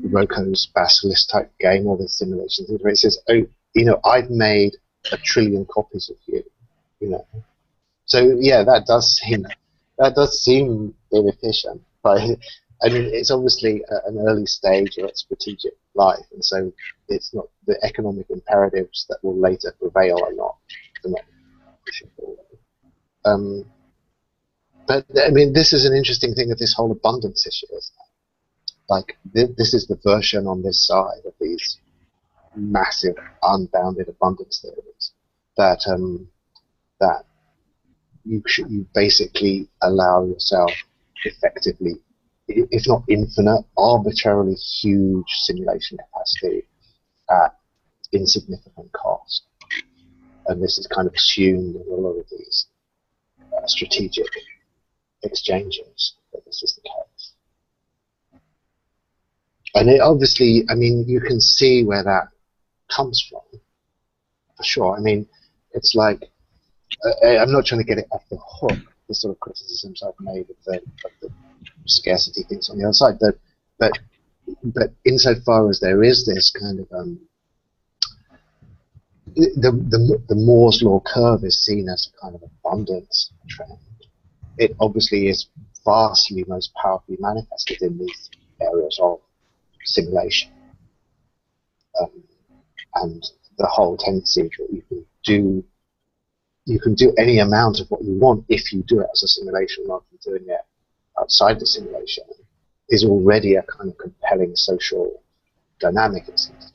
Roko's Basilisk type game, all the simulations where it says, oh, I've made 1 trillion copies of you, So yeah, that does seem inefficient, but I mean, it's obviously an early stage of its strategic life, and so it's not the economic imperatives that will later prevail are not pushing forward. But I mean, this is an interesting thing of this whole abundance issue, isn't it? Like this is the version on this side of these massive, unbounded abundance theories that that you basically allow yourself effectively, if not infinite, arbitrarily huge simulation capacity at insignificant cost. And this is kind of assumed in a lot of these strategic exchanges that this is the case. And it obviously, I mean, you can see where that comes from, for sure. I mean, it's like, I'm not trying to get it off the hook, the sort of criticisms I've made of the scarcity things on the other side, but insofar as there is this kind of the Moore's law curve is seen as a kind of abundance trend. It obviously is vastly most powerfully manifested in these areas of simulation, and the whole tendency that you can do any amount of what you want if you do it as a simulation rather than doing it outside the simulation is already a kind of compelling social dynamic, it seems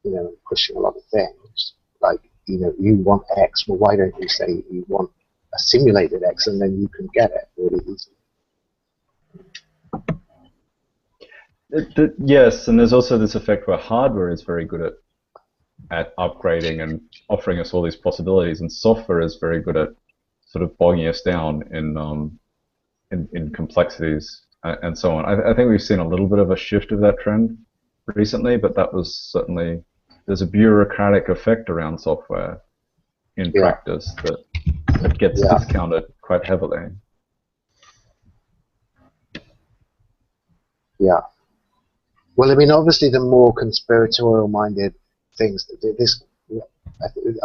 to me, pushing a lot of things. Like, you want X, well, why don't you say you want a simulated X, and then you can get it really easily. Yes, and there's also this effect where hardware is very good at upgrading and offering us all these possibilities, and software is very good at sort of bogging us down in complexities and so on. I think we've seen a little bit of a shift of that trend recently, but that was certainly, there's a bureaucratic effect around software in practice that gets discounted quite heavily. Yeah. Well, I mean, obviously, the more conspiratorial-minded things,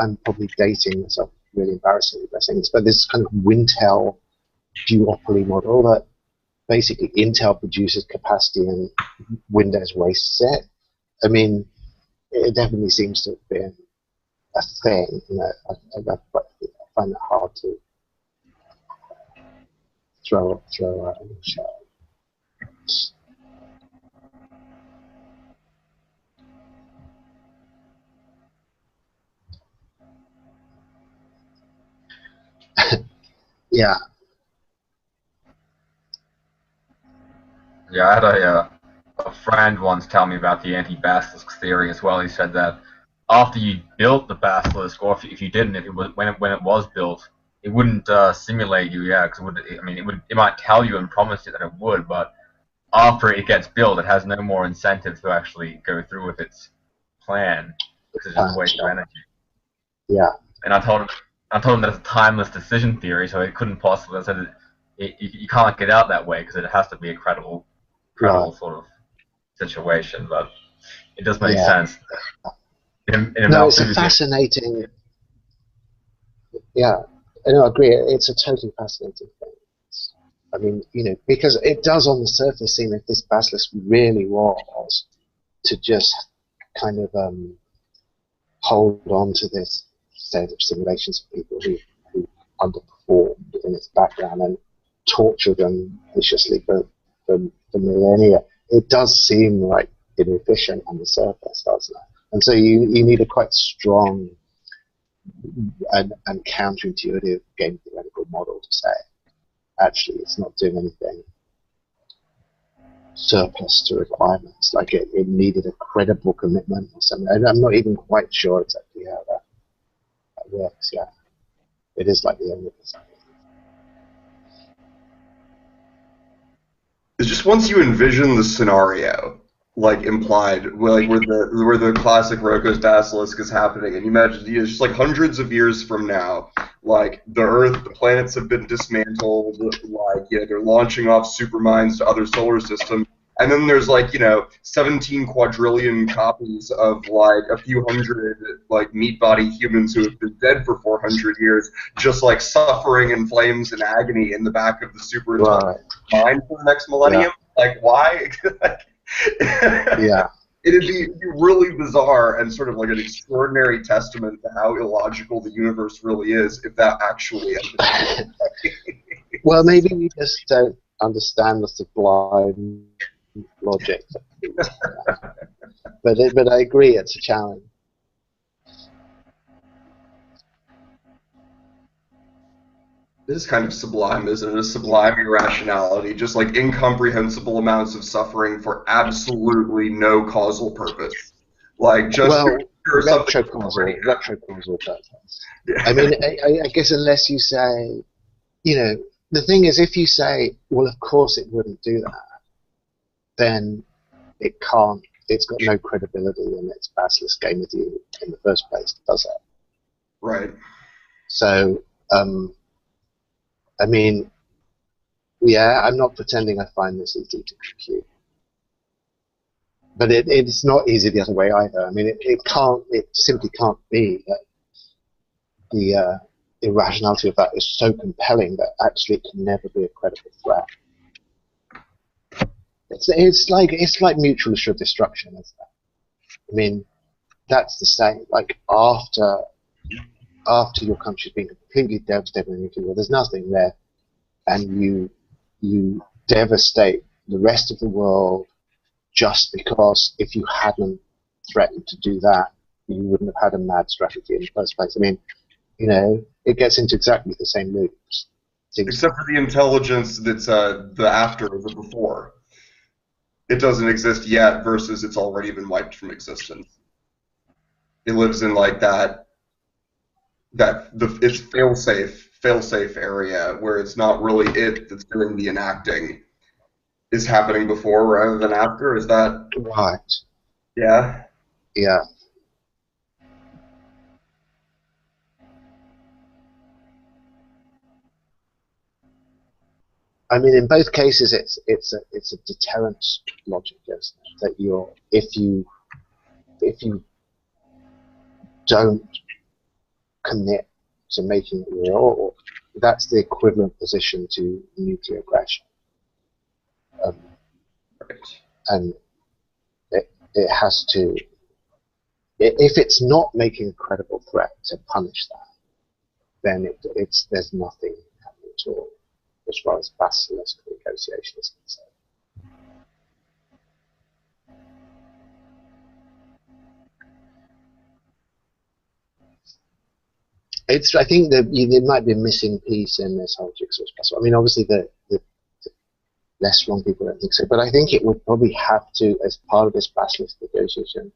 I'm probably dating myself really embarrassingly by saying this, but this kind of Wintel duopoly model that basically Intel produces capacity and Windows wastes it. I mean, it definitely seems to have been a thing. You know, I find it hard to throw out a shot. Yeah. Yeah, I had a friend once tell me about the anti-basilisk theory as well. He said that after you built the basilisk, or if you didn't, if it was, when it was built, it wouldn't simulate you. Yeah, because it might tell you and promise you that it would, but after it gets built, it has no more incentive to actually go through with its plan because it's just a waste of energy. Yeah. And I told him that it's a timeless decision theory, so it couldn't possibly. I said you can't get out that way because it has to be a credible sort of situation. But it does make sense. No, it's a fascinating. Yeah, I agree. It's a totally fascinating thing. I mean, you know, because it does on the surface seem if this basilisk really was to just kind of hold on to this set of simulations of people who underperformed in its background and torture them viciously for millennia. It does seem like inefficient on the surface, doesn't it? And so you need a quite strong and counterintuitive game theoretical model to say, actually, it's not doing anything surplus to requirements. Like it needed a credible commitment or something. And I'm not even quite sure exactly how that works. Yeah, it is like the only thing. It's just once you envision the scenario, like implied, like where the classic Roko's basilisk is happening, and you imagine it's just like hundreds of years from now, like the Earth, the planets have been dismantled, like they're launching off supermines to other solar systems, and then there's like 17 quadrillion copies of like a few hundred like meat body humans who have been dead for 400 years, just like suffering in flames and agony in the back of the super intelligent mine for the next millennium. Yeah. Like why? Yeah. It'd be really bizarre and sort of like an extraordinary testament to how illogical the universe really is if that actually ended. Well, maybe we just don't understand the sublime logic. But I agree, it's a challenge. This is kind of sublime, isn't it? A sublime irrationality, just like incomprehensible amounts of suffering for absolutely no causal purpose. Like just retrocausal purpose. Yeah. I mean, I guess unless you say, the thing is, if you say, well, of course it wouldn't do that, then it can't. It's got no credibility in its basilisk game with you in the first place, does it? Right. So. I mean, yeah, I'm not pretending I find this easy to compute. But it's not easy the other way either. I mean, it simply can't be that the irrationality of that is so compelling that actually it can never be a credible threat. It's like mutual assured destruction, isn't it? I mean, that's the same. Like after your country's been completely devastated in nuclear war, there's nothing there. And you devastate the rest of the world just because if you hadn't threatened to do that, you wouldn't have had a mad strategy in the first place. I mean, it gets into exactly the same loops. Except for the intelligence that's the after or the before. It doesn't exist yet versus it's already been wiped from existence. It lives in like it's fail-safe area where it's not really it that's doing the enacting is happening before rather than after. Is that right? Yeah. Yeah. I mean, in both cases, it's a deterrence logic, isn't it? That if you don't commit to making it real, that's the equivalent position to nuclear aggression. And it has to, if it's not making a credible threat to punish that, then there's nothing happening at all as far as basilisk negotiation is concerned. I think that there might be a missing piece in this whole jigsaw puzzle. I mean, obviously the less wrong people don't think so, but I think it would probably have to, as part of this basilisk negotiation,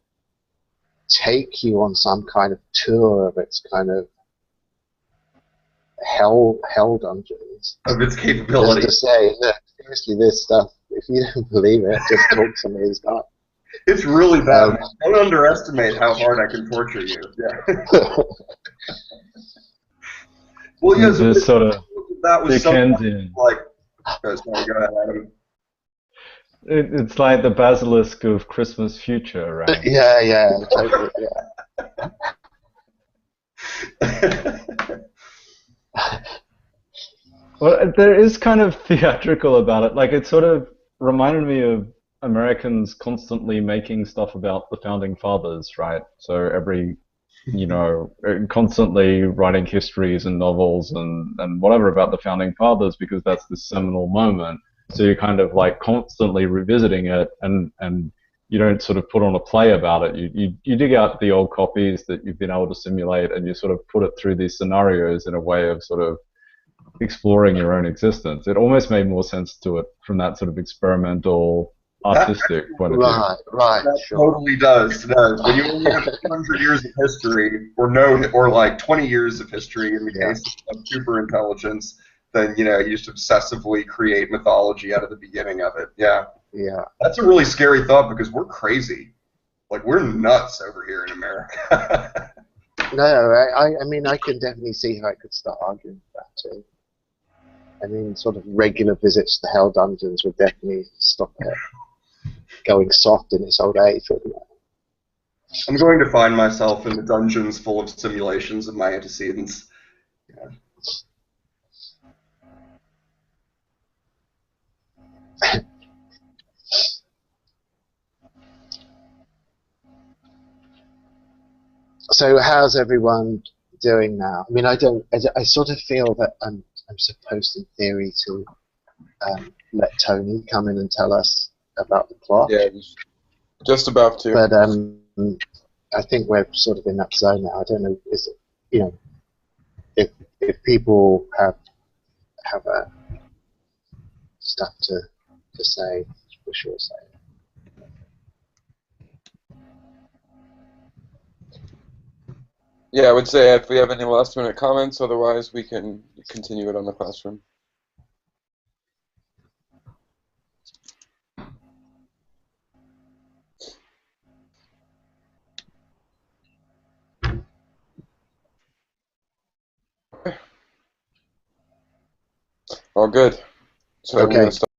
take you on some kind of tour of its kind of hell dungeons. Of its capability. Just to say, look, seriously, this stuff, if you don't believe it, just talk to me. It's really bad. Don't underestimate how hard I can torture you. Yeah. Well, yes, yeah, so sort of that was Dickensian. Like, oh, sorry, go ahead, Adam. It's like the basilisk of Christmas future, right? Yeah, totally, yeah. Well, there is kind of theatrical about it. Like, it sort of reminded me of Americans constantly making stuff about the founding fathers, right? So constantly writing histories and novels and whatever about the founding fathers because that's the seminal moment. So you're kind of like constantly revisiting it and you don't sort of put on a play about it. You dig out the old copies that you've been able to simulate and you sort of put it through these scenarios in a way of sort of exploring your own existence. It almost made more sense to it from that sort of experimental artistic point of view. Right. That totally does. When you only have 200 years of history, or like 20 years of history in the case of super intelligence, then you just obsessively create mythology out of the beginning of it. Yeah. That's a really scary thought because we're crazy. Like we're nuts over here in America. No, I mean I can definitely see how I could start arguing with that too. I mean, sort of regular visits to hell dungeons would definitely stop it going soft in its old age. I'm going to find myself in the dungeons full of simulations of my antecedents. Yeah. So how's everyone doing now? I mean, I sort of feel that I'm supposed in theory to let Tony come in and tell us about the plot. Yeah, just about to. But I think we're sort of in that zone now. I don't know, if people have stuff to say, for sure say. Yeah, I would say if we have any last minute comments, otherwise we can continue it on the classroom. All good. So I'm going to start.